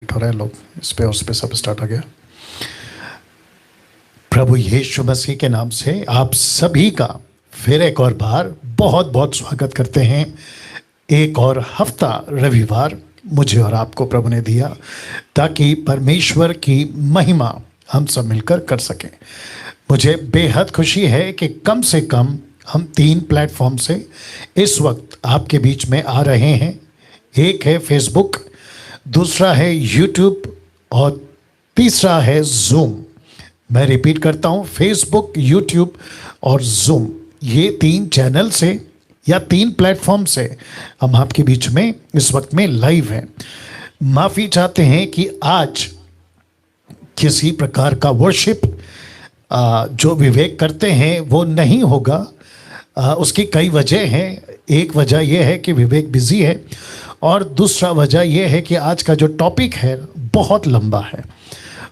हो रहा है लोग इस पे और उस पे सब स्टार्ट हो गया। प्रभु यीशु मसीह के नाम से आप सभी का फिर एक और बार बहुत बहुत स्वागत करते हैं। एक और हफ्ता रविवार मुझे और आपको प्रभु ने दिया ताकि परमेश्वर की महिमा हम सब मिलकर कर सकें। मुझे बेहद खुशी है कि कम से कम हम 3 प्लेटफॉर्म से इस वक्त आपके बीच में आ रहे हैं। एक है फेसबुक, दूसरा है यूट्यूब और तीसरा है जूम। मैं रिपीट करता हूं, फेसबुक, यूट्यूब और जूम, ये 3 चैनल से या 3 प्लेटफॉर्म से हम आपके बीच में इस वक्त में लाइव हैं। माफ़ी चाहते हैं कि आज किसी प्रकार का वर्शिप जो विवेक करते हैं वो नहीं होगा। उसकी कई वजह हैं। एक वजह यह है कि विवेक बिजी है और दूसरा वजह यह है कि आज का जो टॉपिक है बहुत लंबा है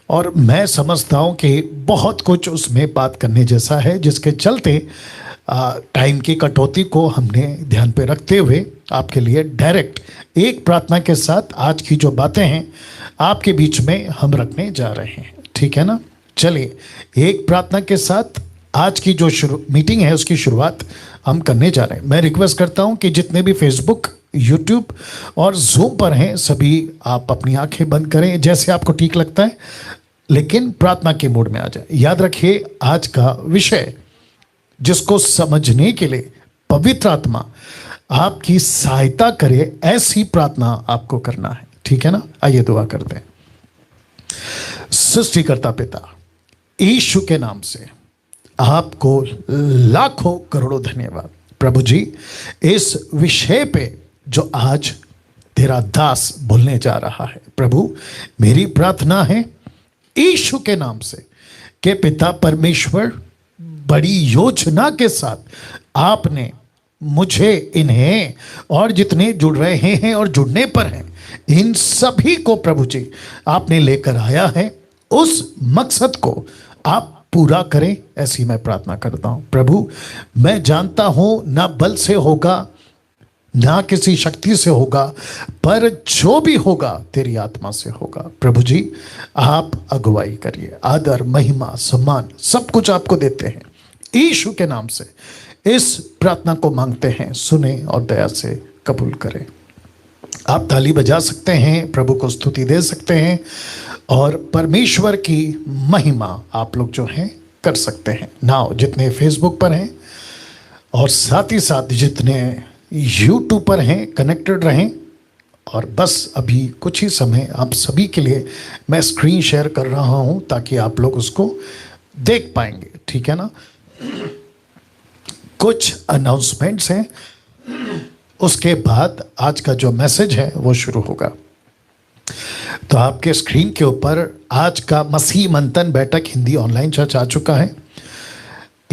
और मैं समझता हूँ कि बहुत कुछ उसमें बात करने जैसा है, जिसके चलते टाइम की कटौती को हमने ध्यान पे रखते हुए आपके लिए डायरेक्ट एक प्रार्थना के साथ आज की जो बातें हैं आपके बीच में हम रखने जा रहे हैं। ठीक है ना? चलिए एक प्रार्थना के साथ आज की जो मीटिंग है उसकी शुरुआत हम करने जा रहे हैं। मैं रिक्वेस्ट करता हूं कि जितने भी फेसबुक, यूट्यूब और जूम पर हैं सभी आप अपनी आंखें बंद करें जैसे आपको ठीक लगता है, लेकिन प्रार्थना के मूड में आ जाए। याद रखिए आज का विषय जिसको समझने के लिए पवित्र आत्मा आपकी सहायता करे, ऐसी प्रार्थना आपको करना है। ठीक है ना? आइए दुआ करते हैं। सृष्टिकर्ता पिता यीशु के नाम से आपको लाखों करोड़ों धन्यवाद प्रभु जी, इस विषय पे जो आज तेरा दास बोलने जा रहा है। प्रभु मेरी प्रार्थना है यीशु के नाम से कि पिता परमेश्वर बड़ी योजना के साथ आपने मुझे, इन्हें और जितने जुड़ रहे हैं और जुड़ने पर हैं इन सभी को प्रभु जी आपने लेकर आया है, उस मकसद को आप पूरा करें, ऐसी मैं प्रार्थना करता हूं। प्रभु मैं जानता हूं ना बल से होगा ना किसी शक्ति से होगा, पर जो भी होगा तेरी आत्मा से होगा। प्रभु जी आप अगुवाई करिए, आदर, महिमा, सम्मान सब कुछ आपको देते हैं। यीशु के नाम से इस प्रार्थना को मांगते हैं, सुने और दया से कबूल करें। आप ताली बजा सकते हैं, प्रभु को स्तुति दे सकते हैं और परमेश्वर की महिमा आप लोग जो हैं कर सकते हैं। नाउ जितने फेसबुक पर हैं और साथ ही साथ जितने यूट्यूब पर हैं कनेक्टेड रहें। और बस अभी कुछ ही समय आप सभी के लिए मैं स्क्रीन शेयर कर रहा हूं ताकि आप लोग उसको देख पाएंगे। ठीक है ना? कुछ अनाउंसमेंट्स हैं, उसके बाद आज का जो मैसेज है वो शुरू होगा। तो आपके स्क्रीन के ऊपर आज का मसीह मंथन बैठक हिंदी ऑनलाइन चर्च आ चुका है।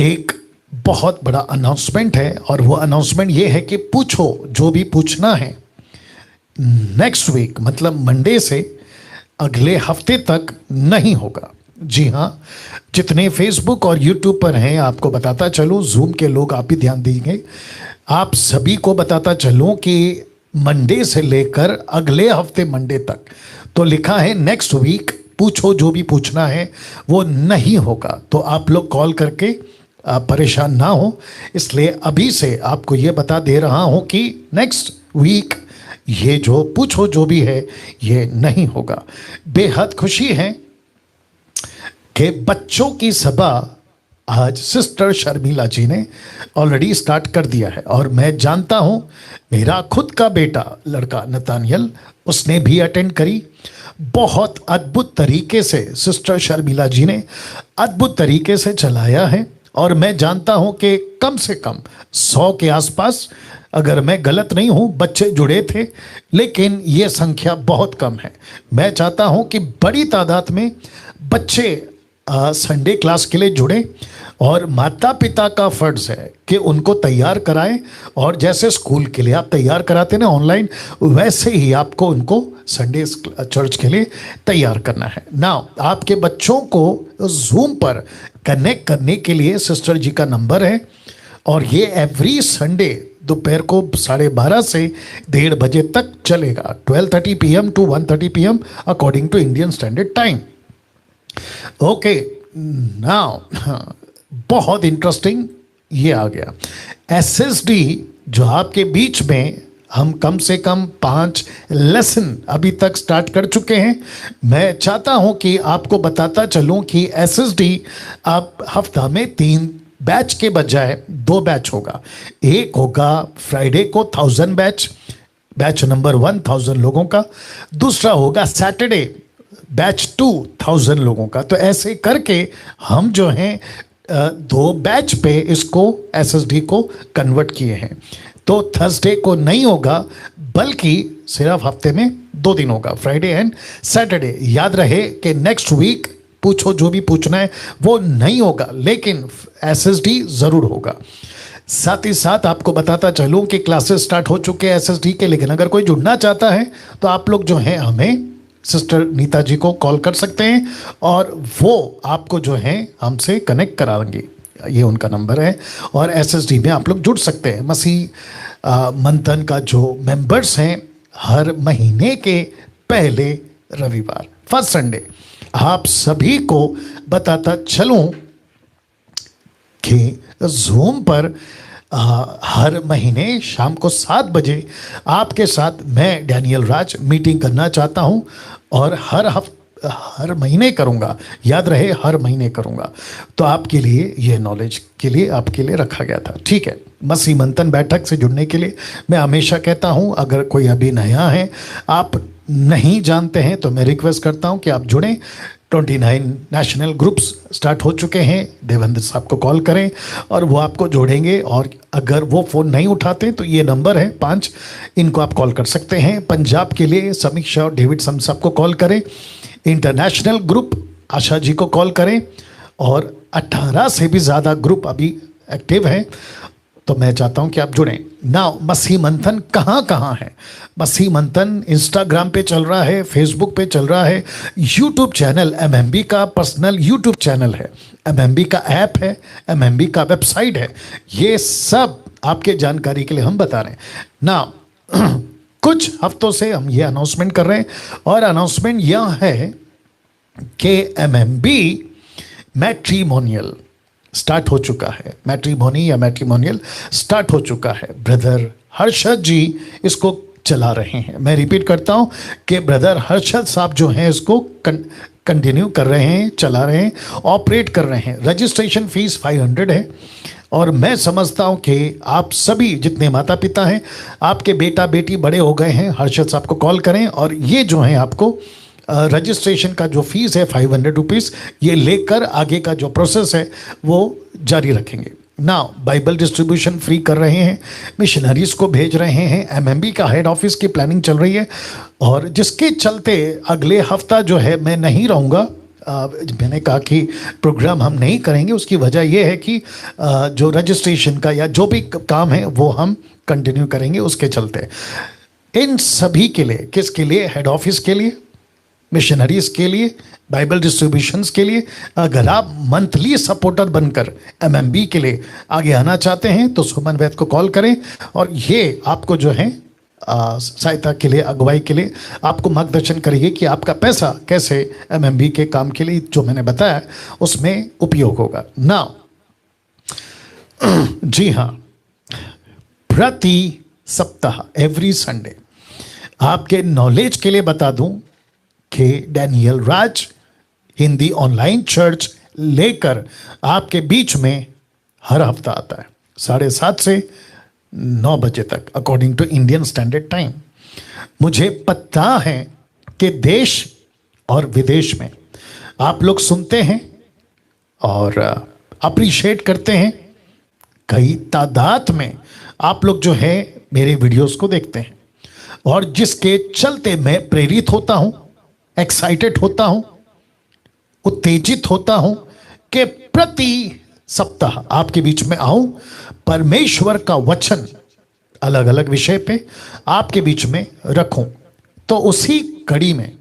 एक बहुत बड़ा अनाउंसमेंट है और वो अनाउंसमेंट ये है कि पूछो जो भी पूछना है नेक्स्ट वीक मतलब मंडे से अगले हफ्ते तक नहीं होगा। जी हाँ, जितने फेसबुक और यूट्यूब पर हैं आपको बताता चलूँ, जूम के लोग आप भी ध्यान देंगे, आप सभी को बताता चलूँ कि मंडे से लेकर अगले हफ्ते मंडे तक तो लिखा है नेक्स्ट वीक पूछो जो भी पूछना है वो नहीं होगा। तो आप लोग कॉल करके परेशान ना हो, इसलिए अभी से आपको ये बता दे रहा हूं कि नेक्स्ट वीक ये जो पूछो जो भी है ये नहीं होगा। बेहद खुशी है कि बच्चों की सभा आज सिस्टर शर्मिला जी ने ऑलरेडी स्टार्ट कर दिया है और मैं जानता हूं मेरा खुद का बेटा लड़का नतानियल उसने भी अटेंड करी। बहुत अद्भुत तरीके से सिस्टर शर्मिला जी ने अद्भुत तरीके से चलाया है और मैं जानता हूं कि कम से कम 100 के आसपास, अगर मैं गलत नहीं हूं, बच्चे जुड़े थे, लेकिन ये संख्या बहुत कम है। मैं चाहता हूं कि बड़ी तादाद में बच्चे संडे क्लास के लिए जुड़े और माता पिता का फर्ज है कि उनको तैयार कराएं और जैसे स्कूल के लिए आप तैयार कराते ना ऑनलाइन, वैसे ही आपको उनको संडे चर्च के लिए तैयार करना है। नाउ आपके बच्चों को जूम पर कनेक्ट करने के लिए सिस्टर जी का नंबर है और ये एवरी संडे दोपहर को 12:30 से 1:30 बजे तक चलेगा। 12:30 PM to 1:30 PM according to Indian standard time. Okay, now बहुत इंटरेस्टिंग ये आ गया SSD, जो आपके बीच में हम कम से कम 5 लेसन अभी तक स्टार्ट कर चुके हैं। मैं चाहता हूं कि आपको बताता चलूं कि SSD अब हफ्ता में 3 बैच के बजाय 2 बैच होगा। एक होगा फ्राइडे को 1000 बैच नंबर 1 1000 लोगों का, दूसरा होगा सैटरडे बैच 2 1000 लोगों का। तो ऐसे करके हम जो हैं 2 बैच पे इसको SSD को कन्वर्ट किए हैं। तो थर्सडे को नहीं होगा, बल्कि सिर्फ हफ्ते में 2 दिन होगा, फ्राइडे एंड सैटरडे। याद रहे कि नेक्स्ट वीक पूछो जो भी पूछना है वो नहीं होगा, लेकिन SSD जरूर होगा। साथ ही साथ आपको बताता चलूं कि क्लासेस स्टार्ट हो चुके हैं SSD के, लेकिन अगर कोई जुड़ना चाहता है तो आप लोग जो है हमें सिस्टर नीता जी को कॉल कर सकते हैं और वो आपको जो है हमसे कनेक्ट कराएंगे। ये उनका नंबर है और SSD में आप लोग जुड़ सकते हैं। मसीह मंथन का जो मेंबर्स हैं, हर महीने के पहले रविवार, फर्स्ट संडे, आप सभी को बताता चलूं कि जूम पर हर महीने शाम को 7 बजे आपके साथ मैं डैनियल राज मीटिंग करना चाहता हूं और हर महीने करूंगा। याद रहे, हर महीने करूंगा। तो आपके लिए ये नॉलेज के लिए आपके लिए रखा गया था। ठीक है, मसीह मंथन बैठक से जुड़ने के लिए मैं हमेशा कहता हूं, अगर कोई अभी नया है, आप नहीं जानते हैं, तो मैं रिक्वेस्ट करता हूं कि आप जुड़ें। 29 नेशनल ग्रुप्स स्टार्ट हो चुके हैं। देवेंद्र साहब को कॉल करें और वो आपको जोड़ेंगे। और अगर वो फ़ोन नहीं उठाते तो ये नंबर है 5, इनको आप कॉल कर सकते हैं। पंजाब के लिए समीक्षा और डेविड सम साहब को कॉल करें। इंटरनेशनल ग्रुप आशा जी को कॉल करें। और 18 से भी ज़्यादा ग्रुप अभी एक्टिव हैं, तो मैं चाहता हूं कि आप जुड़ें। नाउ मसीह मंथन कहाँ है? मसीह मंथन इंस्टाग्राम पे चल रहा है, फेसबुक पे चल रहा है, यूट्यूब चैनल MMB का पर्सनल यूट्यूब चैनल है, MMB का ऐप है, MMB का वेबसाइट है। ये सब आपके जानकारी के लिए हम बता रहे हैं। नाउ कुछ हफ्तों से हम ये अनाउंसमेंट कर रहे हैं और अनाउंसमेंट यह है कि MMB मैट्रिमोनियल स्टार्ट हो चुका है। मैट्रिमोनी या मैट्रिमोनियल स्टार्ट हो चुका है। ब्रदर हर्षद जी इसको चला रहे हैं। मैं रिपीट करता हूं कि ब्रदर हर्षद साहब जो हैं इसको कंटिन्यू कर रहे हैं, चला रहे हैं, ऑपरेट कर रहे हैं। रजिस्ट्रेशन फीस 500 है और मैं समझता हूं कि आप सभी जितने माता पिता हैं, आपके बेटा बेटी बड़े हो गए हैं, हर्षद साहब को कॉल करें और ये जो है आपको रजिस्ट्रेशन का जो फीस है 500 रुपीज़, ये लेकर आगे का जो प्रोसेस है वो जारी रखेंगे। ना बाइबल डिस्ट्रीब्यूशन फ्री कर रहे हैं, मिशनरीज को भेज रहे हैं, MMB का हेड ऑफिस की प्लानिंग चल रही है और जिसके चलते अगले हफ्ता जो है मैं नहीं रहूँगा। मैंने कहा कि प्रोग्राम हम नहीं करेंगे, उसकी वजह यह है कि जो रजिस्ट्रेशन का या जो भी काम है वो हम कंटिन्यू करेंगे। उसके चलते इन सभी के लिए, किसके लिए? हेड ऑफिस के लिए, मिशनरीज के लिए, बाइबल डिस्ट्रीब्यूशंस के लिए। अगर आप मंथली सपोर्टर बनकर MMB के लिए आगे आना चाहते हैं तो सुमन वैद को कॉल करें और ये आपको जो है सहायता के लिए, अगुवाई के लिए आपको मार्गदर्शन करेंगे कि आपका पैसा कैसे MMB के काम के लिए जो मैंने बताया उसमें उपयोग होगा। नाउ जी हाँ, प्रति सप्ताह एवरी संडे आपके नॉलेज के लिए बता दूं कि डैनियल राज हिंदी ऑनलाइन चर्च लेकर आपके बीच में हर हफ्ता आता है 7:30 से 9 बजे तक according to Indian standard time. मुझे पता है कि देश और विदेश में आप लोग सुनते हैं और अप्रिशिएट करते हैं। कई तादाद में आप लोग जो है मेरे वीडियोस को देखते हैं और जिसके चलते मैं प्रेरित होता हूं, एक्साइटेड होता हूं, उत्तेजित होता हूं कि प्रति सप्ताह आपके बीच में आऊं, परमेश्वर का वचन अलग अलग विषय पे आपके बीच में रखूं। तो उसी कड़ी में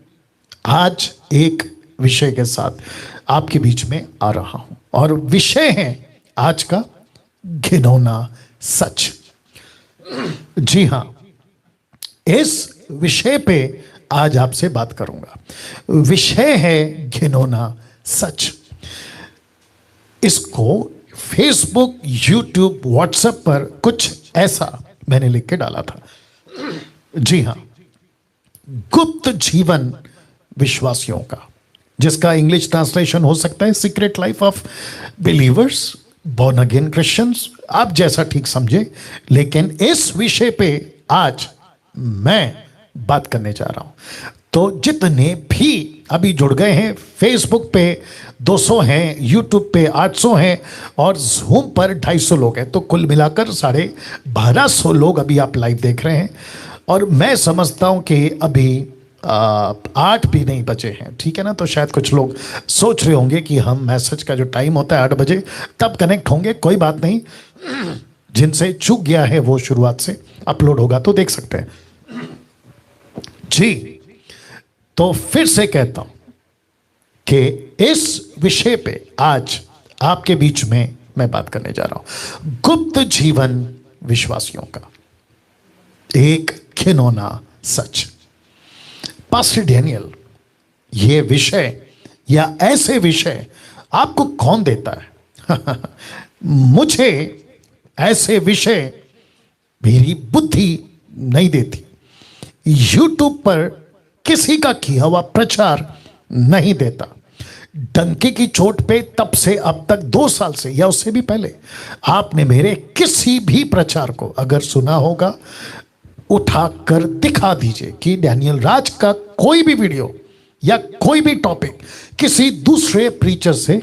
आज एक विषय के साथ आपके बीच में आ रहा हूं और विषय है आज का घिनौना सच। जी हां, इस विषय पे आज आपसे बात करूंगा। विषय है घिनौना सच। इसको फेसबुक, यूट्यूब, व्हाट्सएप पर कुछ ऐसा मैंने लिख के डाला था। जी हां, गुप्त जीवन विश्वासियों का, जिसका इंग्लिश ट्रांसलेशन हो सकता है secret life of believers, born again Christians, आप जैसा ठीक समझे। लेकिन इस विषय पे आज मैं बात करने जा रहा हूं। तो जितने भी अभी जुड़ गए हैं, फेसबुक पे 200 हैं, यूट्यूब पे 800 हैं और जूम पर 250 लोग हैं, तो कुल मिलाकर 1250 लोग अभी आप लाइव देख रहे हैं। और मैं समझता हूं कि अभी 8 भी नहीं बचे हैं, ठीक है ना। तो शायद कुछ लोग सोच रहे होंगे कि हम मैसेज का जो टाइम होता है 8 बजे तब कनेक्ट होंगे। कोई बात नहीं, जिनसे चूक गया है वो शुरुआत से अपलोड होगा तो देख सकते हैं। जी, तो फिर से कहता हूं कि इस विषय पे आज आपके बीच में मैं बात करने जा रहा हूं। गुप्त जीवन विश्वासियों का एक घिनौना सच। पास्टर डैनियल, ये विषय या ऐसे विषय आपको कौन देता है? मुझे ऐसे विषय मेरी बुद्धि नहीं देती। यूट्यूब पर किसी का किया हुआ प्रचार नहीं देता। डंके की चोट पे तब से अब तक 2 साल से या उससे भी पहले आपने मेरे किसी भी प्रचार को अगर सुना होगा, उठाकर दिखा दीजिए कि डैनियल राज का कोई भी वीडियो या कोई भी टॉपिक किसी दूसरे प्रीचर से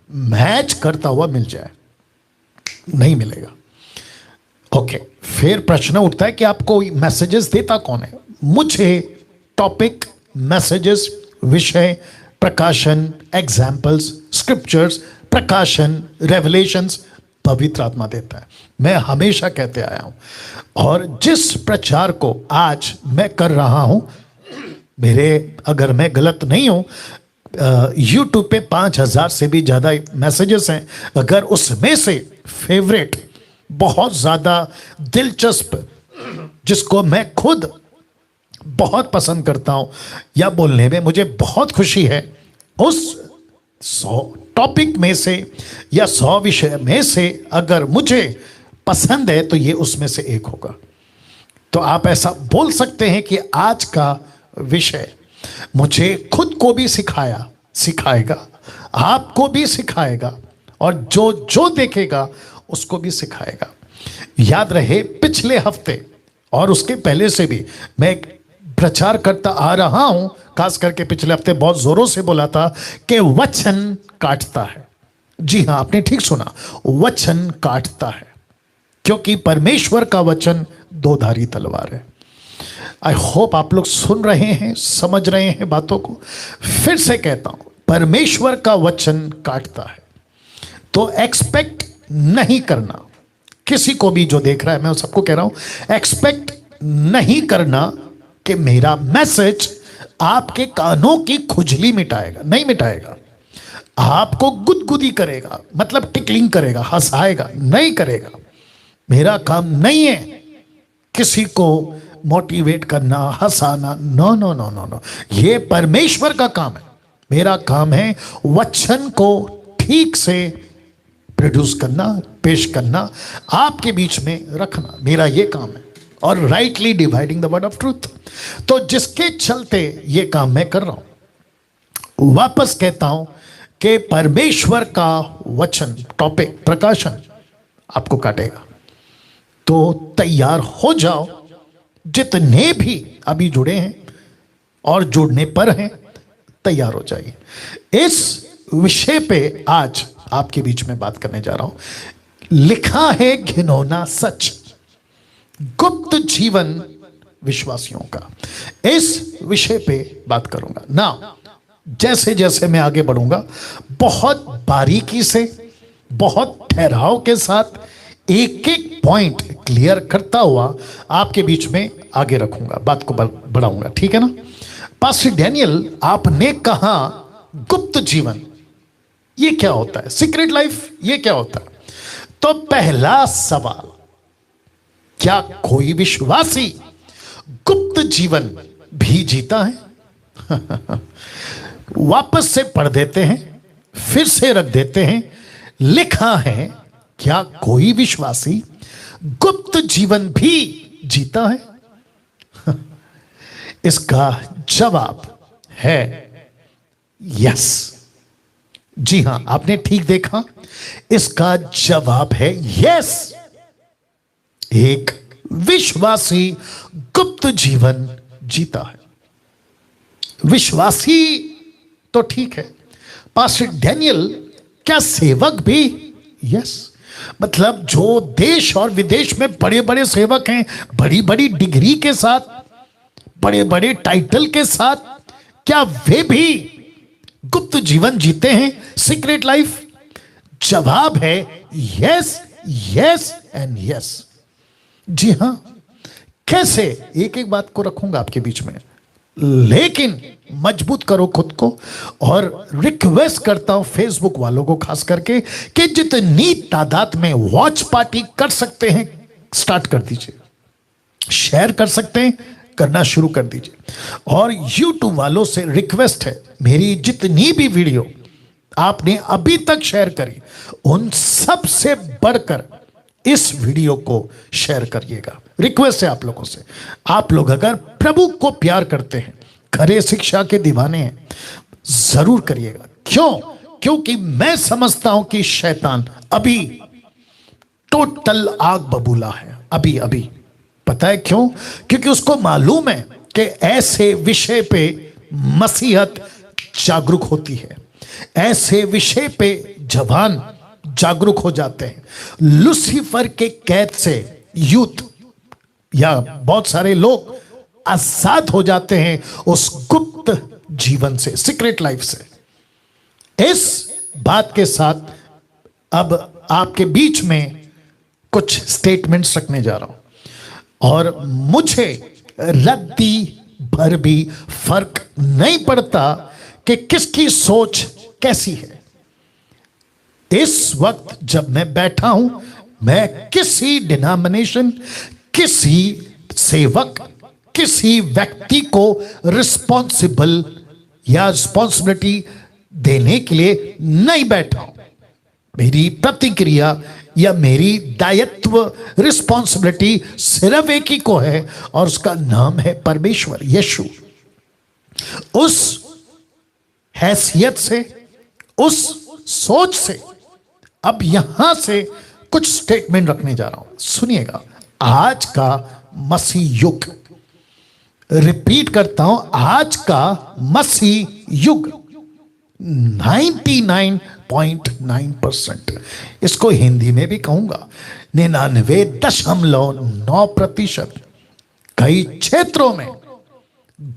मैच करता हुआ मिल जाए, नहीं मिलेगा। ओके, फिर प्रश्न उठता है कि आपको मैसेजेस देता कौन है? मुझे टॉपिक, मैसेजेस, विषय, प्रकाशन, एग्जाम्पल्स, स्क्रिप्चर्स, प्रकाशन, रेवलेशंस पवित्र आत्मा देता है। मैं हमेशा कहते आया हूं, और जिस प्रचार को आज मैं कर रहा हूं, मेरे, अगर मैं गलत नहीं हूं, यूट्यूब पे 5000 से भी ज्यादा मैसेजेस हैं। अगर उसमें से फेवरेट, बहुत ज्यादा दिलचस्प, जिसको मैं खुद बहुत पसंद करता हूं या बोलने में मुझे बहुत खुशी है, उस 100 टॉपिक में से या 100 विषय में से अगर मुझे पसंद है तो ये उसमें से एक होगा। तो आप ऐसा बोल सकते हैं कि आज का विषय मुझे खुद को भी सिखाएगा, आपको भी सिखाएगा, और जो जो देखेगा उसको भी सिखाएगा। याद रहे, पिछले हफ्ते और उसके पहले से भी मैं प्रचार करता आ रहा हूं, खास करके पिछले हफ्ते बहुत जोरों से बोला था कि वचन काटता है। जी हां, आपने ठीक सुना, वचन काटता है, क्योंकि परमेश्वर का वचन दोधारी तलवार है। आई होप आप लोग सुन रहे हैं, समझ रहे हैं बातों को। फिर से कहता हूं, परमेश्वर का वचन काटता है। तो एक्सपेक्ट नहीं करना, किसी को भी जो देख रहा है, मैं सबको कह रहा हूं, एक्सपेक्ट नहीं करना कि मेरा मैसेज आपके कानों की खुजली मिटाएगा। नहीं मिटाएगा। आपको गुदगुदी करेगा, मतलब टिकलिंग करेगा, हंसाएगा नहीं करेगा। मेरा काम नहीं है किसी को मोटिवेट करना, हंसाना। No no no no no, ये परमेश्वर का काम है। मेरा काम है वचन को ठीक से प्रोड्यूस करना, पेश करना, आपके बीच में रखना। मेरा ये काम है, और rightly dividing the word of truth. तो जिसके चलते ये काम मैं कर रहा हूं, वापस कहता हूं कि परमेश्वर का वचन, टॉपिक, प्रकाशन आपको काटेगा। तो तैयार हो जाओ, जितने भी अभी जुड़े हैं और जुड़ने पर हैं, तैयार हो जाइए। इस विषय पे आज आपके बीच में बात करने जा रहा हूं। लिखा है घिनौना सच, गुप्त जीवन विश्वासियों का। इस विषय पे बात करूंगा ना। जैसे जैसे मैं आगे बढ़ूंगा, बहुत बारीकी से, बहुत ठहराव के साथ एक एक पॉइंट क्लियर करता हुआ आपके बीच में आगे रखूंगा, बात को बढ़ाऊंगा, ठीक है ना। पास्टर डैनियल, आपने कहा गुप्त जीवन, ये क्या होता है? सीक्रेट लाइफ, ये क्या होता है? तो पहला सवाल क्या कोई विश्वासी गुप्त जीवन भी जीता है? वापस से पढ़ देते हैं, फिर से रख देते हैं। लिखा है, क्या कोई विश्वासी गुप्त जीवन भी जीता है? इसका जवाब है यस। जी हां, आपने ठीक देखा, इसका जवाब है यस। एक विश्वासी गुप्त जीवन जीता है। विश्वासी तो ठीक है, पास्टर डैनियल क्या सेवक भी? यस। मतलब जो देश और विदेश में बड़े बड़े सेवक हैं, बड़ी बड़ी डिग्री के साथ, बड़े बड़े टाइटल के साथ, क्या वे भी गुप्त जीवन जीते हैं, सीक्रेट लाइफ? जवाब है यस, यस एंड यस। जी हां। कैसे? एक एक बात को रखूंगा आपके बीच में, लेकिन मजबूत करो खुद को। और रिक्वेस्ट करता हूं फेसबुक वालों को खास करके कि जितनी तादाद में वॉच पार्टी कर सकते हैं स्टार्ट कर दीजिए, शेयर कर सकते हैं करना शुरू कर दीजिए। और यूट्यूब वालों से रिक्वेस्ट है, मेरी जितनी भी वीडियो आपने अभी तक शेयर करी, उन सब से बढ़कर इस वीडियो को शेयर करिएगा। रिक्वेस्ट है आप लोगों से। आप लोग अगर प्रभु को प्यार करते हैं, खरे शिक्षा के दीवाने हैं, जरूर करिएगा। क्यों? क्योंकि मैं समझता हूं कि शैतान अभी टोटल आग बबूला है। अभी अभी पता है क्यों? क्योंकि उसको मालूम है कि ऐसे विषय पे मसीहत जागरूक होती है, ऐसे विषय पे जवान जागरूक हो जाते हैं। लूसीफर के कैद से यूथ या बहुत सारे लोग आजाद हो जाते हैं उस गुप्त जीवन से, सीक्रेट लाइफ से। इस बात के साथ अब आपके बीच में कुछ स्टेटमेंट्स रखने जा रहा हूं, और मुझे रद्दी भर भी फर्क नहीं पड़ता कि किसकी सोच कैसी है। इस वक्त जब मैं बैठा हूं, मैं किसी डिनोमिनेशन, किसी सेवक, किसी व्यक्ति को रिस्पॉन्सिबल या रिस्पॉन्सिबिलिटी देने के लिए नहीं बैठा हूं। मेरी प्रतिक्रिया या मेरी दायित्व, रिस्पॉन्सिबिलिटी सिर्फ एक ही को है, और उसका नाम है परमेश्वर यीशु। उस हैसियत से, उस सोच से अब यहां से कुछ स्टेटमेंट रखने जा रहा हूं, सुनिएगा। आज का मसीह युग, रिपीट करता हूं, आज का मसीह युग 99.9%, इसको हिंदी में भी कहूंगा 99.9%, कई क्षेत्रों में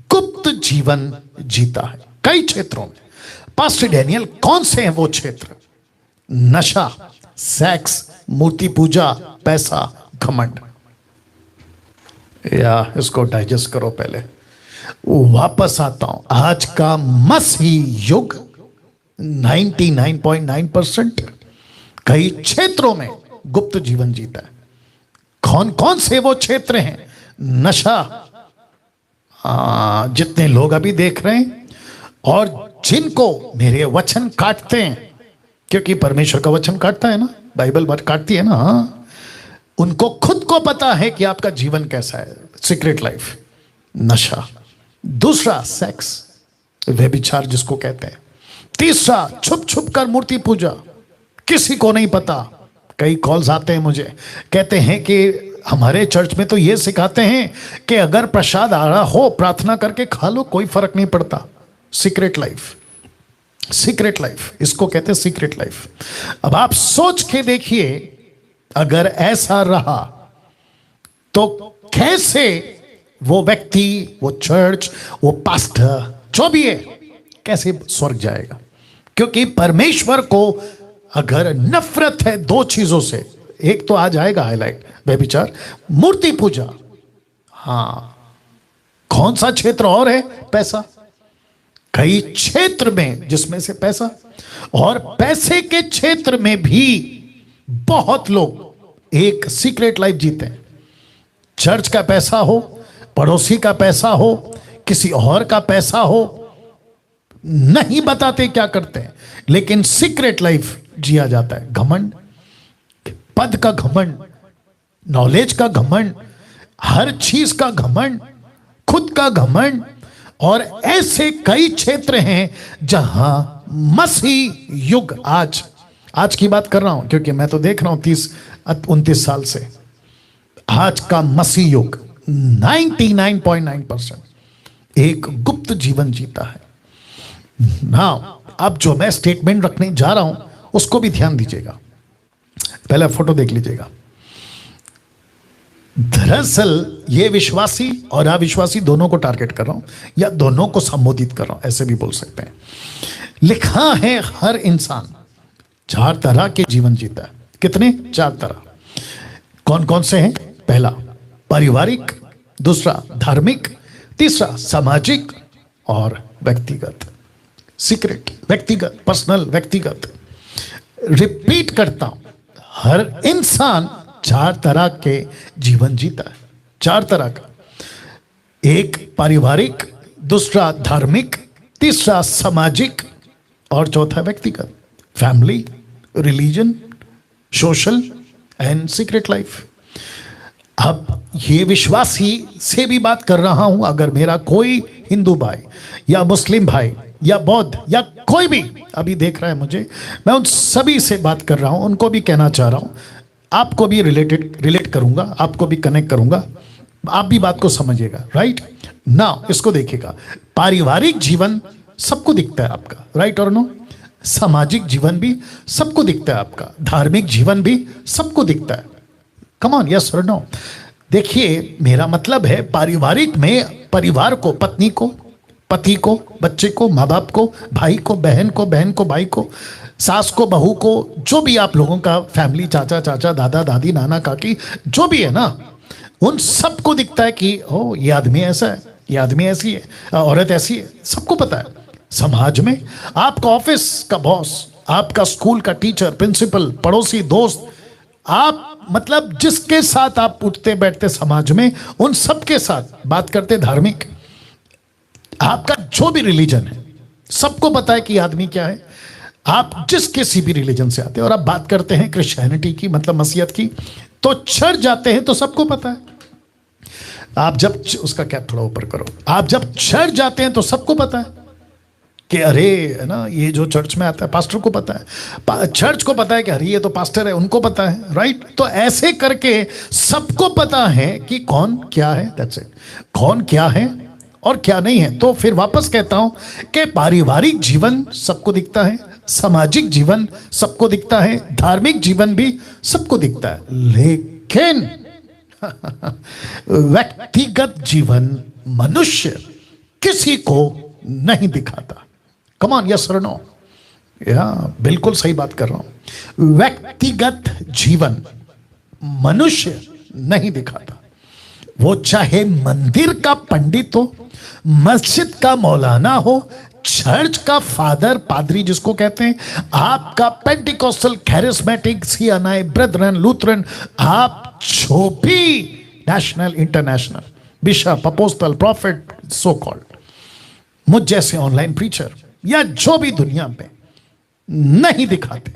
गुप्त जीवन जीता है। कई क्षेत्रों में। पास्टर डैनियल, कौन से हैं वो क्षेत्र? नशा, सेक्स, मूर्ति पूजा, पैसा, घमंड। या इसको डाइजेस्ट करो पहले, वापस आता हूं। आज का मसीह युग 99.9% कई क्षेत्रों में गुप्त जीवन जीता है। कौन कौन से वो क्षेत्र हैं? नशा, जितने लोग अभी देख रहे हैं और जिनको मेरे वचन काटते हैं, क्योंकि परमेश्वर का वचन काटता है ना, बाइबल बात काटती है ना, उनको खुद को पता है कि आपका जीवन कैसा है। सीक्रेट लाइफ, नशा। दूसरा, सेक्स, व्यभिचार जिसको कहते हैं। तीसरा, छुप छुप कर मूर्ति पूजा, किसी को नहीं पता। कई कॉल्स आते हैं मुझे, कहते हैं कि हमारे चर्च में तो ये सिखाते हैं कि अगर प्रसाद आ रहा हो प्रार्थना करके खा लो, कोई फर्क नहीं पड़ता। सीक्रेट लाइफ, सीक्रेट लाइफ, इसको कहते हैं सीक्रेट लाइफ। अब आप सोच के देखिए, अगर ऐसा रहा तो कैसे वो व्यक्ति, वो चर्च, वो पास्टर, जो भी है, कैसे स्वर्ग जाएगा? क्योंकि परमेश्वर को अगर नफरत है दो चीजों से, एक तो आ जाएगा हाईलाइट, व्यभिचार, मूर्ति पूजा। हाँ, कौन सा क्षेत्र और है? पैसा। कई क्षेत्र में जिसमें से पैसा, और पैसे के क्षेत्र में भी बहुत लोग एक सीक्रेट लाइफ जीते हैं। चर्च का पैसा हो, पड़ोसी का पैसा हो, किसी और का पैसा हो, नहीं बताते क्या करते हैं, लेकिन सीक्रेट लाइफ जिया जाता है। घमंड, पद का घमंड, नॉलेज का घमंड, हर चीज का घमंड, खुद का घमंड। और ऐसे कई क्षेत्र हैं जहां मसीह युग, आज की बात कर रहा हूं क्योंकि मैं तो देख रहा हूं 30-29 साल से, आज का मसीह युग 99.9% एक गुप्त जीवन जीता है ना। अब जो मैं स्टेटमेंट रखने जा रहा हूं उसको भी ध्यान दीजिएगा, पहले फोटो देख लीजिएगा। दरअसल ये विश्वासी और अविश्वासी दोनों को टारगेट कर रहा हूं, या दोनों को संबोधित कर रहा हूं, ऐसे भी बोल सकते हैं। लिखा है हर इंसान 4 तरह के जीवन जीता है। कितने? 4 तरह। कौन कौन से हैं? पहला पारिवारिक, दूसरा धार्मिक, तीसरा सामाजिक और व्यक्तिगत। सीक्रेट, व्यक्तिगत, पर्सनल, व्यक्तिगत। रिपीट करता हूं, हर इंसान 4 तरह के जीवन जीता है, 4 तरह का। एक पारिवारिक, दूसरा धार्मिक, तीसरा सामाजिक और चौथा व्यक्तिगत। Family, religion, social and secret life. अब ये विश्वासी से भी बात कर रहा हूं। अगर मेरा कोई हिंदू भाई या मुस्लिम भाई या बौद्ध या कोई भी अभी देख रहा है मुझे, मैं उन सभी से बात कर रहा हूं, उनको भी कहना चाह रहा हूं, आपको भी रिलेट करूंगा, आपको भी कनेक्ट करूंगा, आप भी बात को समझिएगा। राइट ना, इसको देखिएगा। पारिवारिक जीवन सबको दिखता है आपका, राइट और नो। सामाजिक जीवन भी सबको दिखता है आपका, धार्मिक जीवन भी सबको दिखता है। कम ऑन, यस और नो। देखिए, मेरा मतलब है पारिवारिक में परिवार को, पत्नी को, पति को, बच्चे को, माँ बाप को, भाई को, बहन को भाई को, सास को, बहू को, जो भी आप लोगों का फैमिली, चाचा चाचा, दादा दादी, नाना काकी, जो भी है ना, उन सबको दिखता है कि ओ ये आदमी ऐसा है, ये आदमी ऐसी है, औरत ऐसी है, सबको पता है। समाज में आपका ऑफिस का बॉस, आपका स्कूल का टीचर, प्रिंसिपल, पड़ोसी, दोस्त, आप मतलब जिसके साथ आप उठते बैठते समाज में, उन सबके साथ बात करते। धार्मिक, आपका जो भी रिलीजन है, सबको पता है कि आदमी क्या है। आप जिस किसी भी रिलीजन से आते हैं और आप बात करते हैं क्रिश्चियनिटी की, मतलब मसीहत की, तो चर्च जाते हैं तो सबको पता है। आप जब उसका कैप थोड़ा ऊपर करो, आप जब चर्च जाते हैं तो सबको पता है कि अरे है ना, ये जो चर्च में आता है पास्टर को पता है, चर्च को पता है कि अरे ये तो पास्टर है, उनको पता है। राइट, तो ऐसे करके सबको पता है कि कौन क्या है। दैट्स इट, कौन क्या है और क्या नहीं है। तो फिर वापस कहता हूं कि पारिवारिक जीवन सबको दिखता है, सामाजिक जीवन सबको दिखता है, धार्मिक जीवन भी सबको दिखता है, लेकिन व्यक्तिगत जीवन मनुष्य किसी को नहीं दिखाता। कम ऑन, यस और नो। या बिल्कुल सही बात कर रहा हूं। व्यक्तिगत जीवन मनुष्य नहीं दिखाता। वो चाहे मंदिर का पंडित हो, मस्जिद का मौलाना हो, चर्च का फादर, पादरी जिसको कहते हैं, आपका Pentecostal, charismatic, CNI, brethren, Lutheran, आप जो भी national, international, bishop, apostle, profit, so called, मुझ जैसे ऑनलाइन प्रीचर या जो भी दुनिया पे नहीं दिखाते।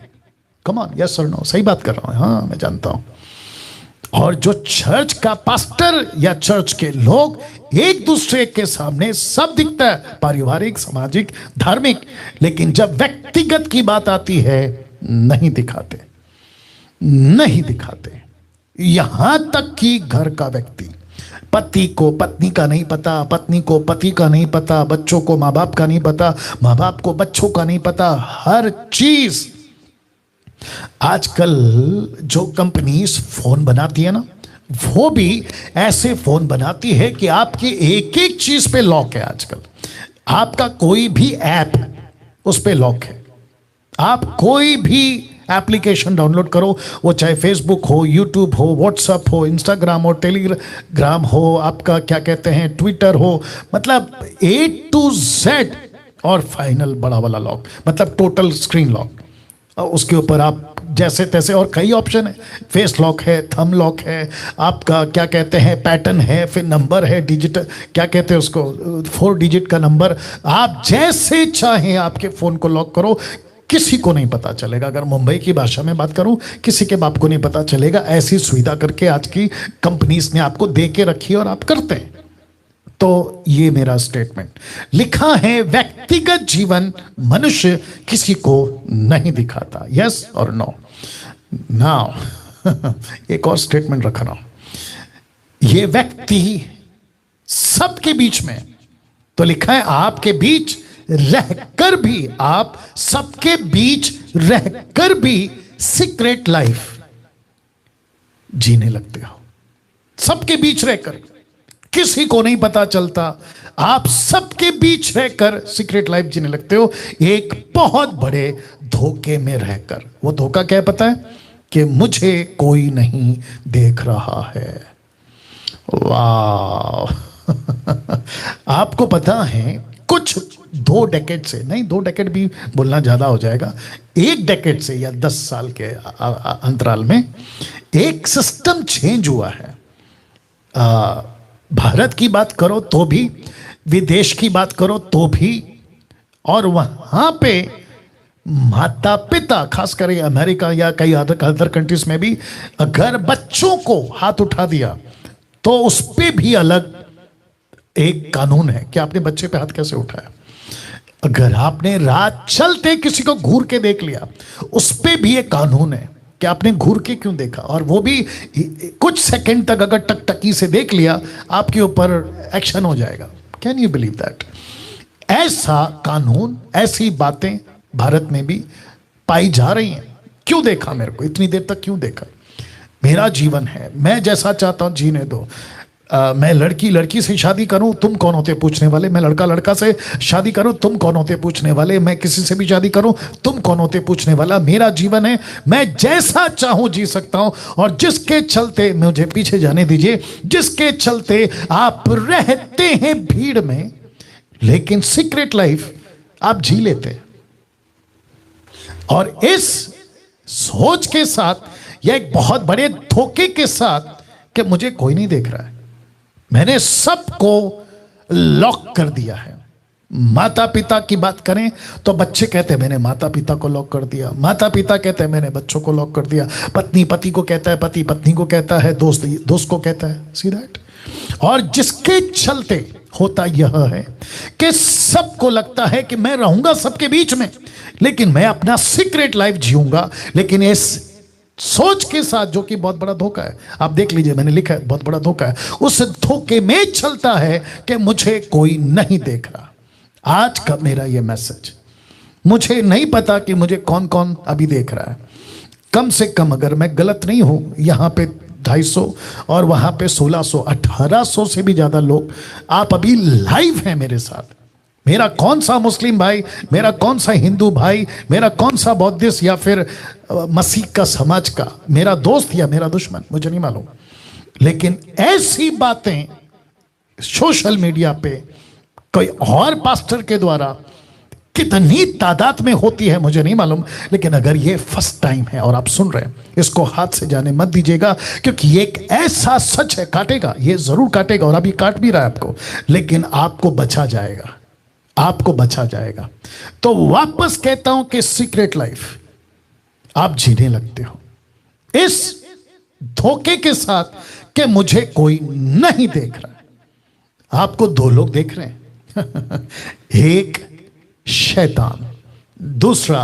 कम ऑन, यस और नो। सही बात कर रहा हूं, हाँ मैं जानता हूं। और जो चर्च का पास्टर या चर्च के लोग, एक दूसरे के सामने सब दिखता है, पारिवारिक, सामाजिक, धार्मिक, लेकिन जब व्यक्तिगत की बात आती है नहीं दिखाते, नहीं दिखाते। यहां तक कि घर का व्यक्ति, पति को पत्नी का नहीं पता, पत्नी को पति का नहीं पता, बच्चों को माँ बाप का नहीं पता, माँ बाप को बच्चों का नहीं पता, हर चीज। आजकल जो कंपनीज फोन बनाती है ना, वो भी ऐसे फोन बनाती है कि आपकी एक एक चीज पे लॉक है। आजकल आपका कोई भी ऐप उस पे लॉक है। आप कोई भी एप्लीकेशन डाउनलोड करो, वो चाहे फेसबुक हो, यूट्यूब हो, व्हाट्सएप हो, इंस्टाग्राम हो, टेलीग्राम हो, आपका क्या कहते हैं ट्विटर हो, मतलब A to Z, और फाइनल बड़ा वाला लॉक, मतलब टोटल स्क्रीन लॉक। उसके ऊपर आप जैसे तैसे, और कई ऑप्शन है, फेस लॉक है, थंब लॉक है, आपका क्या कहते हैं पैटर्न है, फिर नंबर है, डिजिटल क्या कहते हैं उसको, 4 डिजिट का नंबर। आप जैसे चाहें आपके फोन को लॉक करो, किसी को नहीं पता चलेगा। अगर मुंबई की भाषा में बात करूं, किसी के बाप को नहीं पता चलेगा। ऐसी सुविधा करके आज की कंपनीज ने आपको दे के रखी है और आप करते हैं। तो ये मेरा स्टेटमेंट लिखा है, व्यक्तिगत जीवन मनुष्य किसी को नहीं दिखाता। यस और नो। नाउ एक और स्टेटमेंट रख रहा हूं, ये व्यक्ति सबके बीच में, तो लिखा है आपके बीच रहकर भी, आप सबके बीच रहकर भी सीक्रेट लाइफ जीने लगते हो। सबके बीच रहकर, किसी को नहीं पता चलता, आप सबके बीच रहकर सीक्रेट लाइफ जीने लगते हो, एक बहुत बड़े धोखे में रहकर। वो धोखा क्या है पता है? कि मुझे कोई नहीं देख रहा है। वाह आपको पता है कुछ 2 डेकेड से, नहीं 2 डेकेड भी बोलना ज्यादा हो जाएगा, 1 डेकेड से या 10 साल के अंतराल में एक सिस्टम चेंज हुआ है। भारत की बात करो तो भी, विदेश की बात करो तो भी, और वहां पे माता पिता, खास कर अमेरिका या कई अदर कंट्रीज में भी, अगर बच्चों को हाथ उठा दिया तो उस पे भी अलग एक कानून है कि आपने बच्चे पे हाथ कैसे उठाया। अगर आपने रात चलते किसी को घूर के देख लिया, उस पे भी एक कानून है कि आपने घूर के क्यों देखा, और वो भी कुछ सेकंड तक अगर टकटकी से देख लिया, आपके ऊपर एक्शन हो जाएगा। Can you believe that? ऐसा कानून, ऐसी बातें भारत में भी पाई जा रही हैं। क्यों देखा मेरे को, इतनी देर तक क्यों देखा? मेरा जीवन है, मैं जैसा चाहता हूं जीने दो। मैं लड़की से शादी करूं, तुम कौन होते पूछने वाले? मैं लड़का से शादी करूं, तुम कौन होते पूछने वाले? मैं किसी से भी शादी करूं, तुम कौन होते पूछने वाला? मेरा जीवन है, मैं जैसा चाहूं जी सकता हूं। और जिसके चलते, मुझे पीछे जाने दीजिए, जिसके चलते आप रहते हैं भीड़ में, लेकिन सीक्रेट लाइफ आप जी लेते। और इस सोच के साथ, या एक बहुत बड़े धोखे के साथ कि मुझे कोई नहीं देख रहा है, मैंने सबको लॉक कर दिया है। माता पिता की बात करें तो बच्चे कहते हैं मैंने माता पिता को लॉक कर दिया, माता पिता कहते हैं मैंने बच्चों को लॉक कर दिया, पत्नी पति को कहता है, पति पत्नी को कहता है, दोस्त दोस्त को कहता है। See that? और जिसके चलते होता यह है कि सबको लगता है कि मैं रहूंगा सबके बीच में, लेकिन मैं अपना सीक्रेट लाइफ जीऊंगा, लेकिन इस सोच के साथ, जो कि बहुत बड़ा धोखा है। आप देख लीजिए, मैंने लिखा है बहुत बड़ा धोखा है। उस धोखे में चलता है कि मुझे कोई नहीं देख रहा। आज का मेरा ये मैसेज, मुझे नहीं पता कि मुझे कौन कौन अभी देख रहा है। कम से कम, अगर मैं गलत नहीं हूं, यहां पे 250 और वहां पे 1600, 1800 से भी ज्यादा लोग आप अभी लाइव हैं मेरे साथ। मेरा कौन सा मुस्लिम भाई, मेरा कौन सा हिंदू भाई, मेरा कौन सा बौद्धिस्ट या फिर मसीह का समाज का मेरा दोस्त या मेरा दुश्मन, मुझे नहीं मालूम। लेकिन ऐसी बातें सोशल मीडिया पे कोई और पास्टर के द्वारा कितनी तादाद में होती है मुझे नहीं मालूम, लेकिन अगर ये फर्स्ट टाइम है और आप सुन रहे हैं, इसको हाथ से जाने मत दीजिएगा, क्योंकि ये एक ऐसा सच है, काटेगा, ये जरूर काटेगा, और अभी काट भी रहा है आपको, लेकिन आपको बचा जाएगा, आपको बचा जाएगा। तो वापस कहता हूं कि सीक्रेट लाइफ आप जीने लगते हो इस धोखे के साथ कि मुझे कोई नहीं देख रहा है। आपको 2 लोग देख रहे हैं एक शैतान, दूसरा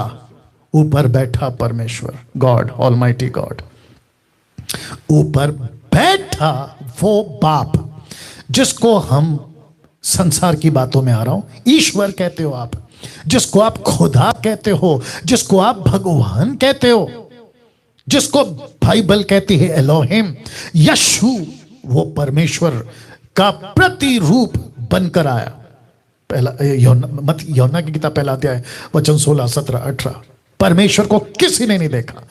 ऊपर बैठा परमेश्वर, गॉड, ऑलमाइटी गॉड। ऊपर बैठा वो बाप जिसको हम संसार की बातों में आ रहा हूं ईश्वर कहते हो आप, जिसको आप खुदा कहते हो, जिसको आप भगवान कहते हो, जिसको बाइबल कहती है एलोहिम, यशु, वो परमेश्वर का प्रतिरूप बनकर आया। पहला यूहन्ना की किताब पहला अध्याय वचन 16, 17, 18। परमेश्वर को किसी ने नहीं देखा,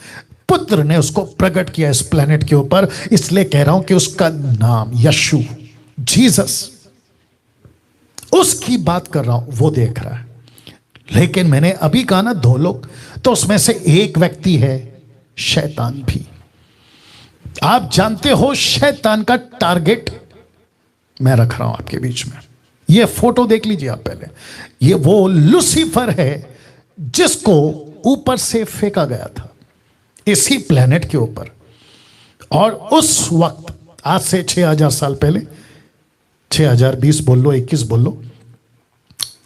पुत्र ने उसको प्रकट किया इस प्लेनेट के ऊपर। इसलिए कह रहा हूं कि उसका नाम यशु, जीसस, उसकी बात कर रहा हूं, वो देख रहा है। लेकिन मैंने अभी कहा ना 2 लोग, तो उसमें से एक व्यक्ति है शैतान भी। आप जानते हो शैतान का टारगेट मैं रख रहा हूं आपके बीच में। ये फोटो देख लीजिए आप पहले। ये वो लूसीफर है जिसको ऊपर से फेंका गया था इसी प्लेनेट के ऊपर। और उस वक्त आज से 6000 साल पहले, 6020 बोल लो, 21 बोल लो,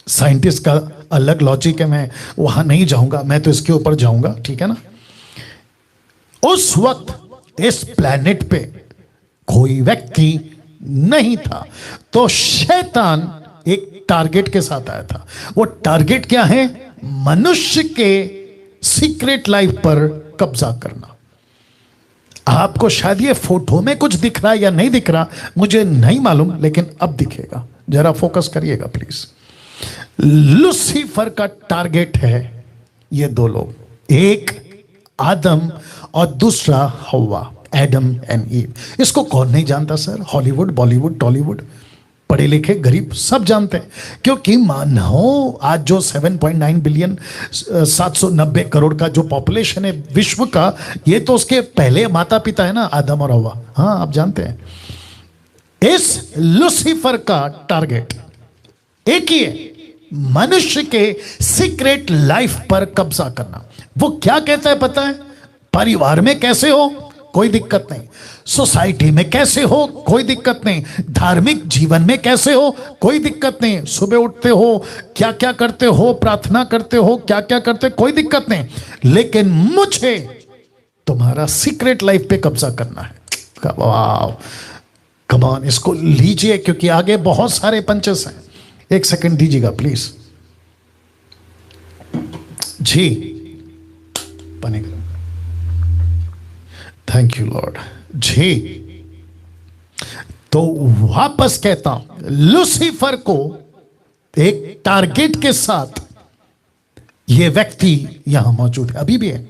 साइंटिस्ट का अलग लॉजिक है, मैं वहां नहीं जाऊंगा, मैं तो इसके ऊपर जाऊंगा, ठीक है ना। उस वक्त इस प्लेनेट पे कोई व्यक्ति नहीं था, तो शैतान एक टारगेट के साथ आया था। वो टारगेट क्या है? मनुष्य के सीक्रेट लाइफ पर कब्जा करना। आपको शायद ये फोटो में कुछ दिख रहा है या नहीं दिख रहा, मुझे नहीं मालूम, लेकिन अब दिखेगा। जरा फोकस करिएगा प्लीज। लूसीफर का टारगेट है ये 2 लोग, एक आदम और दूसरा हव्वा, एडम एंड ईव। इसको कौन नहीं जानता सर? हॉलीवुड, बॉलीवुड, टॉलीवुड, पढ़े लिखे गरीब सब जानते हैं, क्योंकि मानो आज जो 7.9 बिलियन 790 करोड़ का जो पॉपुलेशन है विश्व का, ये तो उसके पहले माता पिता है ना, आदम और हव्वा। हाँ, आप जानते हैं। इस लूसीफर का टारगेट एक ही है, मनुष्य के सीक्रेट लाइफ पर कब्जा करना। वो क्या कहता है पता है? परिवार में कैसे हो कोई दिक्कत नहीं, सोसाइटी में कैसे हो कोई दिक्कत नहीं, धार्मिक जीवन में कैसे हो कोई दिक्कत नहीं, सुबह उठते हो क्या क्या करते हो, प्रार्थना करते हो क्या क्या करते हो, कोई दिक्कत नहीं, लेकिन मुझे तुम्हारा सीक्रेट लाइफ पे कब्जा करना है। वाह, कम ऑन, इसको लीजिए क्योंकि आगे बहुत सारे पंचेस हैं। 1 सेकंड दीजिएगा प्लीज जी। पानी, थैंक यू लॉर्ड जी। तो वापस कहता हूं, लूसीफर को एक टारगेट के साथ यह व्यक्ति यहां मौजूद है, अभी भी है।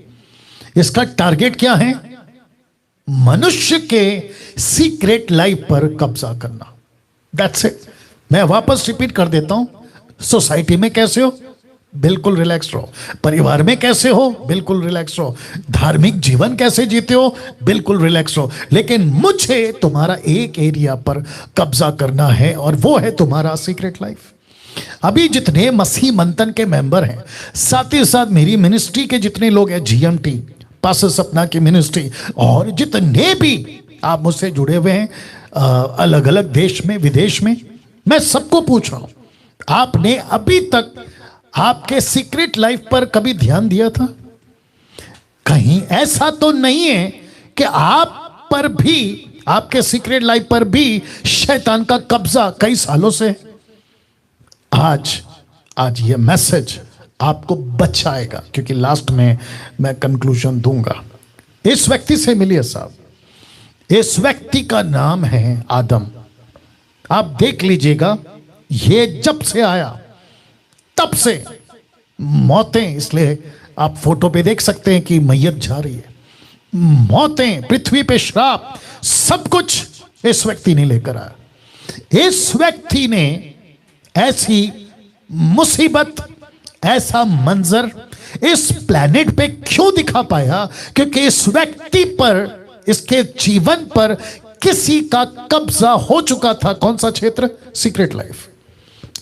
इसका टारगेट क्या है? मनुष्य के सीक्रेट लाइफ पर कब्जा करना। That's it. मैं वापस रिपीट कर देता हूं। सोसाइटी में कैसे हो, बिल्कुल रिलैक्स रहो। परिवार में कैसे हो, बिल्कुल रिलैक्स रहो। धार्मिक जीवन कैसे जीते हो, बिल्कुल रिलैक्स रहो। लेकिन मुझे तुम्हारा एक एरिया पर कब्जा करना है, और वो है तुम्हारा सीक्रेट लाइफ। अभी जितने मसीह मंथन के मेंबर हैं, साथ ही साथ मेरी मिनिस्ट्री के जितने लोग हैं, जीएमटी, पास्टर सपना की मिनिस्ट्री, और जितने भी आप मुझसे जुड़े हुए हैं अलग अलग देश में विदेश में, मैं सबको पूछ रहा हूं, आपने अभी तक आपके सीक्रेट लाइफ पर कभी ध्यान दिया था? कहीं ऐसा तो नहीं है कि आप पर भी, आपके सीक्रेट लाइफ पर भी शैतान का कब्जा कई सालों से? आज ये मैसेज आपको बचाएगा, क्योंकि लास्ट में मैं कंक्लूजन दूंगा। इस व्यक्ति से मिलिए साहब। इस व्यक्ति का नाम है आदम। आप देख लीजिएगा, ये जब से आया तब से मौतें, इसलिए आप फोटो पे देख सकते हैं कि मैयत जा रही है, मौतें, पृथ्वी पे श्राप, सब कुछ इस व्यक्ति ने लेकर आया। इस व्यक्ति ने ऐसी मुसीबत, ऐसा मंजर इस प्लेनेट पे क्यों दिखा पाया? क्योंकि इस व्यक्ति पर, इसके जीवन पर किसी का कब्जा हो चुका था। कौन सा क्षेत्र? Secret life.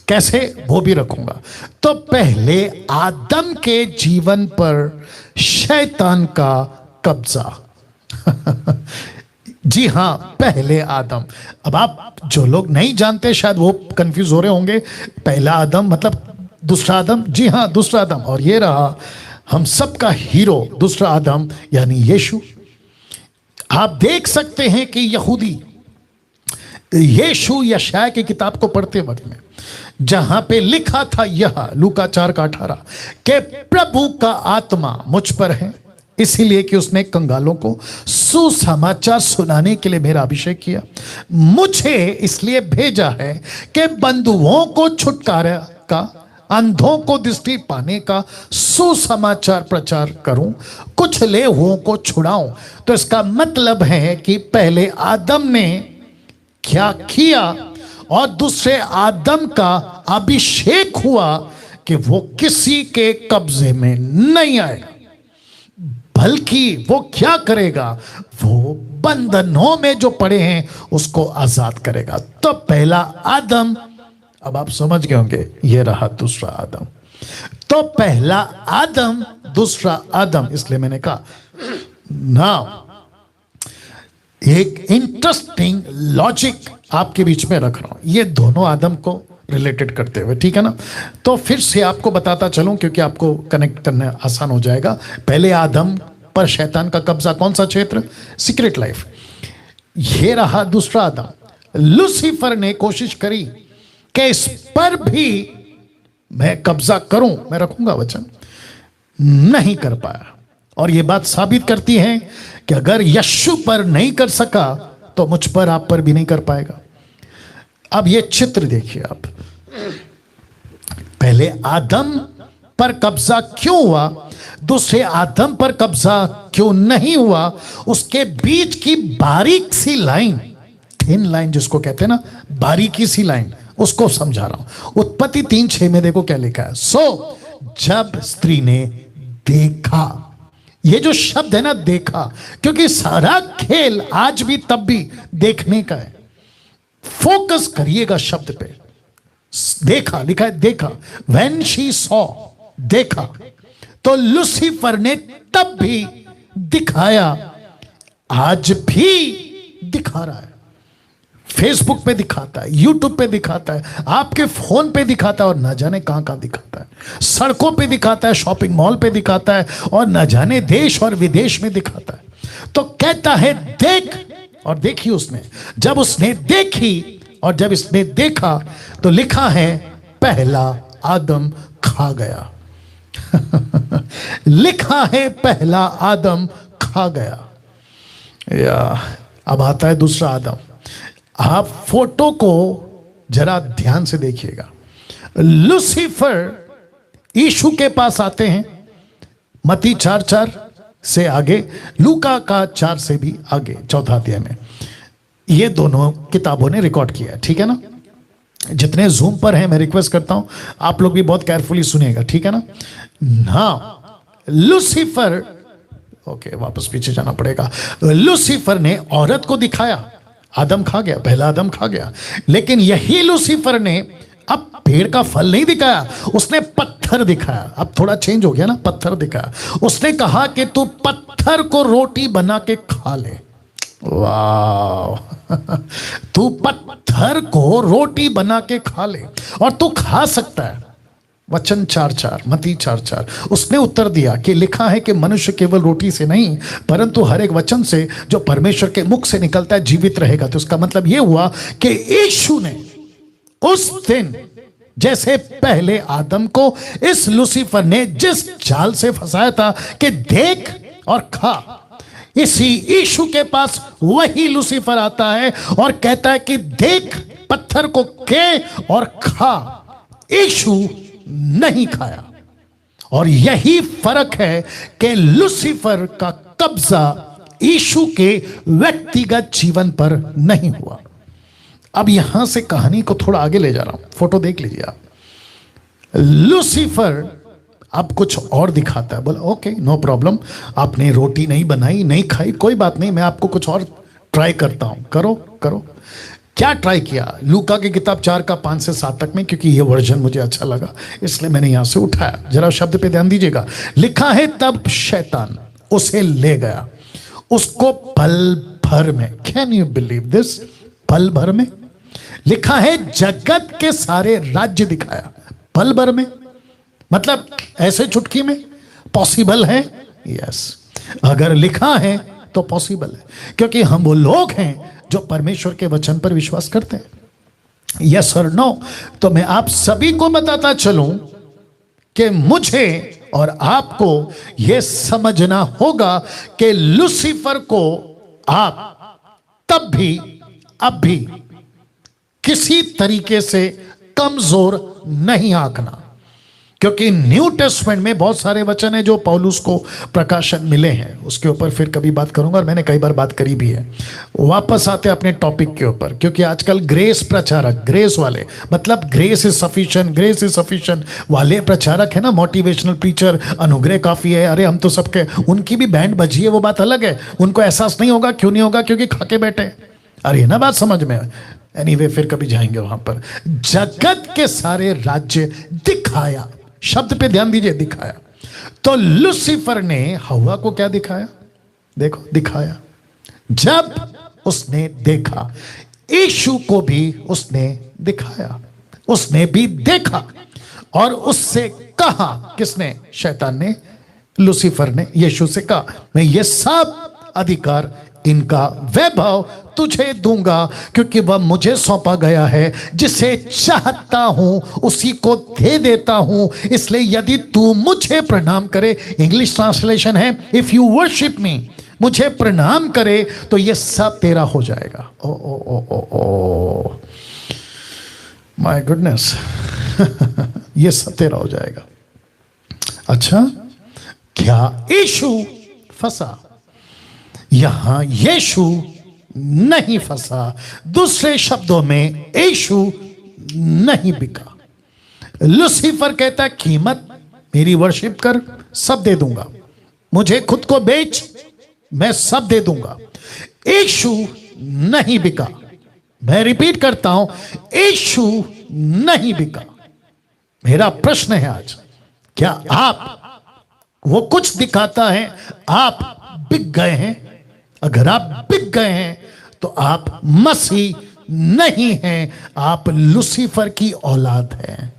कैसे, वो भी रखूंगा। तो पहले आदम के जीवन पर शैतान का कब्जा जी हां, पहले आदम। अब आप जो लोग नहीं जानते शायद वो कंफ्यूज हो रहे होंगे, पहला आदम मतलब दूसरा आदम? जी हां, दूसरा आदम। और ये रहा हम सबका हीरो, दूसरा आदम यानी यीशु। आप देख सकते हैं कि यहूदी यीशु यशाया की किताब को पढ़ते वक्त में जहां पे लिखा था यह, लूका 4:18, कि प्रभु का आत्मा मुझ पर है, इसीलिए कि उसने कंगालों को सुसमाचार सुनाने के लिए मेरा अभिषेक किया, मुझे इसलिए भेजा है कि बंधुओं को छुटकारा का, अंधों को दृष्टि पाने का सुसमाचार प्रचार करूं, कुचले हुओं को छुड़ाऊं। तो इसका मतलब है कि पहले आदम ने क्या किया और दूसरे आदम का अभिषेक हुआ कि वो किसी के कब्जे में नहीं आएगा, बल्कि वो क्या करेगा, वो बंधनों में जो पड़े हैं उसको आजाद करेगा। तो पहला आदम, अब आप समझ गए होंगे, ये रहा दूसरा आदम। तो पहला आदम, दूसरा आदम, इसलिए मैंने कहा ना, एक इंटरेस्टिंग लॉजिक आपके बीच में रख रहा हूं, ये दोनों आदम को रिलेटेड करते हुए, ठीक है ना। तो फिर से आपको बताता चलूं क्योंकि आपको कनेक्ट करना आसान हो जाएगा। पहले आदम पर शैतान का कब्जा, कौन सा क्षेत्र, सीक्रेट लाइफ। ये रहा दूसरा आदम। लूसीफर ने कोशिश करी कि इस पर भी मैं कब्जा करूं, मैं रखूंगा वचन, नहीं कर पाया। और यह बात साबित करती है कि अगर यीशु पर नहीं कर सका तो मुझ पर, आप पर भी नहीं कर पाएगा। अब यह चित्र देखिए आप, पहले आदम पर कब्जा क्यों हुआ, दूसरे आदम पर कब्जा क्यों नहीं हुआ, उसके बीच की बारीक सी लाइन, थिन लाइन जिसको कहते हैं ना, बारीकी सी लाइन, उसको समझा रहा हूं। उत्पत्ति 3:6 में देखो क्या लिखा है। सो जब स्त्री ने देखा, ये जो शब्द है ना, देखा, क्योंकि सारा खेल आज भी तब भी देखने का है। फोकस करिएगा शब्द पे। देखा लिखा है, देखा, व्हेन शी सॉ, देखा। तो लूसीफर ने तब भी दिखाया, आज भी दिखा रहा है। फेसबुक पे दिखाता है, यूट्यूब पे दिखाता है, आपके फोन पे दिखाता है, और न जाने कहां कहां दिखाता है। सड़कों पे दिखाता है, शॉपिंग मॉल पे दिखाता है, और न जाने देश और विदेश में दिखाता है। तो कहता है देख, और देखी उसने। जब उसने देखी और जब इसने देखा तो लिखा है पहला आदम खा गया। लिखा है पहला आदम खा गया। या अब आता है दूसरा आदम। आप फोटो को जरा ध्यान से देखिएगा। लूसीफर यीशु के पास आते हैं, मत्ती 4:4 से आगे, लूका का 4 से भी आगे, 4 अध्याय में। ये दोनों किताबों ने रिकॉर्ड किया है, ठीक है ना। जितने जूम पर हैं, मैं रिक्वेस्ट करता हूं आप लोग भी बहुत केयरफुली सुनिएगा, ठीक है ना। हाँ, लूसीफर, ओके वापस पीछे जाना पड़ेगा। लूसीफर ने औरत को दिखाया, आदम खा गया, पहला आदम खा गया। लेकिन यही लूसीफर ने अब पेड़ का फल नहीं दिखाया, उसने पत्थर दिखाया। अब थोड़ा चेंज हो गया ना, पत्थर दिखाया। उसने कहा कि तू पत्थर को रोटी बना के खा ले। वाह, तू पत्थर को रोटी बना के खा ले, और तू खा सकता है। वचन 4:4, मत्ती 4:4। उसने उत्तर दिया कि लिखा है कि मनुष्य केवल रोटी से नहीं परंतु हर एक वचन से जो परमेश्वर के मुख से निकलता है जीवित रहेगा। तो उसका मतलब यह हुआ कि यीशु ने उस दिन, जैसे पहले आदम को इस लूसीफर ने जिस जाल से फंसाया था कि देख और खा, इसी यीशु के पास वही लूसीफर आता है और कहता है कि देख, पत्थर को के और खा। यीशु नहीं खाया। और यही फर्क है कि लूसीफर का कब्जा यीशु के व्यक्तिगत जीवन पर नहीं हुआ। अब यहां से कहानी को थोड़ा आगे ले जा रहा हूं, फोटो देख लीजिए आप। लूसीफर अब कुछ और दिखाता है। बोला ओके, नो प्रॉब्लम, आपने रोटी नहीं बनाई, नहीं खाई, कोई बात नहीं, मैं आपको कुछ और ट्राई करता हूं, करो करो। क्या ट्राई किया? लूका की किताब 4 का 5 से 7 तक में, क्योंकि ये वर्जन मुझे अच्छा लगा इसलिए मैंने यहां से उठाया। जरा शब्द पे ध्यान दीजिएगा। लिखा है तब शैतान उसे ले गया, उसको पल भर में, कैन यू बिलीव दिस, पल भर में। लिखा है जगत के सारे राज्य दिखाया, पल भर में, मतलब ऐसे चुटकी में। पॉसिबल है? यस, अगर लिखा है तो पॉसिबल है, क्योंकि हम वो लोग हैं जो परमेश्वर के वचन पर विश्वास करते हैं। यस और नो? तो मैं आप सभी को बताता चलूं कि मुझे और आपको यह समझना होगा कि लूसीफर को आप तब भी, अब भी किसी तरीके से कमजोर नहीं आंकना। क्योंकि न्यू टेस्टमेंट में बहुत सारे वचन हैं जो पौलुस को प्रकाशन मिले हैं, उसके ऊपर फिर कभी बात करूंगा और मैंने कई बार बात करी भी है। वापस आते अपने टॉपिक के ऊपर, क्योंकि आजकल ग्रेस प्रचारक, ग्रेस वाले मतलब ग्रेस इज सफिशिएंट वाले प्रचारक है ना, मोटिवेशनल प्रीचर, अनुग्रह काफी है, अरे हम तो सबके, उनकी भी बैंड बजी है, वो बात अलग है। उनको एहसास नहीं होगा, क्यों नहीं होगा? क्योंकि खाके बैठे। अरे ना बात समझ में? एनीवे फिर कभी जाएंगे वहां पर। जगत के सारे राज्य दिखाया, शब्द पे ध्यान दीजिए, दिखाया। तो लूसीफर ने हवा को क्या दिखाया? देखो, दिखाया। जब उसने देखा, यीशु को भी उसने दिखाया, उसने भी देखा और उससे कहा। किसने? शैतान ने, लूसीफर ने यीशु से कहा, मैं ये सब अधिकार, इनका वैभव तुझे दूंगा, क्योंकि वह मुझे सौंपा गया है। जिसे चाहता हूं उसी को दे देता हूं। इसलिए यदि तू मुझे प्रणाम करे, इंग्लिश ट्रांसलेशन है, इफ यू वर्शिप मी, मुझे प्रणाम करे तो ये सब तेरा हो जाएगा। ओ oh oh oh oh my goodness ये सब तेरा हो जाएगा। अच्छा, क्या यीशु फंसा? यहां यीशु नहीं फंसा। दूसरे शब्दों में यीशु नहीं बिका। लूसीफर कहता है कीमत मेरी वर्शिप कर, सब दे दूंगा, मुझे खुद को बेच, मैं सब दे दूंगा। यीशु नहीं बिका। मैं रिपीट करता हूं, यीशु नहीं बिका। मेरा प्रश्न है आज, क्या आप, वो कुछ दिखाता है, आप बिक गए हैं? अगर आप बिक गए हैं तो आप मसीह नहीं हैं, आप लूसीफर की औलाद हैं।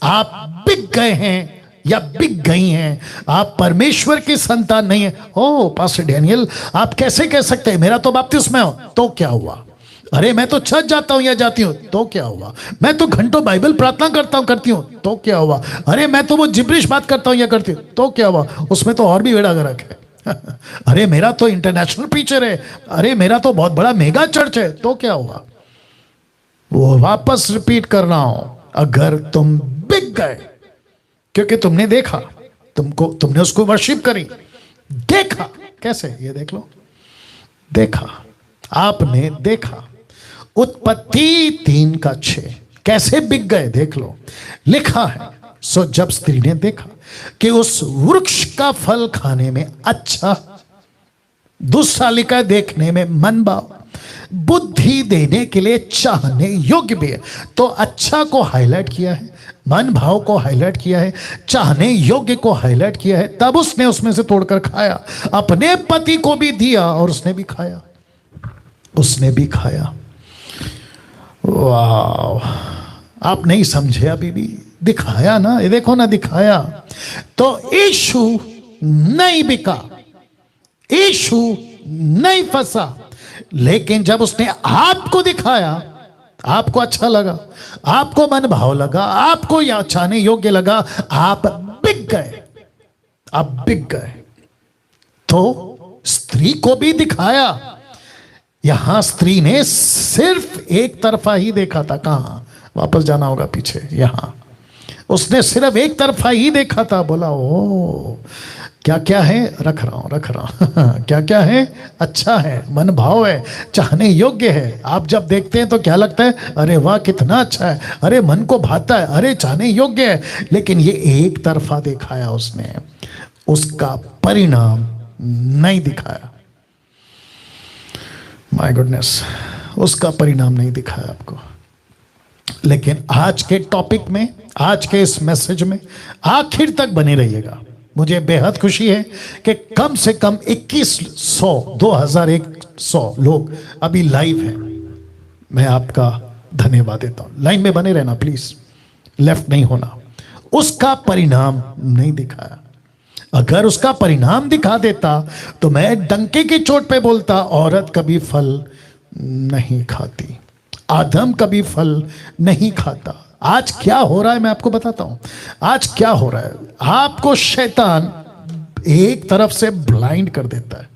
आप बिक गए हैं या बिक गई हैं, आप परमेश्वर की संतान नहीं है। ओ पास्टर डैनियल, आप कैसे कह सकते हैं? मेरा तो बपतिस्मा हो, तो क्या हुआ? अरे मैं तो चर्च जाता हूं या जाती हूं, तो क्या हुआ? मैं तो घंटों बाइबल प्रार्थना करता हूं, करती हूं, तो क्या हुआ? अरे मैं तो वो जिब्रिश बात करता हूं या करती हूं, तो क्या हुआ? उसमें तो और भी बेड़ा गर्क है। अरे मेरा तो इंटरनेशनल प्रीचर है, अरे मेरा तो बहुत बड़ा मेगा चर्च है, तो क्या हुआ? वो वापस रिपीट कर रहा हूं, अगर तुम बिक गए क्योंकि तुमने देखा, तुमने उसको वर्शिप करी, देखा। कैसे? ये देख लो, देखा, आपने देखा। उत्पत्ति 3:6 कैसे बिक गए देख लो। लिखा है, सो जब स्त्री ने देखा कि उस वृक्ष का फल खाने में अच्छा, दूसरा लिखा है देखने में मन भाव, बुद्धि देने के लिए चाहने योग्य भी है। तो अच्छा को हाईलाइट किया है, मन भाव को हाईलाइट किया है, चाहने योग्य को हाईलाइट किया है। तब उसने उसमें से तोड़कर खाया, अपने पति को भी दिया और उसने भी खाया, उसने भी खाया। वाह, आप नहीं समझे अभी भी? दिखाया ना, ये देखो ना, दिखाया। तो यीशु नहीं बिका, यीशु नहीं फंसा। लेकिन जब उसने आपको दिखाया, आपको अच्छा लगा, आपको मन भाव लगा, आपको या चाहने योग्य लगा, आप बिक गए, आप बिक गए। तो स्त्री को भी दिखाया। यहां स्त्री ने सिर्फ एक तरफा ही देखा था। कहां? वापस जाना होगा पीछे। यहां उसने सिर्फ एक तरफा ही देखा था। बोला ओ क्या क्या है, रख रहा हूं क्या क्या है, अच्छा है, मन भाव है, चाहने योग्य है। आप जब देखते हैं तो क्या लगता है? अरे वाह कितना अच्छा है, अरे मन को भाता है, अरे चाहने योग्य है। लेकिन ये एक तरफा दिखाया उसने, उसका परिणाम नहीं दिखाया। माय गुडनेस, उसका परिणाम नहीं दिखाया आपको। लेकिन आज के टॉपिक में, आज के इस मैसेज में आखिर तक बने रहिएगा। मुझे बेहद खुशी है कि कम से कम 2100 लोग अभी लाइव हैं। मैं आपका धन्यवाद देता हूं। लाइन में बने रहना प्लीज, लेफ्ट नहीं होना। उसका परिणाम नहीं दिखाया। अगर उसका परिणाम दिखा देता तो मैं डंके की चोट पे बोलता, औरत कभी फल नहीं खाती, आदम कभी फल नहीं खाता। आज क्या हो रहा है मैं आपको बताता हूं। आज क्या हो रहा है, आपको शैतान एक तरफ से ब्लाइंड कर देता है।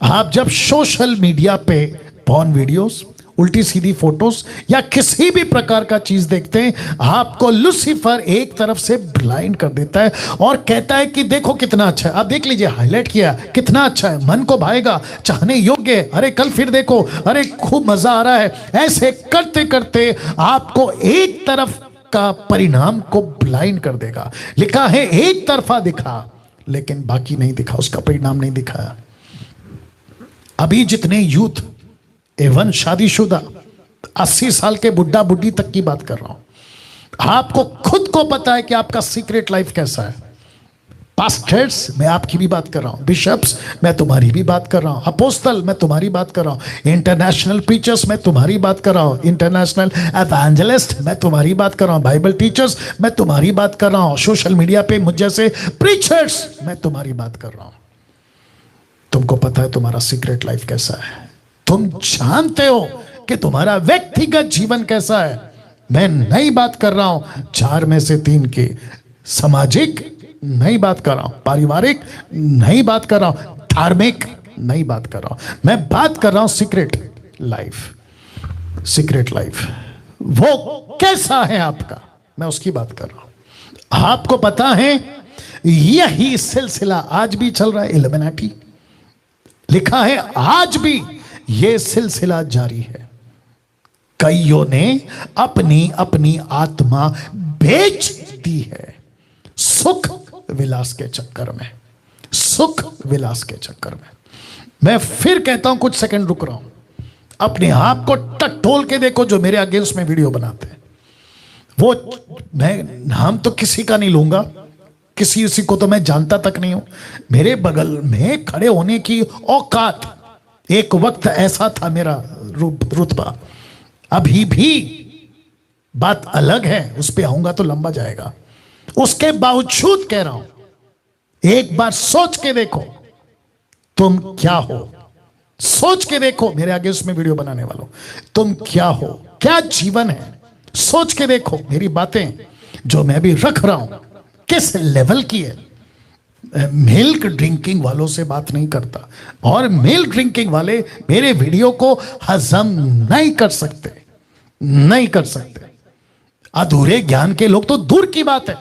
आप जब सोशल मीडिया पे पॉर्न वीडियोस, उल्टी सीधी फोटोज या किसी भी प्रकार का चीज देखते हैं, आपको लूसीफर एक तरफ से ब्लाइंड कर देता है और कहता है कि देखो कितना अच्छा है, आप देख लीजिए, हाईलाइट किया, कितना अच्छा है, मन को भाएगा, चाहने योग्य है, अरे कल फिर देखो, अरे खूब मजा आ रहा है। ऐसे करते करते आपको एक तरफ का परिणाम को ब्लाइंड कर देगा। लिखा है एक तरफा दिखा, लेकिन बाकी नहीं दिखा, उसका परिणाम नहीं दिखाया। अभी जितने यूथ एवं शादीशुदा 80 साल के बुढ़ा बुढ़ी तक की बात कर रहा हूं, आपको खुद को पता है कि आपका सीक्रेट लाइफ कैसा है। पास्टर्स, मैं आपकी भी बात कर रहा हूं, बिशप्स, मैं तुम्हारी भी बात कर रहा हूं, अपोस्तल, मैं तुम्हारी बात कर रहा हूं, इंटरनेशनल प्रीचर्स, मैं तुम्हारी बात कर रहा हूं, इंटरनेशनल एवेंजलिस्ट, मैं तुम्हारी बात कर रहा हूं, बाइबल टीचर्स, मैं तुम्हारी बात कर रहा हूं, सोशल मीडिया पे मुझ जैसे प्रीचर्स, मैं तुम्हारी बात कर रहा हूं। तुमको पता है तुम्हारा सीक्रेट लाइफ कैसा है, तुम जानते हो कि तुम्हारा व्यक्तिगत जीवन कैसा है। मैं नई बात कर रहा हूं 4 में से 3 की, सामाजिक नई बात कर रहा हूं, पारिवारिक नई बात कर रहा हूं, धार्मिक नई बात कर रहा हूं, मैं बात कर रहा हूं सीक्रेट लाइफ। सीक्रेट लाइफ वो कैसा है आपका, मैं उसकी बात कर रहा हूं। आपको पता है यही सिलसिला आज भी चल रहा है, इल्यूमिनाटी। लिखा है आज भी यह सिलसिला जारी है। कईयों ने अपनी अपनी आत्मा बेच दी है सुख विलास के चक्कर में, सुख विलास के चक्कर में। मैं फिर कहता हूं, कुछ सेकंड रुक रहा हूं, अपने आप को टटोल के देखो जो मेरे अगेंस्ट में वीडियो बनाते हैं। वो मैं नाम तो किसी का नहीं लूंगा, किसी को तो मैं जानता तक नहीं हूं। मेरे बगल में खड़े होने की औकात, एक वक्त ऐसा था मेरा रुतबा, अभी भी बात अलग है, उस पर आऊंगा तो लंबा जाएगा। उसके बावजूद कह रहा हूं, एक बार सोच के देखो तुम क्या हो, सोच के देखो मेरे आगे उसमें वीडियो बनाने वालों, तुम क्या हो, क्या जीवन है, सोच के देखो। मेरी बातें जो मैं भी रख रहा हूं किस लेवल की है। मिल्क ड्रिंकिंग वालों से बात नहीं करता, और मिल्क ड्रिंकिंग वाले मेरे वीडियो को हजम नहीं कर सकते, नहीं कर सकते। अधूरे ज्ञान के लोग तो दूर की बात है,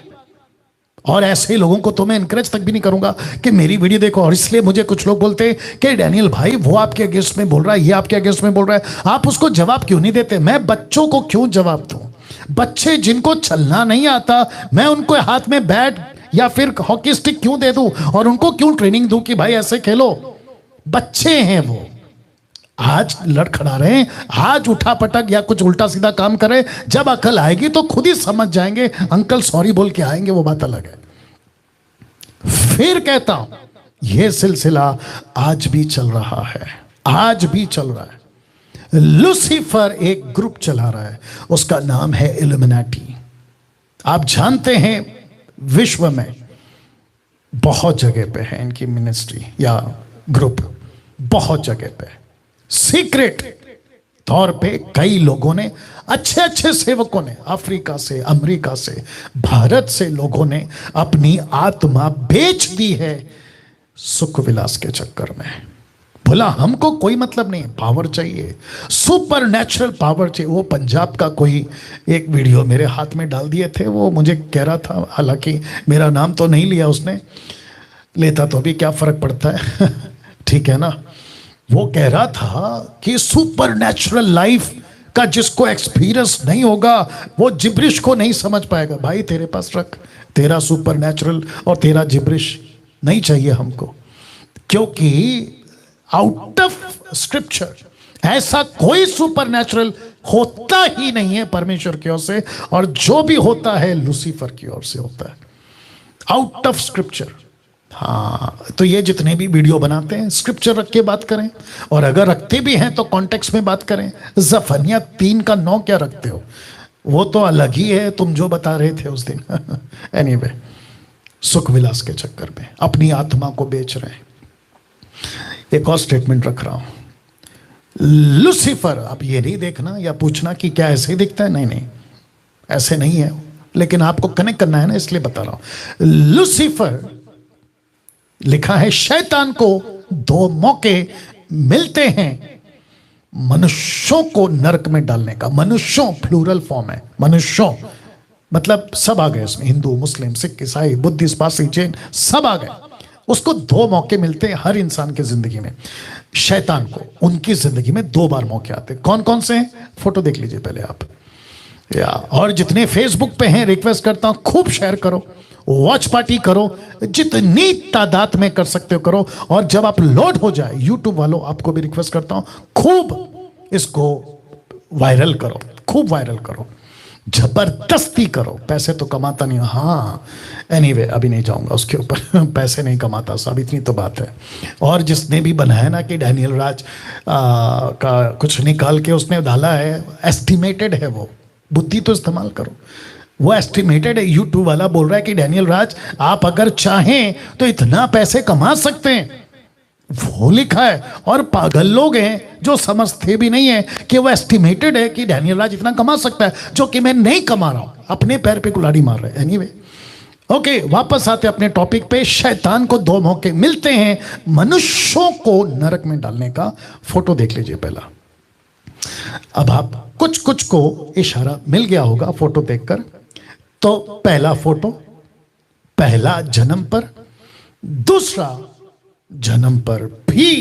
और ऐसे लोगों को तो मैं इनकरेज तक भी नहीं करूंगा कि मेरी वीडियो देखो। और इसलिए मुझे कुछ लोग बोलते हैं कि डैनियल भाई वो आपके अगेंस्ट में बोल रहा है, ये आपके अगेंस्ट में बोल रहा है, आप उसको जवाब क्यों नहीं देते। मैं बच्चों को क्यों जवाब दूं? बच्चे जिनको चलना नहीं आता, मैं उनको हाथ में बैट या फिर हॉकी स्टिक क्यों दे दूं, और उनको क्यों ट्रेनिंग दूं कि भाई ऐसे खेलो। बच्चे हैं वो, आज लड़खड़ा रहे हैं, आज उठा पटक या कुछ उल्टा सीधा काम करे, जब अकल आएगी तो खुद ही समझ जाएंगे, अंकल सॉरी बोल के आएंगे, वो बात अलग है। फिर कहता हूं यह सिलसिला आज भी चल रहा है, आज भी चल रहा है। लूसीफर एक ग्रुप चला रहा है, उसका नाम है इल्यूमिनाटी। आप जानते हैं विश्व में बहुत जगह पे है इनकी मिनिस्ट्री या ग्रुप, बहुत जगह पे सीक्रेट तौर पे कई लोगों ने, अच्छे अच्छे सेवकों ने, अफ्रीका से, अमेरिका से, भारत से लोगों ने अपनी आत्मा बेच दी है सुख विलास के चक्कर में। बोला हमको कोई मतलब नहीं, पावर चाहिए, सुपर नेचुरल पावर चाहिए। वो पंजाब का कोई एक वीडियो मेरे हाथ में डाल दिए थे, वो मुझे कह रहा था, हालांकि मेरा नाम तो नहीं लिया उसने, लेता तो भी क्या फर्क पड़ता है ठीक है ना। वो कह रहा था कि सुपर नेचुरल लाइफ का जिसको एक्सपीरियंस नहीं होगा वो जिब्रिश को नहीं समझ पाएगा। भाई तेरे पास रख, तेरा सुपर नेचुरल और तेरा जिब्रिश नहीं चाहिए हमको, क्योंकि आउट ऑफ स्क्रिप्चर ऐसा कोई सुपर नेचुरल होता ही नहीं है परमेश्वर की ओर से, और जो भी होता है लूसीफर की ओर से होता है, आउट ऑफ स्क्रिप्चर। हाँ, तो ये जितने भी वीडियो बनाते हैं स्क्रिप्चर रख के बात करें, और अगर रखते भी हैं तो कॉन्टेक्स्ट में बात करें। जफनिया 3:9 क्या रखते हो, वो तो अलग ही है, तुम जो बता रहे थे उस दिन एनीवे, सुख विलास के चक्कर में अपनी आत्मा को बेच रहे हैं। एक और स्टेटमेंट रख रहा हूं, लूसीफर, आप ये नहीं देखना या पूछना कि क्या ऐसे ही दिखता है, नहीं नहीं ऐसे नहीं है, लेकिन आपको कनेक्ट करना है ना, इसलिए बता रहा हूं। लूसीफर, लिखा है शैतान को 2 मौके मिलते हैं मनुष्यों को नरक में डालने का। मनुष्यों प्लूरल फॉर्म है, मनुष्यों मतलब सब आ गए इसमें, हिंदू, मुस्लिम, सिख, ईसाई, बुद्धिस्ट, पारसी, जैन, सब आ गए। उसको दो मौके मिलते हैं हर इंसान की जिंदगी में। शैतान को उनकी जिंदगी में दो बार मौके आते हैं। कौन कौन से हैं? फोटो देख लीजिए पहले आप, या और जितने फेसबुक पे हैं रिक्वेस्ट करता हूं खूब शेयर करो, वॉच पार्टी करो, जितनी तादाद में कर सकते हो करो। और जब आप लोड हो जाए, यूट्यूब वालों आपको भी रिक्वेस्ट करता हूं खूब इसको वायरल करो, खूब वायरल करो, जबरदस्ती करो। पैसे तो कमाता नहीं, हाँ एनीवे अभी नहीं जाऊंगा उसके ऊपर पैसे नहीं कमाता साहब, इतनी तो बात है। और जिसने भी बनाया ना कि डैनियल राज का कुछ निकाल के उसने डाला है, एस्टिमेटेड है वो, बुद्धि तो इस्तेमाल करो। वो एस्टिमेटेड है, यूट्यूब वाला बोल रहा है कि डैनियल राज आप अगर चाहें तो इतना पैसे कमा सकते हैं, वो लिखा है। और पागल लोग हैं जो समझते भी नहीं है कि वो एस्टिमेटेड है कि डैनियल राज इतना कमा सकता है, जो कि मैं नहीं कमा रहा हूं, अपने पैर पे कुल्हाड़ी मार रहे हैं। एनीवे ओके, वापस आते अपने टॉपिक पे। शैतान को दो मौके मिलते हैं मनुष्यों को नरक में डालने का। फोटो देख लीजिए पहला। अब आप कुछ कुछ को इशारा मिल गया होगा फोटो देखकर। तो पहला फोटो पहला जन्म पर, दूसरा जन्म पर भी,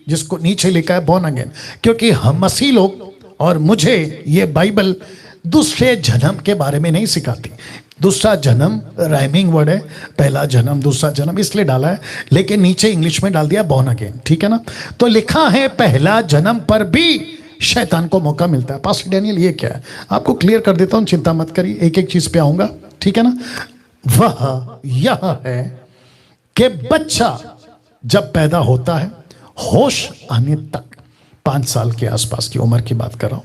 जिसको नीचे लिखा है बॉर्न अगेन, क्योंकि हम मसीह लोग और मुझे ये बाइबल दूसरे जन्म के बारे में नहीं सिखाती। दूसरा जन्म राइमिंग वर्ड है, पहला जन्म दूसरा जन्म इसलिए डाला है, लेकिन नीचे इंग्लिश में डाल दिया बॉर्न अगेन, ठीक है ना। तो लिखा है पहला जन्म पर भी शैतान को मौका मिलता है। पास्टर डैनियल ये क्या है, आपको क्लियर कर देता हूं, चिंता मत करिए, एक एक चीज पे आऊंगा, ठीक है ना। वह यह है कि बच्चा जब पैदा होता है, होश आने तक, 5 साल के आसपास की उम्र की बात कर रहा हूं,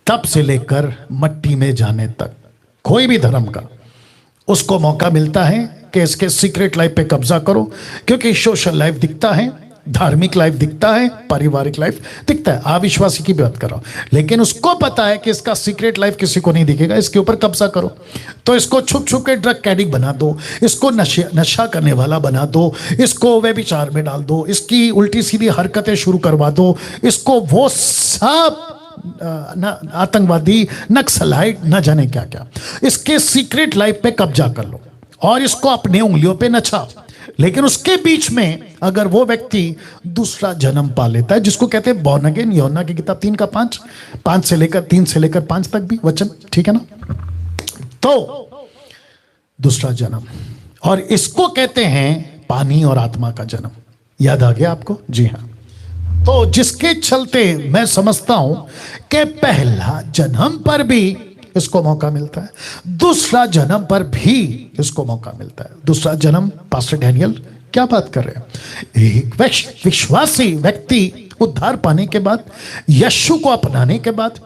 तब से लेकर मट्टी में जाने तक कोई भी धर्म का उसको मौका मिलता है कि इसके सीक्रेट लाइफ पे कब्जा करो, क्योंकि सोशल लाइफ दिखता है, धार्मिक लाइफ दिखता है, पारिवारिक लाइफ दिखता है। अविश्वासी की बात कर रहा हूं, लेकिन उसको पता है कि इसका सीक्रेट लाइफ किसी को नहीं दिखेगा, इसके ऊपर कब्जा करो। तो इसको छुप छुप के ड्रग एडिक्ट बना दो, इसको नशा करने वाला बना दो, इसको व्यभिचार में डाल दो, इसकी उल्टी सीधी हरकतें शुरू करवा दो, इसको वो सब आतंकवादी, नक्सलाइट, न जाने क्या क्या, इसके सीक्रेट लाइफ पे कब्जा कर लो और इसको अपने उंगलियों पे नचाओ। लेकिन उसके बीच में अगर वो व्यक्ति दूसरा जन्म पा लेता है, जिसको कहते हैं बॉर्न अगेन, यूहन्ना की किताब 3 का 5 से लेकर 3 से लेकर 5 तक भी वचन, ठीक है ना। तो दूसरा जन्म, और इसको कहते हैं पानी और आत्मा का जन्म। याद आ गया आपको? जी हाँ। तो जिसके चलते मैं समझता हूं कि पहला जन्म पर भी इसको मौका मिलता है, दूसरा जन्म पर भी इसको मौका मिलता है। दूसरा जन्म, पास्टर डैनियल क्या बात कर रहे हैं? एक विश्वासी व्यक्ति उद्धार पाने के बाद, यीशु को अपनाने के बाद,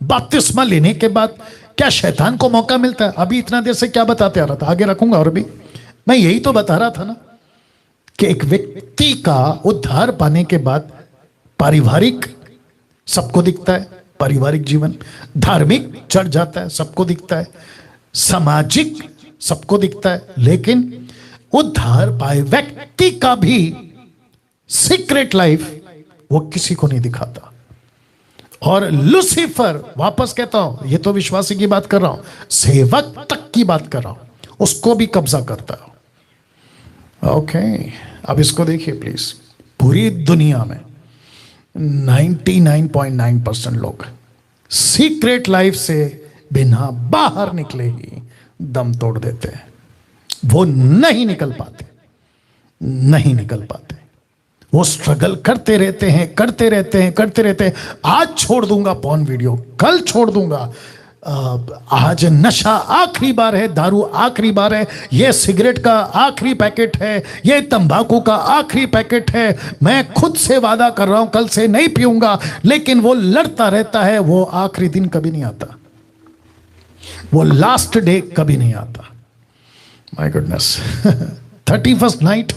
बपतिस्मा लेने के बाद क्या शैतान को मौका मिलता है? अभी इतना देर से क्या बताते आ रहा था, आगे रखूंगा। और भी मैं यही तो बता रहा था ना कि एक व्यक्ति का उद्धार पाने के बाद पारिवारिक सबको दिखता है, पारिवारिक जीवन, धार्मिक चढ़ जाता है, सबको दिखता है, सामाजिक सबको दिखता है, लेकिन उद्धार पाए व्यक्ति का भी सीक्रेट लाइफ वो किसी को नहीं दिखाता। और लूसीफर, वापस कहता हूं, ये तो विश्वासी की बात कर रहा हूं, सेवक तक की बात कर रहा हूं, उसको भी कब्जा करता है। ओके, अब इसको देखिए प्लीज। पूरी दुनिया में 99.9% लोग सीक्रेट लाइफ से बिना बाहर निकले ही दम तोड़ देते हैं। वो नहीं निकल पाते, नहीं निकल पाते। वो स्ट्रगल करते रहते हैं, करते रहते हैं, करते रहते हैं। आज छोड़ दूंगा पॉर्न वीडियो, कल छोड़ दूंगा, आज नशा आखिरी बार है, दारू आखिरी बार है, ये सिगरेट का आखिरी पैकेट है, ये तंबाकू का आखिरी पैकेट है, मैं खुद से वादा कर रहा हूं कल से नहीं पीऊंगा। लेकिन वो लड़ता रहता है, वो आखिरी दिन कभी नहीं आता, वो लास्ट डे कभी नहीं आता। माय गुडनेस 31st नाइट,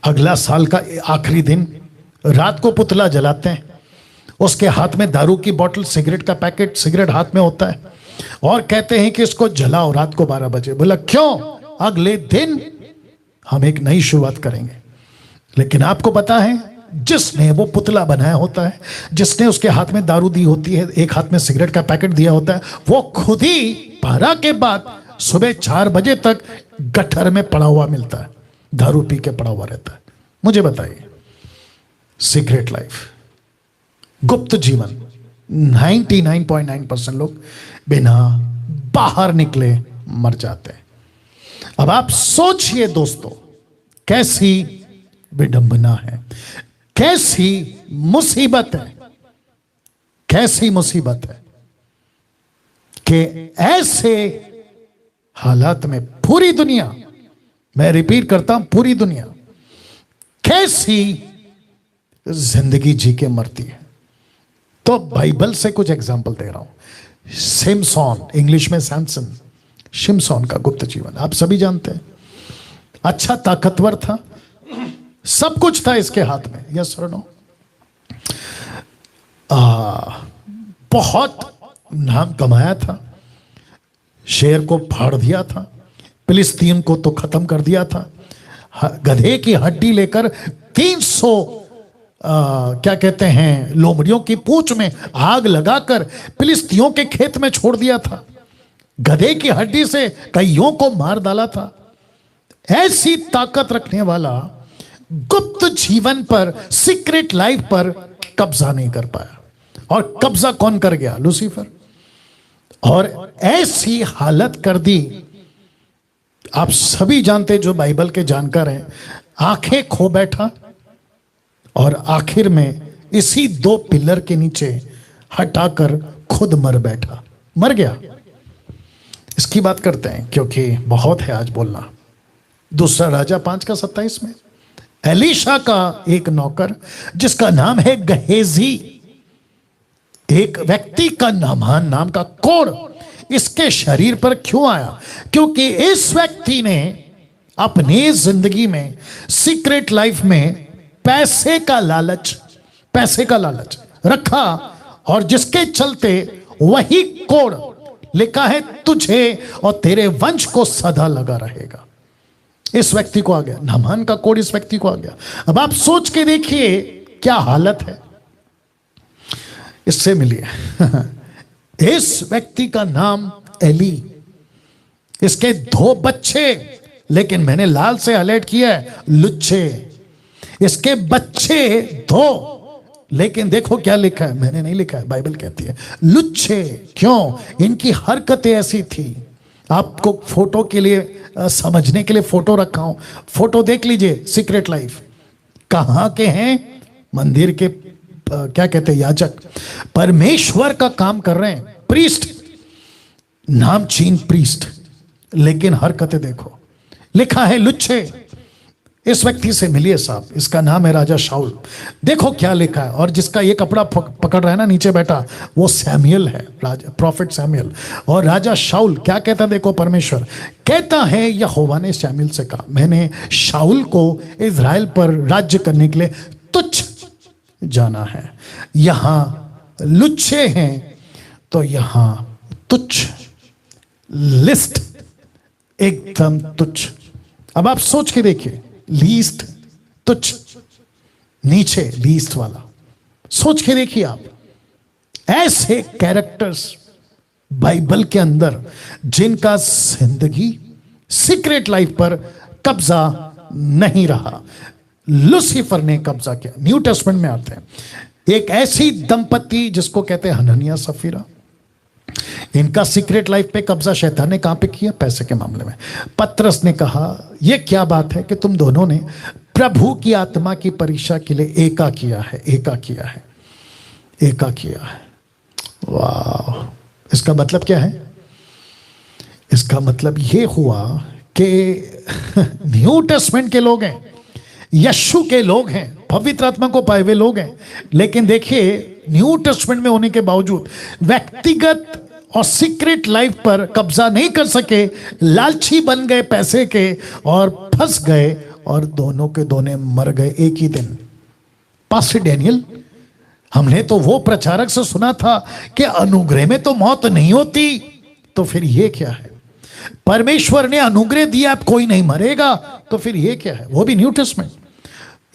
अगला साल का आखिरी दिन, रात को पुतला जलाते हैं, उसके हाथ में दारू की बोतल, सिगरेट का पैकेट, सिगरेट हाथ में होता है, और कहते हैं कि इसको जलाओ रात को 12 बजे। बोला क्यों? अगले दिन हम एक नई शुरुआत करेंगे। लेकिन आपको पता है जिसने वो पुतला बनाया होता है, जिसने उसके हाथ में दारू दी होती है, एक हाथ में सिगरेट का पैकेट दिया होता है, वो खुद ही 12 के बाद सुबह 4 बजे तक गटर में पड़ा हुआ मिलता है, दारू पी के पड़ा हुआ रहता है। मुझे बताइए, सीक्रेट लाइफ, गुप्त जीवन, 99.9% लोग बिना बाहर निकले मर जाते हैं। अब आप सोचिए दोस्तों, कैसी विडंबना है, कैसी मुसीबत है, कैसी मुसीबत है कि ऐसे हालात में पूरी दुनिया, मैं रिपीट करता हूं, पूरी दुनिया कैसी जिंदगी जी के मरती है। तो बाइबल से कुछ एग्जाम्पल दे रहा हूं। सिमसॉन, इंग्लिश में सैमसन, शिमसॉन का गुप्त जीवन आप सभी जानते हैं। अच्छा ताकतवर था, सब कुछ था इसके हाथ में, यस और नो। बहुत नाम कमाया था, शेर को फाड़ दिया था, फिलिस्तीन को तो खत्म कर दिया था, गधे की हड्डी लेकर 300 क्या कहते हैं, लोमड़ियों की पूंछ में आग लगाकर फिलिस्तीनियों के खेत में छोड़ दिया था, गधे की हड्डी से कईयों को मार डाला था। ऐसी ताकत रखने वाला गुप्त जीवन पर, सीक्रेट लाइफ पर कब्जा नहीं कर पाया। और कब्जा कौन कर गया? लूसीफर। और ऐसी हालत कर दी, आप सभी जानते जो बाइबल के जानकार हैं, आंखें खो बैठा और आखिर में इसी 2 पिलर के नीचे हटाकर खुद मर बैठा, मर गया। इसकी बात करते हैं क्योंकि बहुत है आज बोलना। दूसरा राजा 5:27 में एलीशा का एक नौकर जिसका नाम है गहेजी, एक व्यक्ति का नामान नाम का कोढ़ इसके शरीर पर क्यों आया? क्योंकि इस व्यक्ति ने अपनी जिंदगी में, सीक्रेट लाइफ में पैसे का लालच रखा, और जिसके चलते वही कोढ़ लिखा है तुझे और तेरे वंश को सदा लगा रहेगा। इस व्यक्ति को आ गया, नामान का कोढ़ इस व्यक्ति को आ गया। अब आप सोच के देखिए क्या हालत है। इससे मिलिए। इस व्यक्ति का नाम एली, इसके 2 बच्चे, लेकिन मैंने लाल से हाईलाइट किया है लुच्चे। इसके बच्चे 2, लेकिन देखो क्या लिखा है, मैंने नहीं लिखा है, बाइबल कहती है लुच्चे। क्यों? इनकी हरकतें ऐसी थी। आपको फोटो के लिए, समझने के लिए फोटो रखा हूं, फोटो देख लीजिए। सीक्रेट लाइफ कहां के हैं? मंदिर के क्या कहते हैं, याजक, परमेश्वर का काम कर रहे हैं, प्रीस्ट, नाम चीन प्रीस्ट, लेकिन हरकतें देखो, लिखा है लुच्चे। इस व्यक्ति से मिलिए साहब, इसका नाम है राजा शाऊल। देखो क्या लिखा है, और जिसका ये कपड़ा पकड़ रहा है ना नीचे बैठा, वो सैमुएल है, राजा प्रॉफिट सैमुएल। और राजा शाऊल क्या कहता, देखो परमेश्वर कहता है, यहोवा ने सैमुएल से कहा, मैंने शाऊल को इज़राइल पर राज्य करने के लिए तुच्छ जाना है। यहां लुच्चे हैं तो यहां तुच्छ, लिस्ट एकदम तुच्छ। अब आप सोच के देखिए, लीस्ट तुच्छ, नीचे लीस्ट वाला, सोच के देखिए आप। ऐसे कैरेक्टर्स बाइबल के अंदर जिनका जिंदगी सीक्रेट लाइफ पर कब्जा नहीं रहा, लूसीफर ने कब्जा किया। न्यू टेस्टमेंट में आते हैं एक ऐसी दंपति जिसको कहते हैं हननिया सफीरा। इनका सीक्रेट लाइफ पे कब्जा शैतान ने कहां पे किया? पैसे के मामले में। पतरस ने कहा, यह क्या बात है कि तुम दोनों ने प्रभु की आत्मा की परीक्षा के लिए एका किया है। वाह! इसका मतलब क्या है? इसका मतलब यह हुआ कि न्यू टेस्टमेंट के लोग हैं, यीशु के लोग हैं, पवित्र आत्मा को पाए हुए लोग हैं, लेकिन देखिए न्यू टेस्टमेंट में होने के बावजूद व्यक्तिगत और सीक्रेट लाइफ पर कब्जा नहीं कर सके, लालची बन गए पैसे के और फंस गए, और दोनों के दोनों मर गए एक ही दिन। पास्टर डैनियल, हमने तो वो प्रचारक से सुना था कि अनुग्रह में तो मौत नहीं होती, तो फिर ये क्या है? परमेश्वर ने अनुग्रह दिया, अब कोई नहीं मरेगा, तो फिर ये क्या है? वो भी न्यू टेस्टमेंट।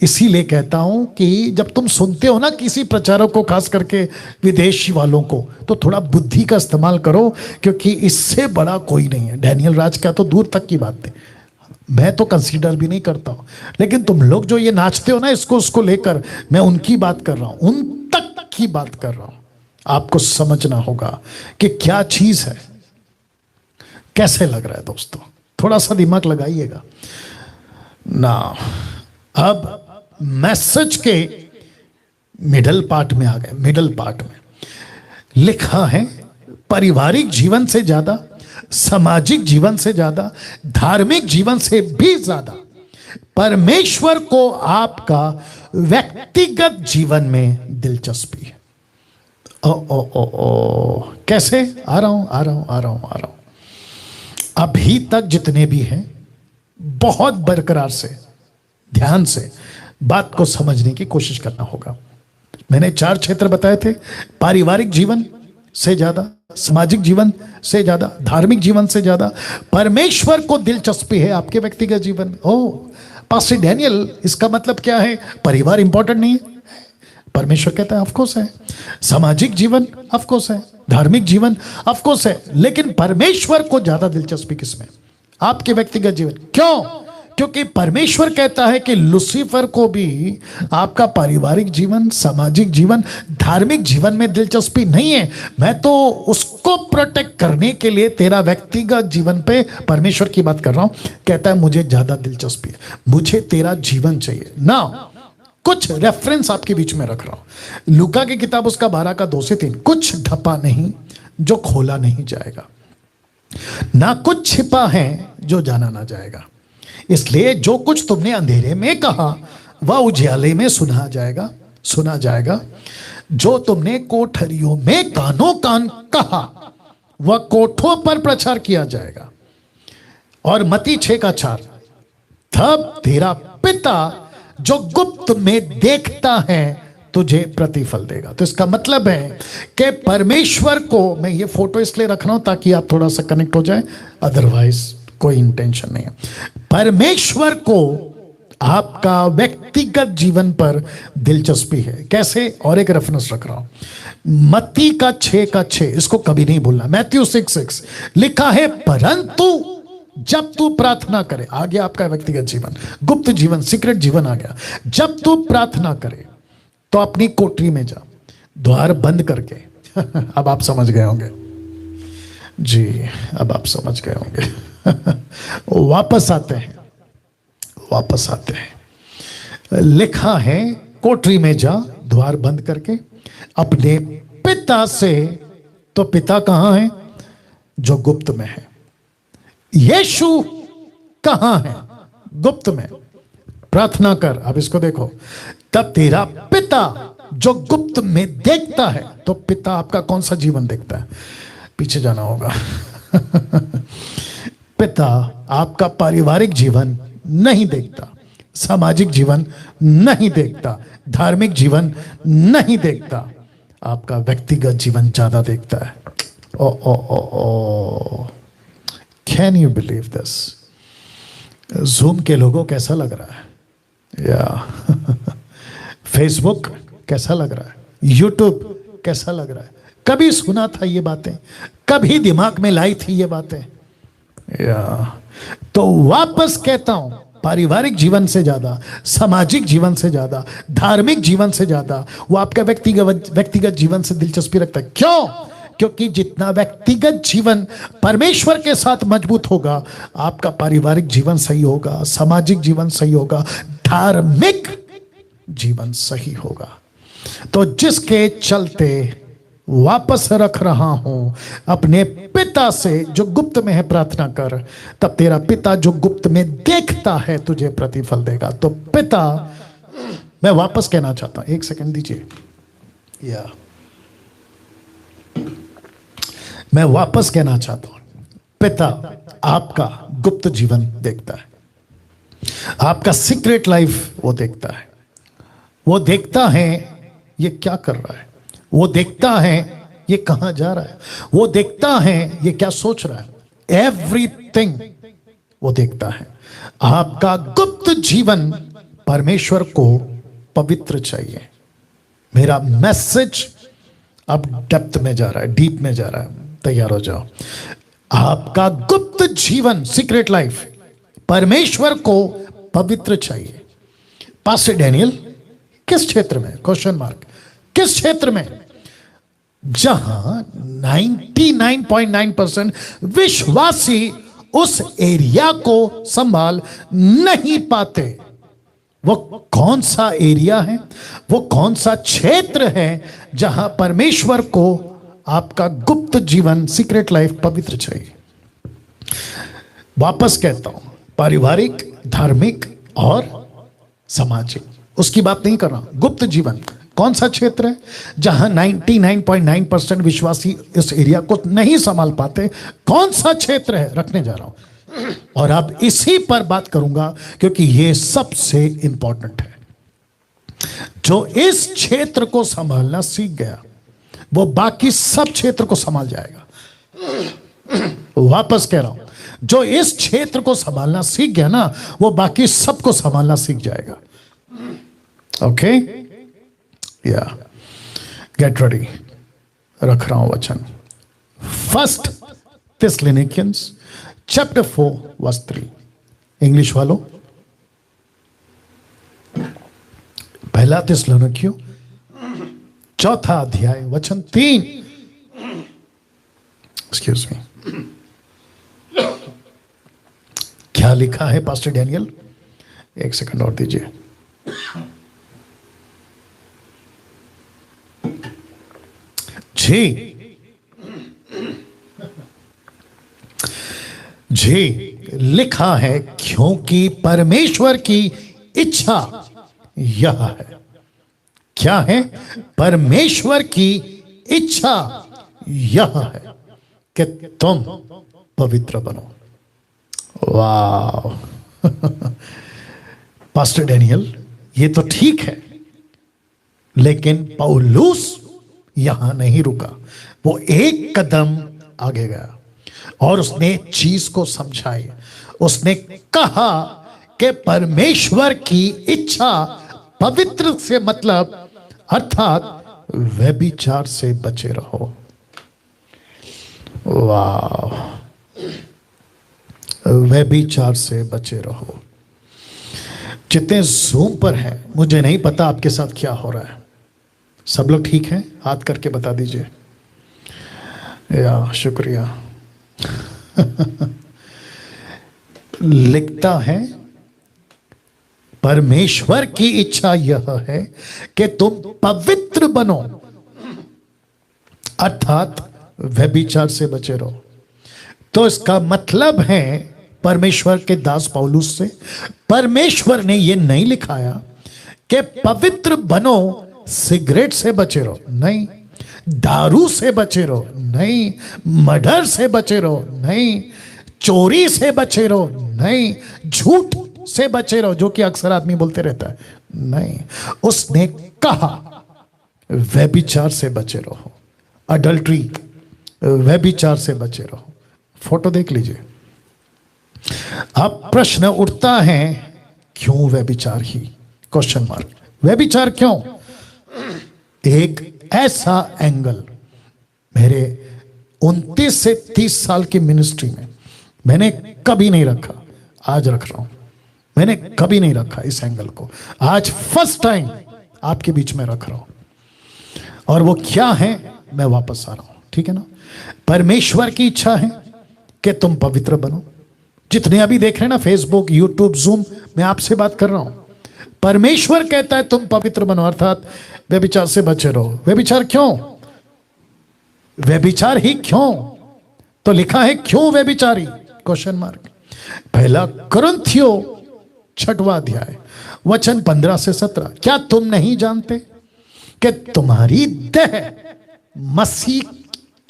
इसीलिए कहता हूं कि जब तुम सुनते हो ना किसी प्रचारक को, खास करके विदेशी वालों को, तो थोड़ा बुद्धि का इस्तेमाल करो, क्योंकि इससे बड़ा कोई नहीं है। डैनियल राज का तो दूर तक की बात है, मैं तो कंसीडर भी नहीं करता हूं। लेकिन तुम लोग जो ये नाचते हो ना इसको उसको लेकर, मैं उनकी बात कर रहा हूं, उन तक की बात कर रहा हूं। आपको समझना होगा कि क्या चीज है, कैसे लग रहा है दोस्तों, थोड़ा सा दिमाग लगाइएगा ना। अब मैसेज के मिडल पार्ट में आ गए। मिडल पार्ट में लिखा है, पारिवारिक जीवन से ज्यादा, सामाजिक जीवन से ज्यादा, धार्मिक जीवन से भी ज्यादा परमेश्वर को आपका व्यक्तिगत जीवन में दिलचस्पी है। ओ ओ ओ ओ कैसे? आ रहा हूं। अभी तक जितने भी हैं, बहुत बरकरार से, ध्यान से बात को समझने की कोशिश करना होगा। मैंने 4 क्षेत्र बताए थे, पारिवारिक जीवन से ज्यादा, सामाजिक जीवन से ज्यादा, धार्मिक जीवन से ज्यादा परमेश्वर को दिलचस्पी है आपके व्यक्तिगत जीवन में। ओह पास्टर डैनियल, इसका मतलब क्या है? परिवार इंपॉर्टेंट नहीं है? परमेश्वर कहता है ऑफ कोर्स है। सामाजिक जीवन ऑफ कोर्स है, धार्मिक जीवन ऑफ कोर्स है, लेकिन परमेश्वर को ज्यादा दिलचस्पी किसमें? आपके व्यक्तिगत जीवन। क्यों? क्योंकि परमेश्वर कहता है कि लूसीफर को भी आपका पारिवारिक जीवन, सामाजिक जीवन, धार्मिक जीवन में दिलचस्पी नहीं है। मैं तो उसको प्रोटेक्ट करने के लिए तेरा व्यक्तिगत जीवन पे परमेश्वर की बात कर रहा हूं। कहता है मुझे ज्यादा दिलचस्पी है, मुझे तेरा जीवन चाहिए ना। कुछ रेफरेंस आपके बीच में रख रहा हूं। लूका की किताब उसका 12 का 2 से 3, कुछ ढपा नहीं जो खोला नहीं जाएगा, ना कुछ छिपा है जो जाना ना जाएगा। इसलिए जो कुछ तुमने अंधेरे में कहा वह उजियाले में सुना जाएगा। जो तुमने कोठरियों में कानों कान कहा वह कोठों पर प्रचार किया जाएगा। और मत्ती 6 का 4, तब तेरा पिता जो गुप्त में देखता है तुझे प्रतिफल देगा। तो इसका मतलब है कि परमेश्वर को, मैं ये फोटो इसलिए रख रहा हूं ताकि आप थोड़ा सा कनेक्ट हो जाए, अदरवाइज कोई इंटेंशन नहीं है। परमेश्वर को आपका व्यक्तिगत जीवन पर दिलचस्पी है। कैसे? और एक रेफरेंस रख रहा हूं, मत्ती का 6 का 6, इसको कभी नहीं भूलना। मैथ्यू 6:6 लिखा है, परंतु जब तू प्रार्थना करे, आ गया आपका व्यक्तिगत जीवन, गुप्त जीवन, सीक्रेट जीवन आ गया। जब तू प्रार्थना करे तो अपनी कोठरी में जा, द्वार बंद करके अब आप समझ गए होंगे जी, अब आप समझ गए होंगे। वापस आते हैं। लिखा है, कोठरी में जा, द्वार बंद करके अपने पिता से, तो पिता कहां है? जो गुप्त में है। यीशु कहां है? गुप्त में। प्रार्थना कर। अब इसको देखो, तब तेरा पिता जो गुप्त में देखता है। तो पिता आपका कौन सा जीवन देखता है? पीछे जाना होगा। पिता आपका पारिवारिक जीवन नहीं देखता, सामाजिक जीवन नहीं देखता, धार्मिक जीवन नहीं देखता, आपका व्यक्तिगत जीवन ज्यादा देखता है। Oh oh oh oh can you believe this? Zoom के लोगों कैसा लग रहा है? या फेसबुक कैसा लग रहा है? यूट्यूब कैसा लग रहा है? कभी सुना था ये बातें? कभी दिमाग में लाई थी ये बातें? या तो वापस कहता हूं, पारिवारिक जीवन से ज्यादा, सामाजिक जीवन से ज्यादा, धार्मिक जीवन से ज्यादा वो आपका व्यक्तिगत जीवन से दिलचस्पी रखता है। क्यों? क्योंकि जितना व्यक्तिगत जीवन परमेश्वर के साथ मजबूत होगा, आपका पारिवारिक जीवन सही होगा, सामाजिक जीवन सही होगा, धार्मिक जीवन सही होगा। तो जिसके चलते वापस रख रहा हूं, अपने पिता से जो गुप्त में है प्रार्थना कर, तब तेरा पिता जो गुप्त में देखता है तुझे प्रतिफल देगा। तो पिता, मैं वापस कहना चाहता हूं, एक सेकंड दीजिए। या मैं वापस कहना चाहता हूं, पिता आपका गुप्त जीवन देखता है, आपका सीक्रेट लाइफ वो देखता है। वो देखता है ये क्या कर रहा है, वो देखता है ये कहां जा रहा है, वो देखता है ये क्या सोच रहा है। एवरीथिंग वो देखता है। आपका गुप्त जीवन परमेश्वर को पवित्र चाहिए। मेरा मैसेज अब डेप्थ में जा रहा है, डीप में जा रहा है, तैयार हो जाओ। आपका गुप्त जीवन, सीक्रेट लाइफ, परमेश्वर को पवित्र चाहिए। पास्टर डैनियल, किस क्षेत्र में? Question mark. किस क्षेत्र में? जहां 99.9% विश्वासी उस एरिया को संभाल नहीं पाते। वो कौन सा एरिया है, वो कौन सा क्षेत्र है जहां परमेश्वर को आपका गुप्त जीवन, सीक्रेट लाइफ पवित्र चाहिए? वापस कहता हूं, पारिवारिक, धार्मिक और सामाजिक, उसकी बात नहीं कर रहा। गुप्त जीवन कौन सा क्षेत्र है जहां 99.9% विश्वासी इस एरिया को नहीं संभाल पाते? कौन सा क्षेत्र है, रखने जा रहा हूं। और अब इसी पर बात करूंगा क्योंकि यह सबसे इंपॉर्टेंट है। जो इस क्षेत्र को संभालना सीख गया वो बाकी सब क्षेत्र को संभाल जाएगा। वापस कह रहा हूं, जो इस क्षेत्र को संभालना सीख गया ना, वो बाकी सबको संभालना सीख जाएगा। ओके, या गेट रेडी। रख रहा हूं वचन, 1 Thessalonians chapter 4 verse 3। इंग्लिश वालों, 1 थिस्सलुनीकियों 4 अध्याय वचन 3। एक्सक्यूज मी, क्या लिखा है पास्टर डैनियल? एक सेकंड और दीजिए। जी लिखा है, क्योंकि परमेश्वर की इच्छा यह है। क्या है? परमेश्वर की इच्छा यह है कि तुम पवित्र बनो। वाह पास्टर डैनियल, ये तो ठीक है, लेकिन पौलुस यहां नहीं रुका। वो एक कदम आगे गया और उसने चीज को समझाई। उसने कहा कि परमेश्वर की इच्छा, पवित्र से मतलब अर्थात व्यभिचार से बचे रहो। वाह, व्यभिचार से बचे रहो। जितने ज़ूम पर हैं, मुझे नहीं पता आपके साथ क्या हो रहा है। सब लोग ठीक हैं? हाथ करके बता दीजिए। या शुक्रिया। लिखता है, परमेश्वर की इच्छा यह है कि तुम पवित्र बनो, अर्थात व्यभिचार से बचे रहो। तो इसका मतलब है, परमेश्वर के दास पौलुस से परमेश्वर ने यह नहीं लिखाया कि पवित्र बनो, सिगरेट से बचे रहो, नहीं, दारू से बचे रहो, नहीं, मर्डर से बचे रहो, नहीं, चोरी से बचे रहो, नहीं, झूठ से बचे रहो, जो कि अक्सर आदमी बोलते रहता है, नहीं। उसने कहा व्यभिचार से बचे रहो, अडल्ट्री, व्यभिचार से बचे रहो। फोटो देख लीजिए। अब प्रश्न उठता है, क्यों व्यभिचार ही? Question mark. व्यभिचार क्यों? एक ऐसा एंगल मेरे 29 से 30 साल की मिनिस्ट्री में मैंने कभी नहीं रखा, आज रख रहा हूं। मैंने कभी नहीं रखा इस एंगल को, आज फर्स्ट टाइम आपके बीच में रख रहा हूं। और वो क्या है, मैं वापस आ रहा हूं, ठीक है ना? परमेश्वर की इच्छा है कि तुम पवित्र बनो। जितने अभी देख रहे हैं ना, फेसबुक, यूट्यूब, जूम, मैं आपसे बात कर रहा हूं। परमेश्वर कहता है तुम पवित्र बनो, अर्थात व्यभिचार से बचे रहो। व्यभिचार क्यों? व्यभिचार ही क्यों? तो लिखा है क्यों व्यभिचारी? Question mark. 1 कुरिन्थियों 6वां अध्याय वचन 15 से 17। क्या तुम नहीं जानते कि तुम्हारी देह मसीह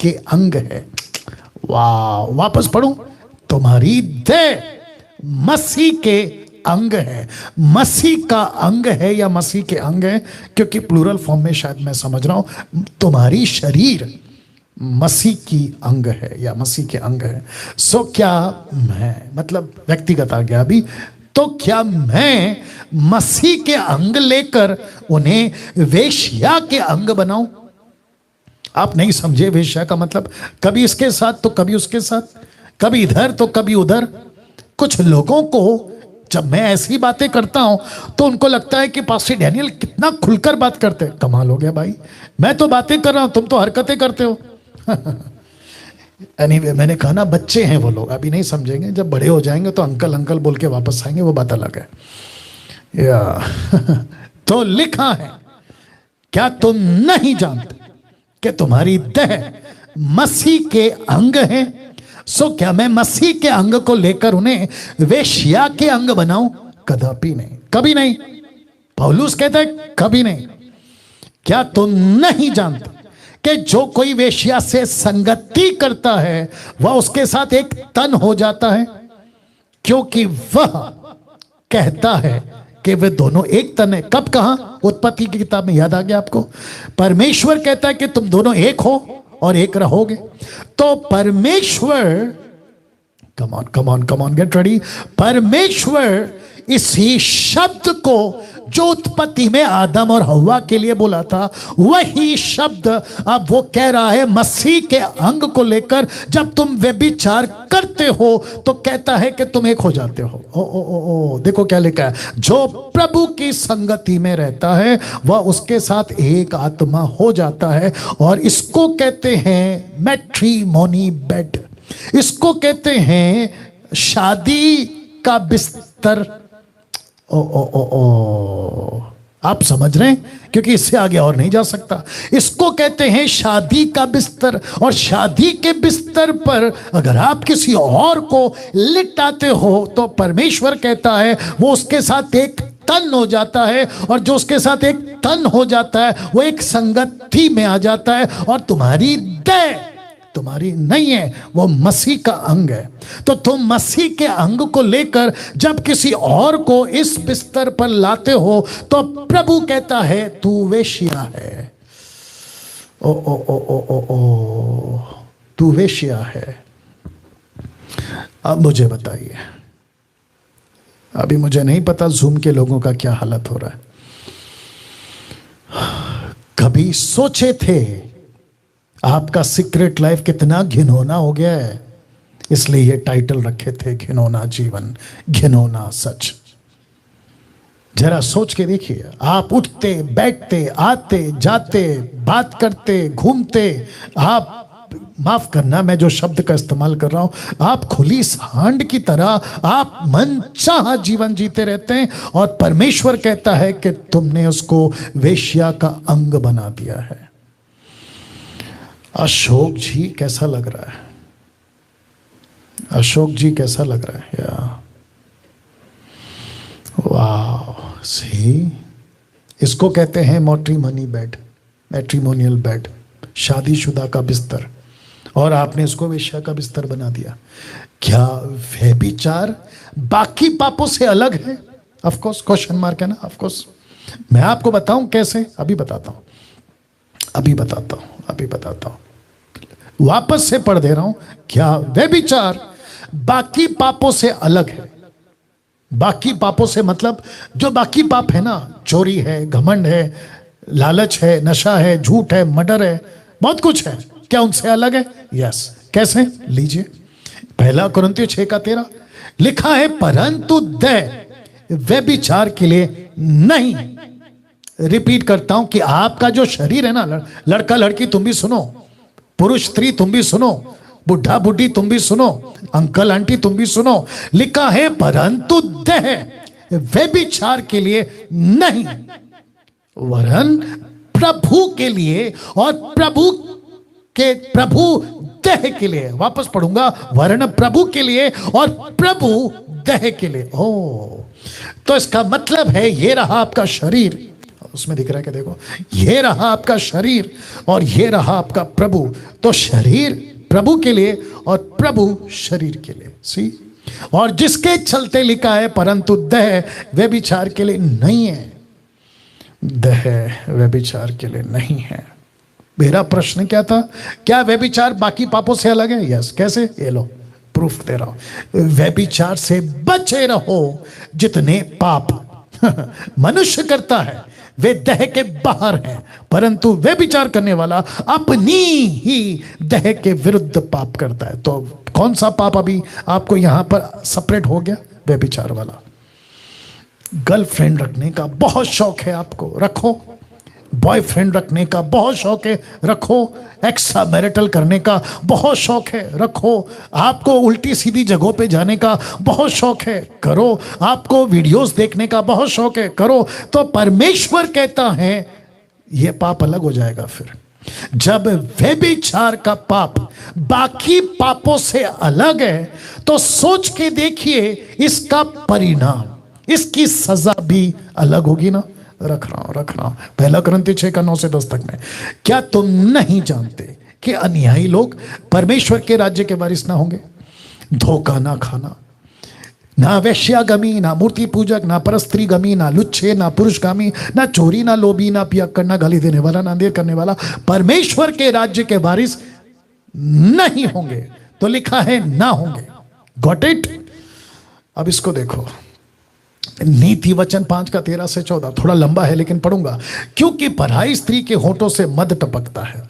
के अंग है? वाह, वापस पढ़ूं, तुम्हारी देह मसीह के अंग है। मसीह का अंग है या मसीह के अंग है, क्योंकि प्लूरल फॉर्म में शायद मैं समझ रहा हूं। तुम्हारी शरीर मसीह की अंग है या मसीह के अंग है। सो क्या मैं, मतलब व्यक्तिगत आ गया अभी, तो क्या मैं मसीह के अंग लेकर उन्हें वेश्या के अंग बनाऊं? आप नहीं समझे वेश्या का मतलब। कभी इसके साथ तो कभी उसके साथ, कभी इधर तो कभी उधर। कुछ लोगों को जब मैं ऐसी बातें करता हूं तो उनको लगता है कि पास्टर डैनियल कितना खुलकर बात करते हैं। कमाल हो गया भाई, मैं तो बातें कर रहा हूं, तुम तो हरकतें करते हो। anyway, मैंने कहा ना, बच्चे हैं वो लोग, अभी नहीं समझेंगे, जब बड़े हो जाएंगे तो अंकल अंकल बोल के वापस आएंगे, वो बात अलग है। या तो लिखा है, क्या तुम नहीं जानते कि तुम्हारी देह मसीह के अंग है? सो क्या मैं मसीह के अंग को लेकर उन्हें वेश्या के अंग बनाऊं? कदापि नहीं, कभी नहीं। पौलुस कहता है कभी नहीं। क्या तुम नहीं जानते कि जो कोई वेश्या से संगति करता है वह उसके साथ एक तन हो जाता है? क्योंकि वह कहता है कि वे दोनों एक तन है। कब कहा? उत्पत्ति की किताब में, याद आ गया आपको? परमेश्वर कहता है कि तुम दोनों एक हो और एक रहोगे। तो परमेश्वर, come on come on come on, get ready. परमेश्वर इसी शब्द को जो उत्पत्ति में आदम और हव्वा के लिए बोला था, वही शब्द अब वो कह रहा है मसीह के अंग को लेकर। जब तुम व्यभिचार करते हो तो कहता है कि तुम एक हो जाते हो। ओ ओ ओ ओ, देखो क्या लिखा है, जो प्रभु की संगति में रहता है वह उसके साथ एक आत्मा हो जाता है। और इसको कहते हैं मैट्रिमोनी बेड, इसको कहते हैं शादी का बिस्तर। ओ ओ ओ ओ, आप समझ रहे हैं? क्योंकि इससे आगे और नहीं जा सकता। इसको कहते हैं शादी का बिस्तर। और शादी के बिस्तर पर अगर आप किसी और को लिटाते हो तो परमेश्वर कहता है वो उसके साथ एक तन हो जाता है। और जो उसके साथ एक तन हो जाता है वो एक संगति में आ जाता है। और तुम्हारी देह तुम्हारी नहीं है, वो मसीह का अंग है। तो तुम मसीह के अंग को लेकर जब किसी और को इस बिस्तर पर लाते हो तो प्रभु कहता है तू वेश्या है। Oh oh oh oh oh ओ, तू वेश्या है। अब मुझे बताइए, अभी मुझे नहीं पता जूम के लोगों का क्या हालत हो रहा है। कभी सोचे थे आपका सीक्रेट लाइफ कितना घिनौना हो गया है? इसलिए ये टाइटल रखे थे, घिनौना जीवन, घिनौना सच। जरा सोच के देखिए, आप उठते बैठते आते जाते बात करते घूमते, आप, माफ करना मैं जो शब्द का इस्तेमाल कर रहा हूं, आप खुली सांड की तरह आप मनचाहा जीवन जीते रहते हैं। और परमेश्वर कहता है कि तुमने उसको वेश्या का अंग बना दिया है। अशोक जी कैसा लग रहा है? अशोक जी कैसा लग रहा है? या वाह, सी, इसको कहते हैं मैट्रिमोनी बेड, मैट्रिमोनियल बेड, शादीशुदा का बिस्तर। और आपने इसको वेश्या का बिस्तर बना दिया। क्या व्यभिचार बाकी पापों से अलग है? ऑफ कोर्स, क्वेश्चन मार्क है ना, ऑफ कोर्स। मैं आपको बताऊं कैसे, अभी बताता हूं, अभी बताता हूं, अभी बताता हूं। वापस से पढ़ दे रहा हूं। क्या व्यभिचार बाकी पापों से अलग है? बाकी पापों से मतलब जो बाकी पाप है ना, चोरी है, घमंड है, लालच है, नशा है, झूठ है, मर्डर है, बहुत कुछ है, क्या उनसे अलग है? यस। कैसे? लीजिए, 1 कुरिन्थियों 6:13 लिखा है, परंतु देह व्यभिचार के लिए नहीं। रिपीट करता हूं कि आपका जो शरीर है ना, लड़का लड़की तुम भी सुनो, पुरुष स्त्री तुम भी सुनो, बुढ़ा बुढ़ी तुम भी सुनो, अंकल आंटी तुम भी सुनो। लिखा है परंतु देह व्यभिचार के लिए नहीं, वरन प्रभु के लिए और प्रभु देह के लिए। वापस पढ़ूंगा, वरन प्रभु के लिए और प्रभु देह के लिए। ओ, तो इसका मतलब है ये रहा आपका शरीर, उसमें दिख रहा है कि देखो, ये रहा आपका शरीर और ये रहा आपका प्रभु। तो शरीर प्रभु के लिए और प्रभु शरीर के लिए। सी, और जिसके चलते लिखा है परंतु देह व्यभिचार के लिए नहीं है, देह व्यभिचार के लिए नहीं है। मेरा प्रश्न क्या था? क्या व्यभिचार बाकी पापों से अलग है? यस। कैसे? ये लो, प्रूफ दे रहा हूं, व्यभिचार से बचे रहो। जितने पाप मनुष्य करता है वे देह के बाहर हैं, परंतु व्यभिचार करने वाला अपनी ही देह के विरुद्ध पाप करता है। तो कौन सा पाप अभी आपको यहां पर सेपरेट हो गया? व्यभिचार वाला। गर्लफ्रेंड रखने का बहुत शौक है आपको, रखो। बॉयफ्रेंड रखने का बहुत शौक है, रखो। एक्स्ट्रा मैरिटल करने का बहुत शौक है, रखो। आपको उल्टी सीधी जगहों पे जाने का बहुत शौक है, करो। आपको वीडियोस देखने का बहुत शौक है, करो। तो परमेश्वर कहता है ये पाप अलग हो जाएगा। फिर जब व्यभिचार का पाप बाकी पापों से अलग है, तो सोच के देखिए इसका परिणाम, इसकी सजा भी अलग होगी ना। रख रहा हूं 1 कुरिन्थी 6:9-10 तक में। क्या तुम नहीं जानते कि अन्यायी लोग परमेश्वर के राज्य के वारिस ना होंगे? धोखा ना खाना, ना वेश्यागमी, ना मूर्ति पूजक, ना परस्त्रीगमी, ना लुच्चे, ना पुरुषगामी, ना चोरी, ना लोभी, ना पियक्कड़, ना गाली देने वाला, ना देर करने वाला परमेश्वर के राज्य के वारिस नहीं होंगे। तो लिखा है ना होंगे। Got it? अब इसको देखो, नीति वचन 5:13-14, थोड़ा लंबा है लेकिन पढ़ूंगा। क्योंकि पराई स्त्री के होठों से मद टपकता है।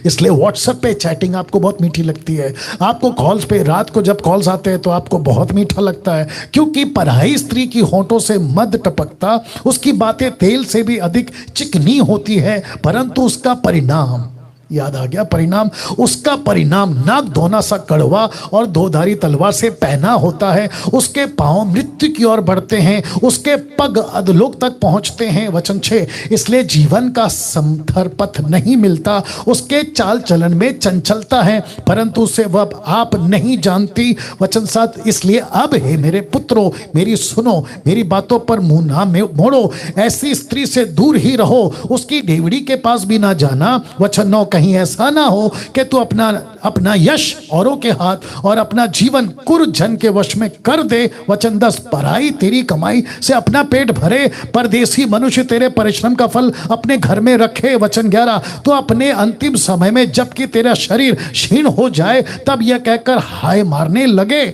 इसलिए व्हाट्सएप पे चैटिंग आपको बहुत मीठी लगती है, आपको कॉल्स पे, रात को जब कॉल्स आते हैं तो आपको बहुत मीठा लगता है। क्योंकि पराई स्त्री की होठों से मद टपकता, उसकी बातें तेल से भी अधिक चिकनी होती है, परंतु उसका परिणाम, याद आ गया परिणाम, उसका परिणाम नाक धोना सा कड़वा और दोधारी तलवार से पहना होता है। उसके पांव मृत्यु की ओर बढ़ते हैं, उसके पग अधोलोक तक पहुंचते हैं। वचन 6, इसलिए जीवन का समथर पथ नहीं मिलता। उसके चाल चलन में चंचलता है, परंतु उसे वह आप नहीं जानती। वचन 7, इसलिए अब हे मेरे पुत्रों मेरी सुनो, मेरी बातों पर मुंह ना मोड़ो। ऐसी स्त्री से दूर ही रहो, उसकी डेवड़ी के पास भी ना जाना। वचन 9, कहीं ऐसा ना हो कि तू अपना यश औरों के हाथ और अपना जीवन कुरजन के वश में कर दे। वचन 10, पराई तेरी कमाई से अपना पेट भरे, परदेसी मनुष्य तेरे परिश्रम का फल अपने घर में रखे। वचन 11, तो अपने अंतिम समय में जबकि तेरा शरीर क्षीण हो जाए, तब यह कहकर हाय मारने लगे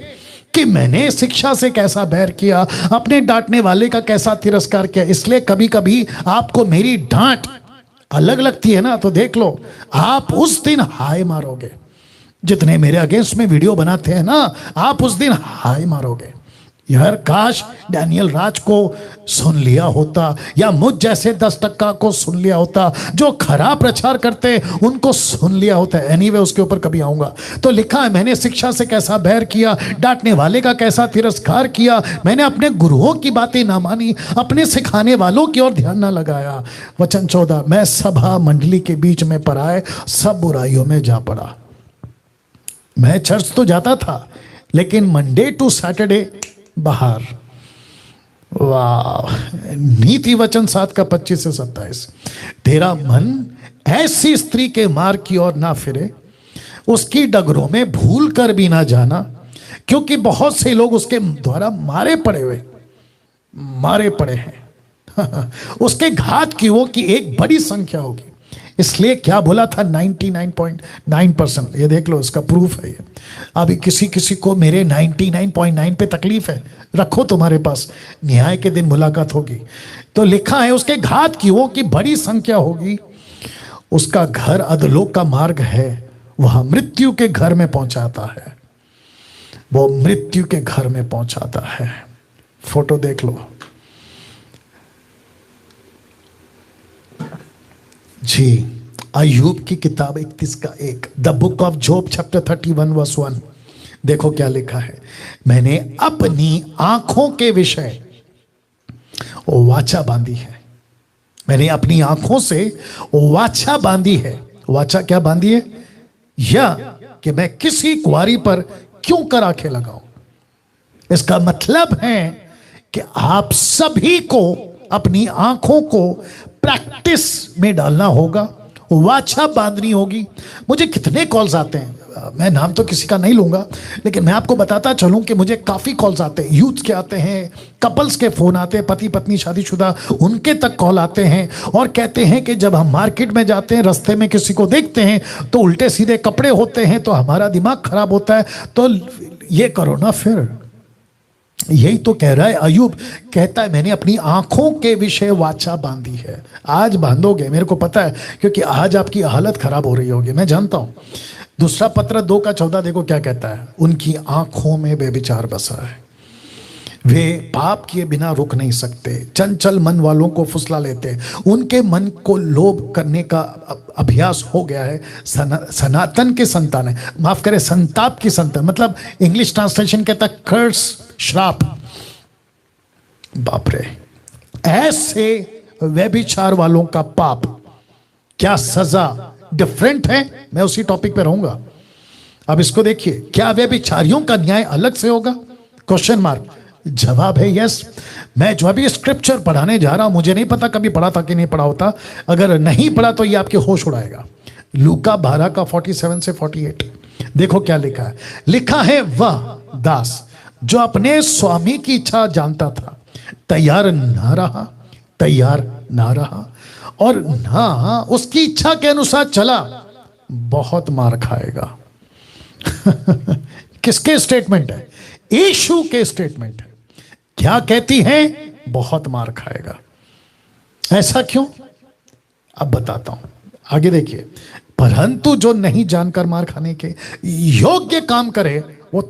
कि मैंने शिक्षा से कैसा बैर किया, अपने डांटने वाले का कैसा तिरस्कार किया। इसलिए कभी कभी आपको मेरी डांट अलग लगती है ना, तो देख लो, आप उस दिन हाय मारोगे। जितने मेरे अगेंस्ट में वीडियो बनाते हैं ना, आप उस दिन हाय मारोगे। यार काश डैनियल राज को सुन लिया होता, या मुझ जैसे 10% को सुन लिया होता, जो खराब प्रचार करते उनको सुन लिया होता। एनीवे उसके ऊपर कभी आऊंगा। तो लिखा है, मैंने शिक्षा से कैसा बैर किया, डांटने वाले का कैसा तिरस्कार किया। मैंने अपने गुरुओं की बातें ना मानी, अपने सिखाने वालों की ओर ध्यान ना लगाया। वचन 14, मैं सभा मंडली के बीच में पराए सब बुराइयों में जा पड़ा। मैं चर्च तो जाता था, लेकिन मंडे टू सैटरडे बाहर। वाह! नीति वचन 7:25-27, तेरा मन ऐसी स्त्री के मार्ग की ओर ना फिरे, उसकी डगरों में भूल कर भी ना जाना, क्योंकि बहुत से लोग उसके द्वारा मारे पड़े हैं। उसके घात की वो की एक बड़ी संख्या होगी। इसलिए क्या बोला था, 99.9%। ये देख लो, इसका प्रूफ है ये। अभी किसी को मेरे 99.9 पे तकलीफ है, रखो तुम्हारे पास, न्याय के दिन मुलाकात होगी। तो लिखा है, उसके घात की वो की बड़ी संख्या होगी, उसका घर अधोलोक का मार्ग है, वह मृत्यु के घर में पहुंचाता है। वो मृत्यु के घर में पहुंचाता है। फोटो देख लो जी। अय्यूब की किताब 31:1, the book of job chapter 31:1। देखो क्या लिखा है, मैंने अपनी आंखों के विषय वाचा बांधी है। मैंने अपनी आंखों से वाचा बांधी है। वाचा क्या बांधी है? या कि मैं किसी कुंवारी पर क्यों कर आंखें लगाऊं। इसका मतलब है कि आप सभी को अपनी आंखों को प्रैक्टिस में डालना होगा, वाचा बांधनी होगी। मुझे कितने कॉल्स आते हैं, मैं नाम तो किसी का नहीं लूंगा, लेकिन मैं आपको बताता चलूं कि मुझे काफी कॉल्स आते हैं, यूथ के आते हैं, कपल्स के फोन आते हैं, पति पत्नी शादीशुदा, उनके तक कॉल आते हैं और कहते हैं कि जब हम मार्केट में जाते हैं, रास्ते में किसी को देखते हैं तो उल्टे सीधे कपड़े होते हैं तो हमारा दिमाग खराब होता है, तो ये करो ना फिर। यही तो कह रहा है अयूब, कहता है मैंने अपनी आंखों के विषय वाचा बांधी है। आज बांधोगे, मेरे को पता है, क्योंकि आज आपकी हालत खराब हो रही होगी, मैं जानता हूं। दूसरा पत्र 2:14 देखो क्या कहता है, उनकी आंखों में बेविचार बसा है, वे पाप किए बिना रुक नहीं सकते, चंचल मन वालों को फुसला लेते हैं, उनके मन को लोभ करने का अभ्यास हो गया है। सनातन के संतान है, माफ करें संताप की संतान, मतलब इंग्लिश ट्रांसलेशन कहता है कर्स, श्राप। बाप रे, ऐसे व्यभिचार वालों का पाप, क्या सजा डिफरेंट है। मैं उसी टॉपिक पे रहूंगा। अब इसको देखिए, क्या व्यभिचारियों का न्याय अलग से होगा, क्वेश्चन मार्क। जवाब है यस। मैं जो अभी स्क्रिप्चर पढ़ाने जा रहा हूं, मुझे नहीं पता कभी पढ़ा था कि नहीं पढ़ा होता, अगर नहीं पढ़ा तो ये आपके होश उड़ाएगा। लूका 12 का 47 से 48 देखो क्या लिखा है। लिखा है, वह दास जो अपने स्वामी की इच्छा जानता था तैयार ना रहा और ना उसकी इच्छा के अनुसार चला, बहुत मार खाएगा। किसके स्टेटमेंट है? यीशु के स्टेटमेंट है। क्या कहती है? बहुत मार खाएगा। ऐसा क्यों? अब बताता हूं, आगे देखिए। परंतु जो नहीं जानकर मार खाने के योग्य काम करे, वो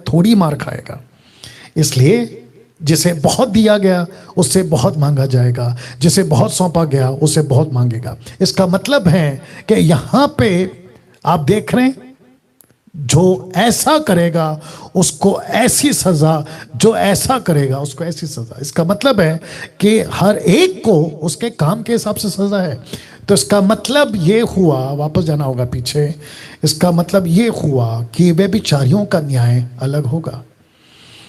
थोड़ी मार खाएगा। इसलिए जिसे बहुत दिया गया उससे बहुत मांगा जाएगा, जिसे बहुत सौंपा गया उससे बहुत मांगेगा। इसका मतलब है कि यहां पे आप देख रहे हैं, जो ऐसा करेगा उसको ऐसी सजा, जो ऐसा करेगा उसको ऐसी सजा। इसका मतलब है कि हर एक को उसके काम के हिसाब से सजा है। तो इसका मतलब ये हुआ, वापस जाना होगा पीछे, इसका मतलब ये हुआ कि व्यभिचारियों का न्याय अलग होगा,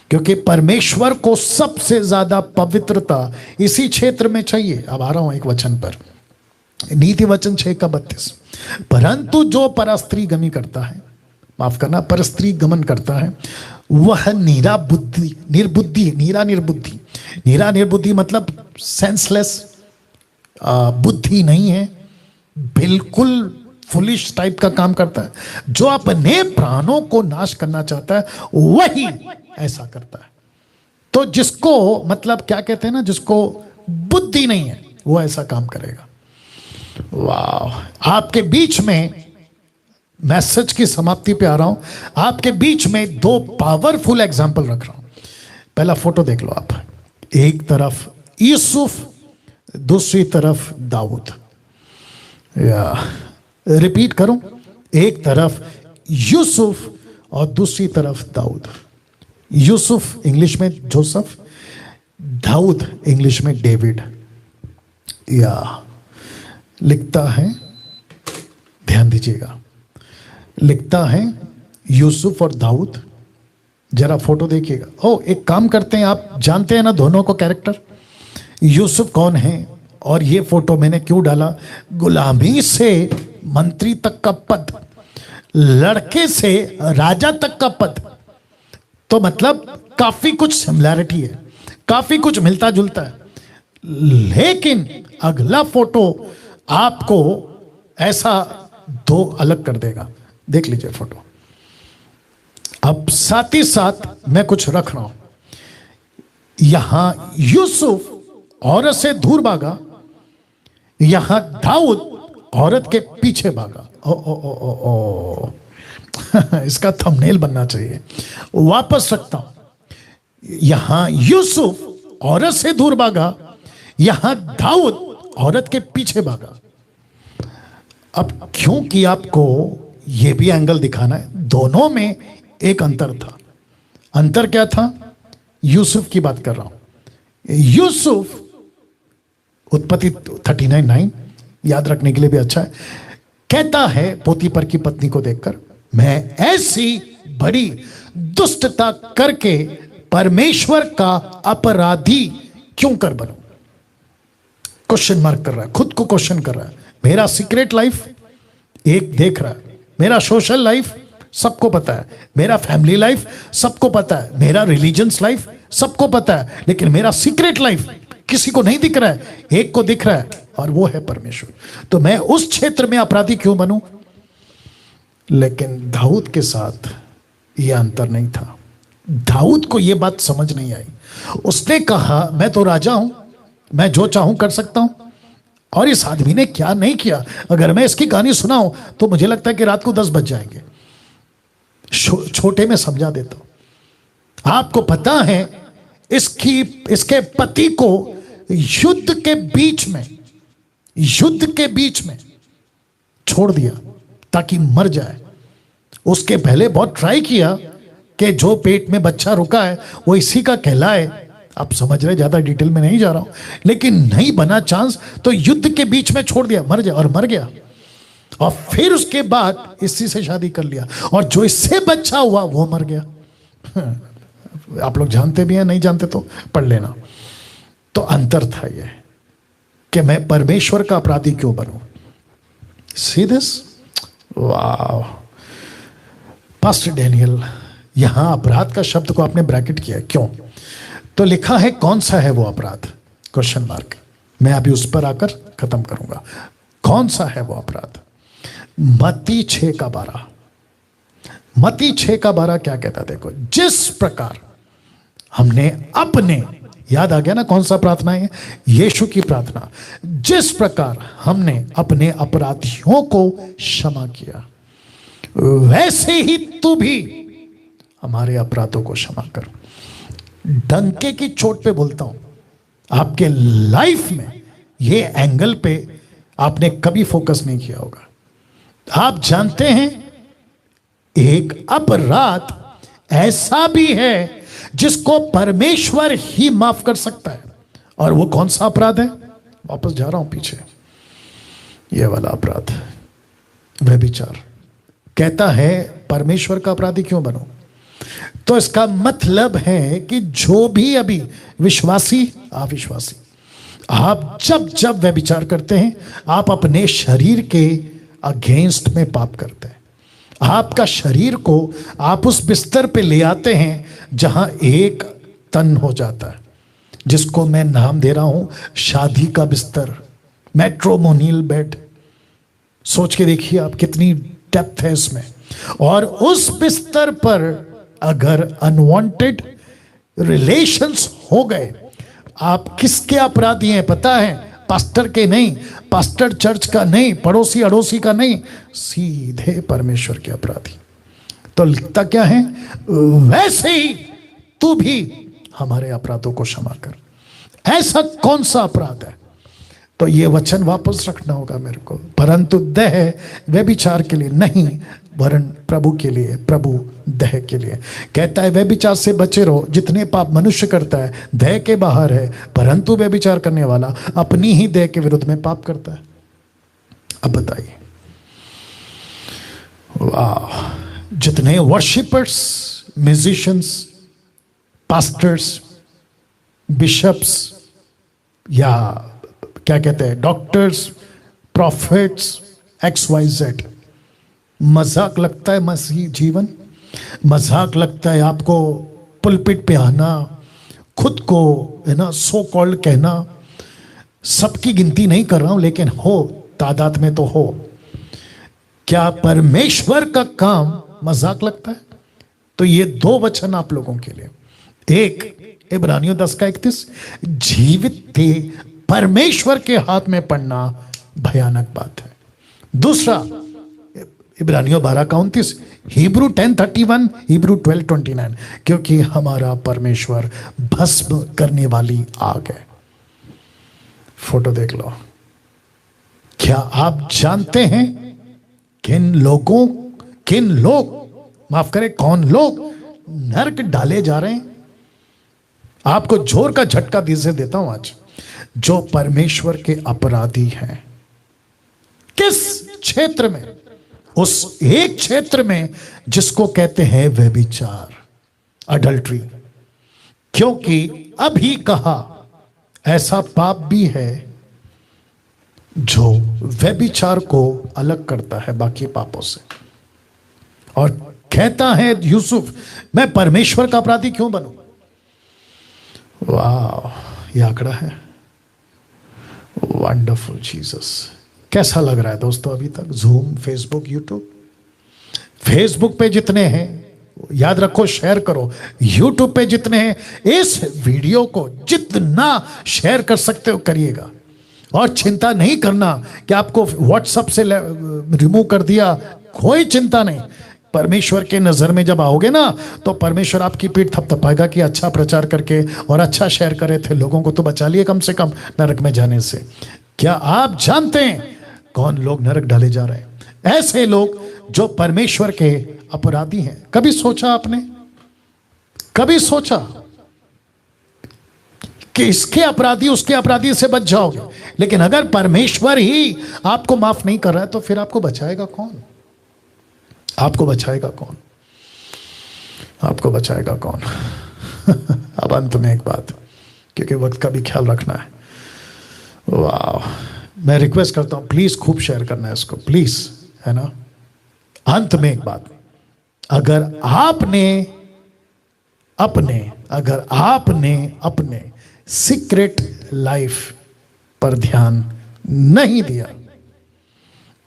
क्योंकि परमेश्वर को सबसे ज्यादा पवित्रता इसी क्षेत्र में चाहिए। अब आ रहा हूं एक वचन पर, नीति वचन 6:32। परंतु जो परस्त्री गमी करता है, माफ करना, परस्त्री गमन करता है, वह निर्बुद्धि मतलब सेंसलेस, बुद्धि नहीं है, बिल्कुल फुलिश टाइप का काम करता है। जो अपने प्राणों को नाश करना चाहता है वही ऐसा करता है। तो जिसको मतलब क्या कहते हैं ना, जिसको बुद्धि नहीं है वो ऐसा काम करेगा। वाह, आपके बीच में मैसेज की समाप्ति पे आ रहा हूं, आपके बीच में दो पावरफुल एग्जाम्पल रख रहा हूं। पहला फोटो देख लो आप, एक तरफ यूसुफ, दूसरी तरफ दाऊद। या रिपीट करूं, एक तरफ यूसुफ और दूसरी तरफ दाऊद। यूसुफ इंग्लिश में जोसेफ, दाऊद इंग्लिश में डेविड। या लिखता है, ध्यान दीजिएगा, लिखता है यूसुफ और दाऊद। जरा फोटो देखिएगा। ओ, एक काम करते हैं, आप जानते हैं ना दोनों को कैरेक्टर, यूसुफ कौन है और ये फोटो मैंने क्यों डाला। गुलामी से मंत्री तक का पद, लड़के से राजा तक का पद, तो मतलब काफी कुछ सिमिलैरिटी है, काफी कुछ मिलता जुलता है। लेकिन अगला फोटो आपको ऐसा दो अलग कर देगा। देख लीजिए फोटो। अब साथ ही साथ मैं कुछ रख रहा हूं। यहां यूसुफ औरत से दूर भागा, यहां दाऊद औरत के पीछे भागा। ओ ओ ओ ओ ओ इसका थंबनेल बनना चाहिए। वापस रखता हूं। यहां यूसुफ औरत से दूर भागा, यहां दाऊद औरत के पीछे भागा। अब क्योंकि आपको यह भी एंगल दिखाना है, दोनों में एक अंतर था। अंतर क्या था? यूसुफ की बात कर रहा हूं। यूसुफ, उत्पत्ति 39:9 याद रखने के लिए भी अच्छा है, कहता है पोतीपर की पत्नी को देखकर, मैं ऐसी बड़ी दुष्टता करके परमेश्वर का अपराधी क्यों कर बनूं। क्वेश्चन मार्क कर रहा है, खुद को क्वेश्चन कर रहा है। मेरा सीक्रेट लाइफ एक देख रहा है, मेरा सोशल लाइफ सबको पता है, मेरा फैमिली लाइफ सबको पता है, मेरा रिलीजियंस लाइफ सबको पता है, लेकिन मेरा सीक्रेट लाइफ किसी को नहीं दिख रहा है, एक को दिख रहा है और वो है परमेश्वर। तो मैं उस क्षेत्र में अपराधी क्यों बनूं? लेकिन दाऊद के साथ यह अंतर नहीं था। दाऊद को यह बात समझ नहीं आई। उसने कहा मैं तो राजा हूं, मैं जो चाहूं कर सकता हूं, और इस आदमी ने क्या नहीं किया। अगर मैं इसकी कहानी सुनाऊं तो मुझे लगता है कि रात को 10 बज जाएंगे। छोटे में समझा देता हूं। आपको पता है इसके पति को युद्ध के बीच में छोड़ दिया ताकि मर जाए। उसके पहले बहुत ट्राई किया कि जो पेट में बच्चा रुका है वो इसी का कहलाए। आप समझ रहे, ज्यादा डिटेल में नहीं जा रहा हूं, लेकिन नहीं बना चांस तो युद्ध के बीच में छोड़ दिया, मर जाए, और मर गया। और फिर उसके बाद इसी से शादी कर लिया, और जो इससे बच्चा हुआ वो मर गया। आप लोग जानते भी हैं, नहीं जानते तो पढ़ लेना। तो अंतर था यह कि मैं परमेश्वर का अपराधी क्यों बनूं। सी दिस, वाह। पास्टर डैनियल, यहां अपराध का शब्द को आपने ब्रैकेट किया, क्यों? तो लिखा है कौन सा है वो अपराध, क्वेश्चन मार्क। मैं अभी उस पर आकर खत्म करूंगा। कौन सा है वो अपराध? मत्ती 6:12। मत्ती 6:12 क्या कहता? देखो, जिस प्रकार हमने अपने, याद आ गया ना कौन सा प्रार्थना है? यीशु की प्रार्थना। जिस प्रकार हमने अपने अपराधियों को क्षमा किया, वैसे ही तू भी हमारे अपराधों को क्षमा कर। डंके की चोट पे बोलता हूं, आपके लाइफ में ये एंगल पे आपने कभी फोकस नहीं किया होगा। आप जानते हैं एक अपराध ऐसा भी है जिसको परमेश्वर ही माफ कर सकता है, और वो कौन सा अपराध है? वापस जा रहा हूं पीछे। ये वाला अपराध, व्यभिचार। कहता है परमेश्वर का अपराधी क्यों बनो? तो इसका मतलब है कि जो भी अभी विश्वासी, अविश्वासी, आप जब व्यभिचार करते हैं, आप अपने शरीर के अगेंस्ट में पाप करते हैं। आपका शरीर को आप उस बिस्तर पे ले आते हैं जहां एक तन हो जाता है, जिसको मैं नाम दे रहा हूं शादी का बिस्तर, मैट्रोमोनियल बेड। सोच के देखिए आप, कितनी डेप्थ है इसमें। और उस बिस्तर पर अगर अनवांटेड रिलेशंस हो गए, आप किसके अपराधी हैं पता है? पास्टर के नहीं, पास्टर चर्च का नहीं, पड़ोसी अड़ोसी का नहीं, सीधे परमेश्वर के अपराधी। तो लिखता क्या है? वैसे ही तू भी हमारे अपराधों को क्षमा कर। ऐसा कौन सा अपराध है? तो ये वचन वापस रखना होगा मेरे को। परंतु देह व्यभिचार के लिए नहीं, वरन प्रभु के लिए, प्रभु देह के लिए। कहता है व्यभिचार से बचे रहो। जितने पाप मनुष्य करता है देह के बाहर है, परंतु व्यभिचार करने वाला अपनी ही देह के विरुद्ध में पाप करता है। अब बताइए, वाह। जितने वर्शिपर्स, म्यूजिशियंस, पास्टर्स, बिशप्स, या क्या कहते हैं, डॉक्टर्स, प्रॉफिट्स, XYZ, मजाक लगता है मसीह जीवन, मजाक लगता है आपको पुलपिट पे आना, खुद को है ना सो कॉल्ड कहना। सबकी गिनती नहीं कर रहा हूं, लेकिन हो, तादाद में तो हो। क्या परमेश्वर का काम मजाक लगता है? तो ये 2 वचन आप लोगों के लिए। एक, इब्रानियों 10:31, जीवित थे परमेश्वर के हाथ में पड़ना भयानक बात है। दूसरा, इब्रानियों 12:29, हिब्रू 10:31, हिब्रू 12:29, क्योंकि हमारा परमेश्वर भस्म करने वाली आग है। फोटो देख लो। क्या आप जानते हैं किन लोग, माफ करें, कौन लोग नरक डाले जा रहे हैं? आपको जोर का झटका दिल से देता हूं आज। जो परमेश्वर के अपराधी हैं। किस क्षेत्र में? उस एक क्षेत्र में जिसको कहते हैं व्यभिचार, अडल्ट्री। क्योंकि अभी कहा ऐसा पाप भी है जो व्यभिचार को अलग करता है बाकी पापों से। और कहता है यूसुफ, मैं परमेश्वर का अपराधी क्यों बनूं? वाह, ये आंकड़ा है। Wonderful Jesus. कैसा लग रहा है दोस्तों अभी तक? Zoom, Facebook, YouTube. फेसबुक पे जितने हैं याद रखो शेयर करो, यूट्यूब पे जितने हैं इस वीडियो को जितना शेयर कर सकते हो करिएगा। और चिंता नहीं करना कि आपको व्हाट्सएप से रिमूव कर दिया, कोई चिंता नहीं। परमेश्वर के नजर में जब आओगे ना तो परमेश्वर आपकी पीठ थपथपाएगा कि अच्छा प्रचार करके और अच्छा शेयर करे थे, लोगों को तो बचा लिए कम से कम नरक में जाने से। क्या आप जानते हैं कौन लोग नरक डाले जा रहे हैं? ऐसे लोग जो परमेश्वर के अपराधी हैं। कभी सोचा आपने, कभी सोचा कि इसके अपराधी उसके अपराधी से बच जाओगे? लेकिन अगर परमेश्वर ही आपको माफ नहीं कर रहा है तो फिर आपको बचाएगा कौन? आपको बचाएगा कौन? आपको बचाएगा कौन? अब अंत में एक बात, क्योंकि वक्त का भी ख्याल रखना है। वाह, मैं रिक्वेस्ट करता हूं प्लीज खूब शेयर करना है इसको, प्लीज, है ना। अंत में एक बात, अगर आपने अपने सीक्रेट लाइफ पर ध्यान नहीं दिया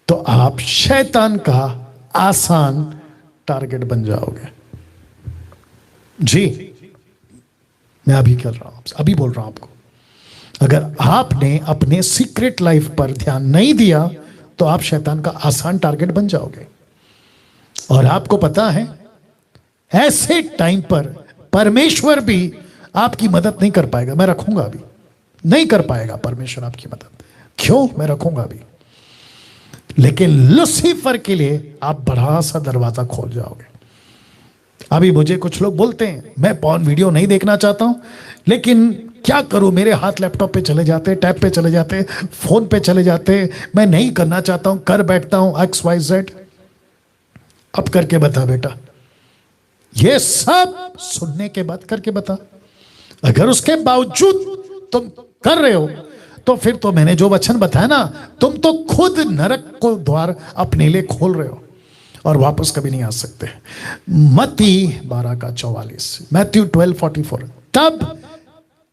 तो आप शैतान का आसान टारगेट बन जाओगे। जी, मैं अभी कर रहा हूं, अभी बोल रहा हूं आपको। अगर आपने अपने सीक्रेट लाइफ पर ध्यान नहीं दिया तो आप शैतान का आसान टारगेट बन जाओगे। और आपको पता है ऐसे टाइम पर परमेश्वर भी आपकी मदद नहीं कर पाएगा। मैं रखूंगा अभी, नहीं कर पाएगा परमेश्वर आपकी मदद। क्यों? मैं रखूंगा अभी। लेकिन लूसीफर के लिए आप बड़ा सा दरवाजा खोल जाओगे। अभी मुझे कुछ लोग बोलते हैं मैं पॉर्न वीडियो नहीं देखना चाहता हूं, लेकिन क्या करूं, मेरे हाथ लैपटॉप पे चले जाते, टैब पे चले जाते, फोन पे चले जाते, मैं नहीं करना चाहता हूं, कर बैठता हूं XYZ। अब करके बता बेटा, ये सब सुनने के बाद करके बता। अगर उसके बावजूद तुम कर रहे हो तो फिर तो मैंने जो वचन बताया ना, तुम तो खुद नरक को द्वार अपने लिए खोल रहे हो और वापस कभी नहीं आ सकते। मत्ती 12:44, मैथ्यू 12:44। तब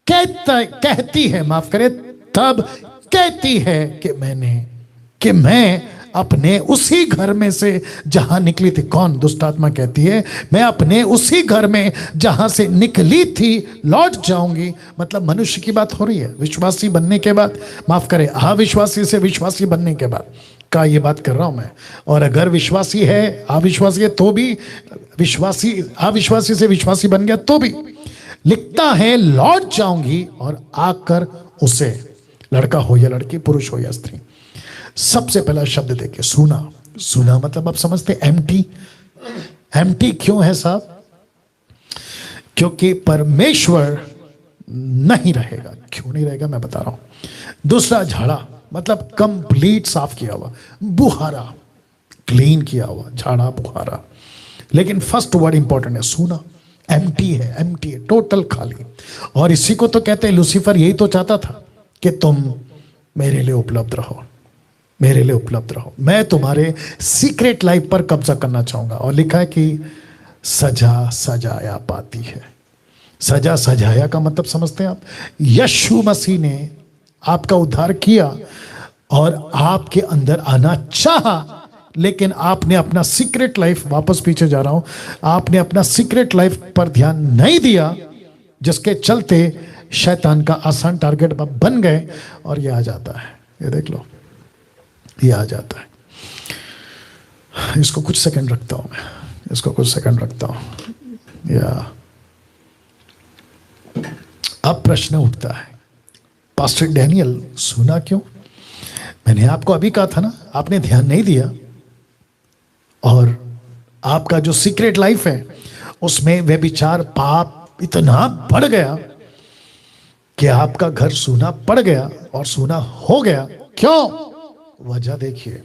कहती है, माफ करे, तब कहती है कि मैं अपने उसी घर में से जहां निकली थी। कौन? दुष्टात्मा कहती है मैं अपने उसी घर में जहां से निकली थी लौट जाऊंगी। मतलब मनुष्य की बात हो रही है, विश्वासी बनने के बाद, माफ करे, अविश्वासी से विश्वासी बनने के बाद का ये बात कर रहा हूं मैं। और अगर विश्वासी है, अविश्वासी है तो भी, विश्वासी अविश्वासी से विश्वासी बन गया तो भी, लिखता है लौट जाऊंगी और आकर उसे, लड़का हो या लड़की, पुरुष हो या स्त्री। सबसे पहला शब्द देखिए, सुना। सुना मतलब आप समझते, एम्प्टी। एम्प्टी क्यों है साहब? क्योंकि परमेश्वर नहीं रहेगा। क्यों नहीं रहेगा मैं बता रहा हूं। दूसरा, झाड़ा मतलब कंप्लीट साफ किया हुआ, बुहारा, क्लीन किया हुआ, झाड़ा बुहारा। लेकिन फर्स्ट वर्ड इंपॉर्टेंट है, सुना। एम्प्टी है, एम्प्टी है, टोटल खाली। और इसी को तो कहते हैं, लूसीफर यही तो चाहता था कि तुम मेरे लिए उपलब्ध रहो, मेरे लिए उपलब्ध रहो, मैं तुम्हारे सीक्रेट लाइफ पर कब्जा करना चाहूंगा। और लिखा है कि सजा सजाया पाती है। सजा सजाया का मतलब समझते हैं आप? यीशु मसीह ने आपका उद्धार किया और आपके अंदर आना चाहा, लेकिन आपने अपना सीक्रेट लाइफ, वापस पीछे जा रहा हूं, आपने अपना सीक्रेट लाइफ पर ध्यान नहीं दिया, जिसके चलते शैतान का आसान टारगेट बन गए। और ये आ जाता है, ये देख लो, ये आ जाता है। इसको कुछ सेकंड रखता हूं मैं, इसको कुछ सेकंड रखता हूं। या अब प्रश्न उठता है, पास्टर डैनियल सुना क्यों? मैंने आपको अभी कहा था ना, आपने ध्यान नहीं दिया और आपका जो सीक्रेट लाइफ है उसमें व्यभिचार, पाप इतना बढ़ गया कि आपका घर सूना पड़ गया और सूना हो गया। क्यों? वजह देखिए,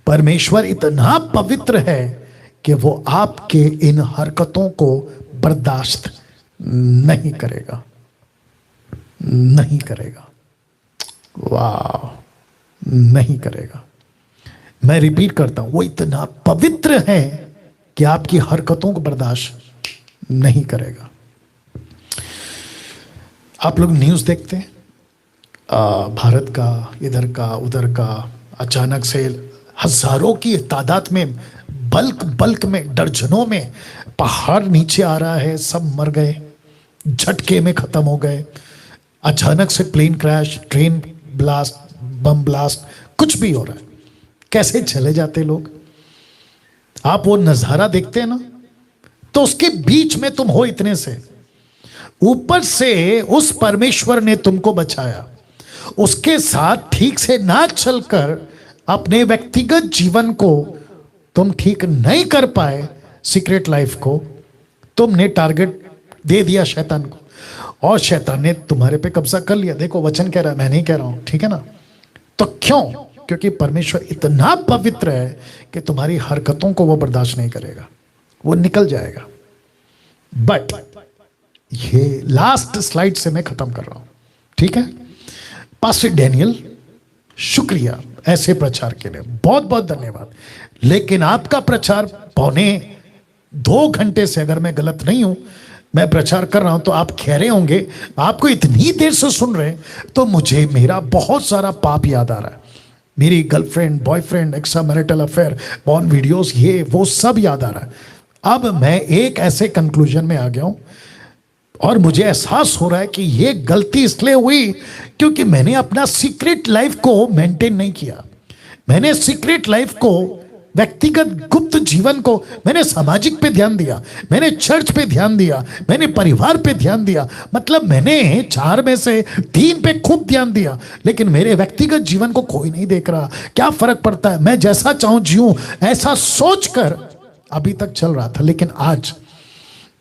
परमेश्वर इतना पवित्र है कि वो आपके इन हरकतों को बर्दाश्त नहीं करेगा, नहीं करेगा। वाह, नहीं करेगा। मैं रिपीट करता हूं, वो इतना पवित्र है कि आपकी हरकतों को बर्दाश्त नहीं करेगा। आप लोग न्यूज़ देखते हैं, भारत का, इधर का उधर का, अचानक से हजारों की तादाद में, बल्क बल्क में, दर्जनों में पहाड़ नीचे आ रहा है, सब मर गए, झटके में खत्म हो गए। अचानक से plane crash, train blast, bomb blast, कुछ भी हो रहा है। कैसे चले जाते लोग। आप वो नजारा देखते हैं ना, तो उसके बीच में तुम हो इतने से, ऊपर से उस परमेश्वर ने तुमको बचाया। उसके साथ ठीक से ना चलकर अपने व्यक्तिगत जीवन को तुम ठीक नहीं कर पाए, सीक्रेट लाइफ को तुमने टारगेट दे दिया शैतान को, और शैतान ने तुम्हारे पे कब्जा कर लिया। देखो वचन कह रहा है, मैं नहीं कह रहा हूं, ठीक है ना। तो क्यों? क्योंकि परमेश्वर इतना पवित्र है कि तुम्हारी हरकतों को वो बर्दाश्त नहीं करेगा, वो निकल जाएगा। बट ये लास्ट स्लाइड से मैं खत्म कर रहा हूं, ठीक है। पास्टर डैनियल, शुक्रिया ऐसे प्रचार के लिए, बहुत बहुत धन्यवाद। लेकिन आपका प्रचार 2.25 घंटे से, अगर मैं गलत नहीं हूं, मैं प्रचार कर रहा हूं, तो आप कह रहे होंगे आपको इतनी देर से सुन रहे हैं, तो मुझे मेरा बहुत सारा पाप याद आ रहा है। मेरी girlfriend, boyfriend, extra marital affair, born videos, ये वो सब याद आ रहा है। अब मैं एक ऐसे कंक्लूजन में आ गया हूं, और मुझे एहसास हो रहा है कि ये गलती इसलिए हुई क्योंकि मैंने अपना सीक्रेट लाइफ को मेंटेन नहीं किया। मैंने सीक्रेट लाइफ को, व्यक्तिगत गुप्त जीवन को, मैंने सामाजिक पे ध्यान दिया, मैंने चर्च पे ध्यान दिया, मैंने परिवार पे ध्यान दिया। मतलब मैंने 4 में से 3 पे खूब ध्यान दिया, लेकिन मेरे व्यक्तिगत जीवन को कोई नहीं देख रहा। क्या फर्क पड़ता है, मैं जैसा चाहूं जीऊं, ऐसा सोचकर अभी तक चल रहा था। लेकिन आज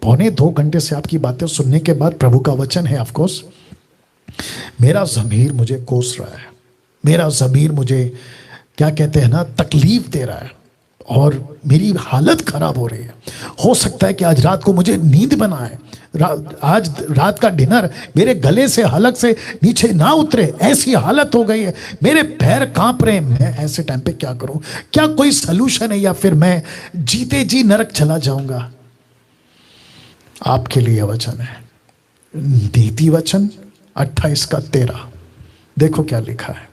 2.25 घंटे से आपकी बातें सुनने के बाद, प्रभु का वचन है ऑफ कोर्स, मेरा ज़मीर मुझे कोस रहा है, मेरा ज़मीर मुझे क्या कहते हैं ना, तकलीफ दे रहा है, और मेरी हालत खराब हो रही है। हो सकता है कि आज रात को मुझे नींद बना है, आज रात का डिनर मेरे गले से, हलक से नीचे ना उतरे, ऐसी हालत हो गई है, मेरे पैर कांप रहे हैं। मैं ऐसे टाइम पे क्या करूं? क्या कोई सलूशन है, या फिर मैं जीते जी नरक चला जाऊंगा? आपके लिए वचन है, नीति वचन 28:13। देखो क्या लिखा है,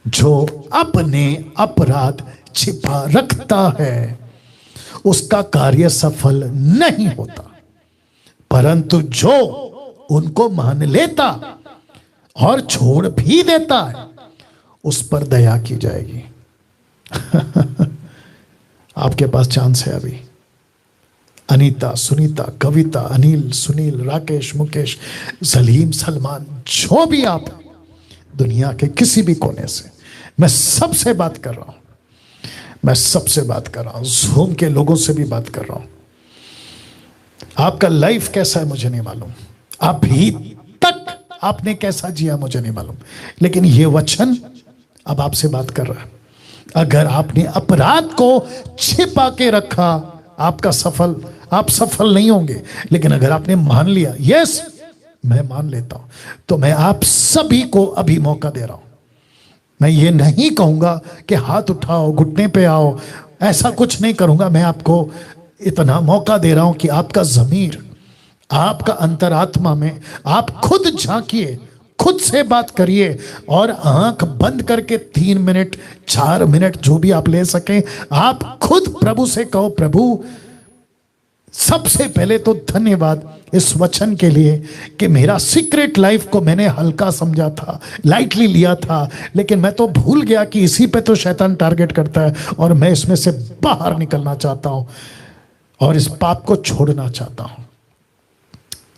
जो अपने अपराध छिपा रखता है उसका कार्य सफल नहीं होता, परंतु जो उनको मान लेता और छोड़ भी देता है उस पर दया की जाएगी। आपके पास चांस है अभी। अनीता, सुनीता, कविता, अनिल, सुनील, राकेश, मुकेश, सलीम, सलमान, जो भी आप दुनिया के किसी भी कोने से, मैं सबसे बात कर रहा हूं, मैं सबसे बात कर रहा हूं, ज़ूम के लोगों से भी बात कर रहा हूं। आपका लाइफ कैसा है मुझे नहीं मालूम, अभी तक आपने कैसा जिया मुझे नहीं मालूम, लेकिन ये वचन अब आपसे बात कर रहा है। अगर आपने अपराध को छिपा के रखा, आप सफल नहीं होंगे। लेकिन अगर आपने मान लिया, यस मैं मान लेता हूं, तो मैं आप सभी को अभी मौका दे रहा हूं। मैं ये नहीं कहूंगा कि हाथ उठाओ, घुटने पे आओ, ऐसा कुछ नहीं करूंगा। मैं आपको इतना मौका दे रहा हूं कि आपका ज़मीर, आपका अंतरात्मा में आप खुद झांकिए, खुद से बात करिए, और आंख बंद करके 3 मिनट, 4 मिनट, जो भी आप ले सकें, आप खुद प्रभु से कहो, प्रभु सबसे पहले तो धन्यवाद इस वचन के लिए कि मेरा सीक्रेट लाइफ को मैंने हल्का समझा था, लाइटली लिया था, लेकिन मैं तो भूल गया कि इसी पे तो शैतान टारगेट करता है, और मैं इसमें से बाहर निकलना चाहता हूं और इस पाप को छोड़ना चाहता हूं।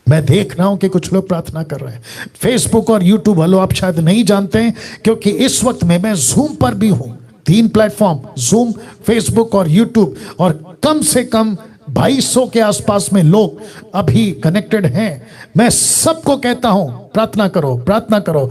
मैं देख रहा हूं कि कुछ लोग प्रार्थना कर रहे हैं। फेसबुक और यूट्यूब वालों, आप शायद नहीं जानते हैं, क्योंकि इस वक्त में मैं जूम पर भी हूं। 3 प्लेटफॉर्म, जूम, फेसबुक और यूट्यूब, और कम से कम 2200 के आसपास में लोग अभी कनेक्टेड हैं। मैं सबको कहता हूं, प्रार्थना करो, प्रार्थना करो,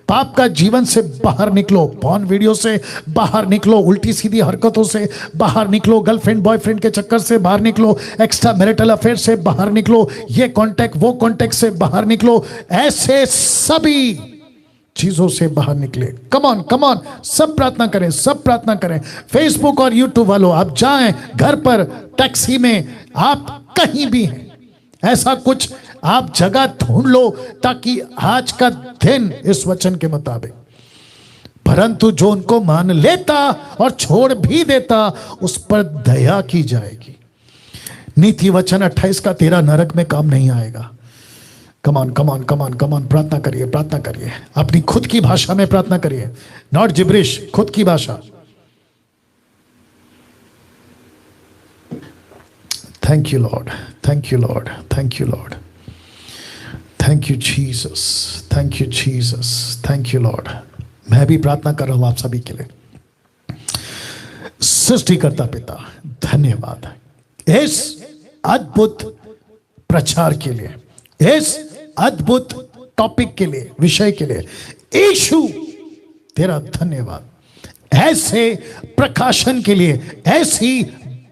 पाप का जीवन से बाहर निकलो, पॉर्न वीडियो से बाहर निकलो, उल्टी सीधी हरकतों से बाहर निकलो, गर्लफ्रेंड बॉयफ्रेंड के चक्कर से बाहर निकलो, एक्स्ट्रा मैरिटल अफेयर से बाहर निकलो, ये कांटेक्ट वो कांटेक्ट से बाहर निकलो। ऐसे सभी चीजों से बाहर निकले। कम ऑन कम ऑन, सब प्रार्थना करें, सब प्रार्थना करें। फेसबुक और यूट्यूब वालों, आप जाएं घर पर, टैक्सी में, आप कहीं भी हैं, ऐसा कुछ आप जगह ढूंढ लो ताकि आज का दिन इस वचन के मुताबिक, परंतु जो उनको मान लेता और छोड़ भी देता उस पर दया की जाएगी। नीति वचन 28 का 13 नरक में काम नहीं आएगा। कमान कमान कमान कमान, प्रार्थना करिए, प्रार्थना करिए, अपनी खुद की भाषा में प्रार्थना करिए, नॉट जिब्रिश, खुद की भाषा। Thank you Lord, thank you Lord, thank you Lord, thank you Jesus, thank you Jesus, thank you Lord. मैं भी प्रार्थना कर रहा हूं आप सभी के लिए। सृष्टिकर्ता पिता, धन्यवाद इस अद्भुत प्रचार के लिए, इस अद्भुत टॉपिक के लिए, विषय के लिए। यीशु तेरा धन्यवाद ऐसे प्रकाशन के लिए, ऐसी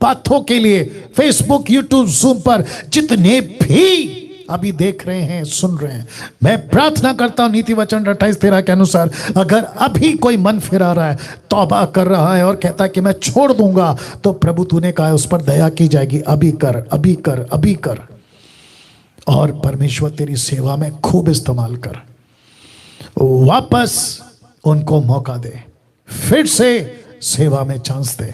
बातों के लिए। फेसबुक, यूट्यूब, जूम पर जितने भी अभी देख रहे हैं, सुन रहे हैं, मैं प्रार्थना करता हूं नीति वचन 28:13 के अनुसार, अगर अभी कोई मन फिरा रहा है, तौबा कर रहा है और कहता है कि मैं छोड़ दूंगा, तो प्रभु तूने कहा है उस पर दया की जाएगी। अभी कर, अभी कर, अभी कर, और परमेश्वर तेरी सेवा में खूब इस्तेमाल कर। वापस उनको मौका दे, फिर से सेवा में चांस दे,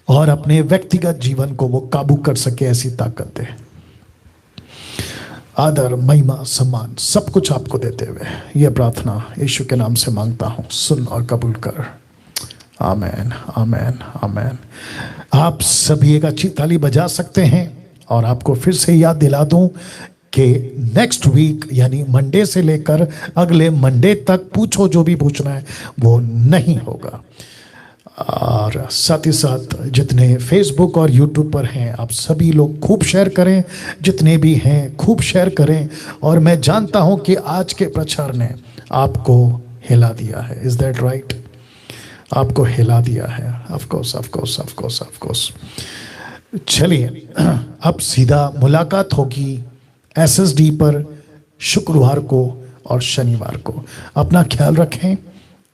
और अपने व्यक्तिगत जीवन को वो काबू कर सके, ऐसी ताकत दे। आदर, महिमा, सम्मान सब कुछ आपको देते हुए यह प्रार्थना यीशु के नाम से मांगता हूं, सुन और कबूल कर। आमेन, आमेन, आमेन। आप सभी एक अच्छी ताली बजा सकते हैं। और आपको फिर से याद दिला दूं कि नेक्स्ट वीक यानी मंडे से लेकर अगले मंडे तक पूछो जो भी पूछना है वो नहीं होगा। और साथ ही साथ जितने फेसबुक और यूट्यूब पर हैं, आप सभी लोग खूब शेयर करें, जितने भी हैं खूब शेयर करें। और मैं जानता हूं कि आज के प्रचार ने आपको हिला दिया है। Is that right? आपको हिला दिया है। Of course, of course, of course, of course. चलिए अब सीधा मुलाकात होगी SSD पर शुक्रवार को और शनिवार को। अपना ख्याल रखें।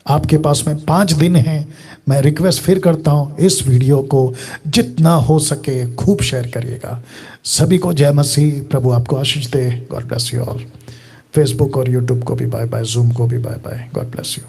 आपके पास में 5 दिन हैं। मैं रिक्वेस्ट फिर करता हूं, इस वीडियो को जितना हो सके खूब शेयर करिएगा। सभी को जय मसीह। प्रभु आपको आशीष दे। God bless you all. Facebook और यूट्यूब को भी बाय बाय, जूम को भी bye bye. God bless you.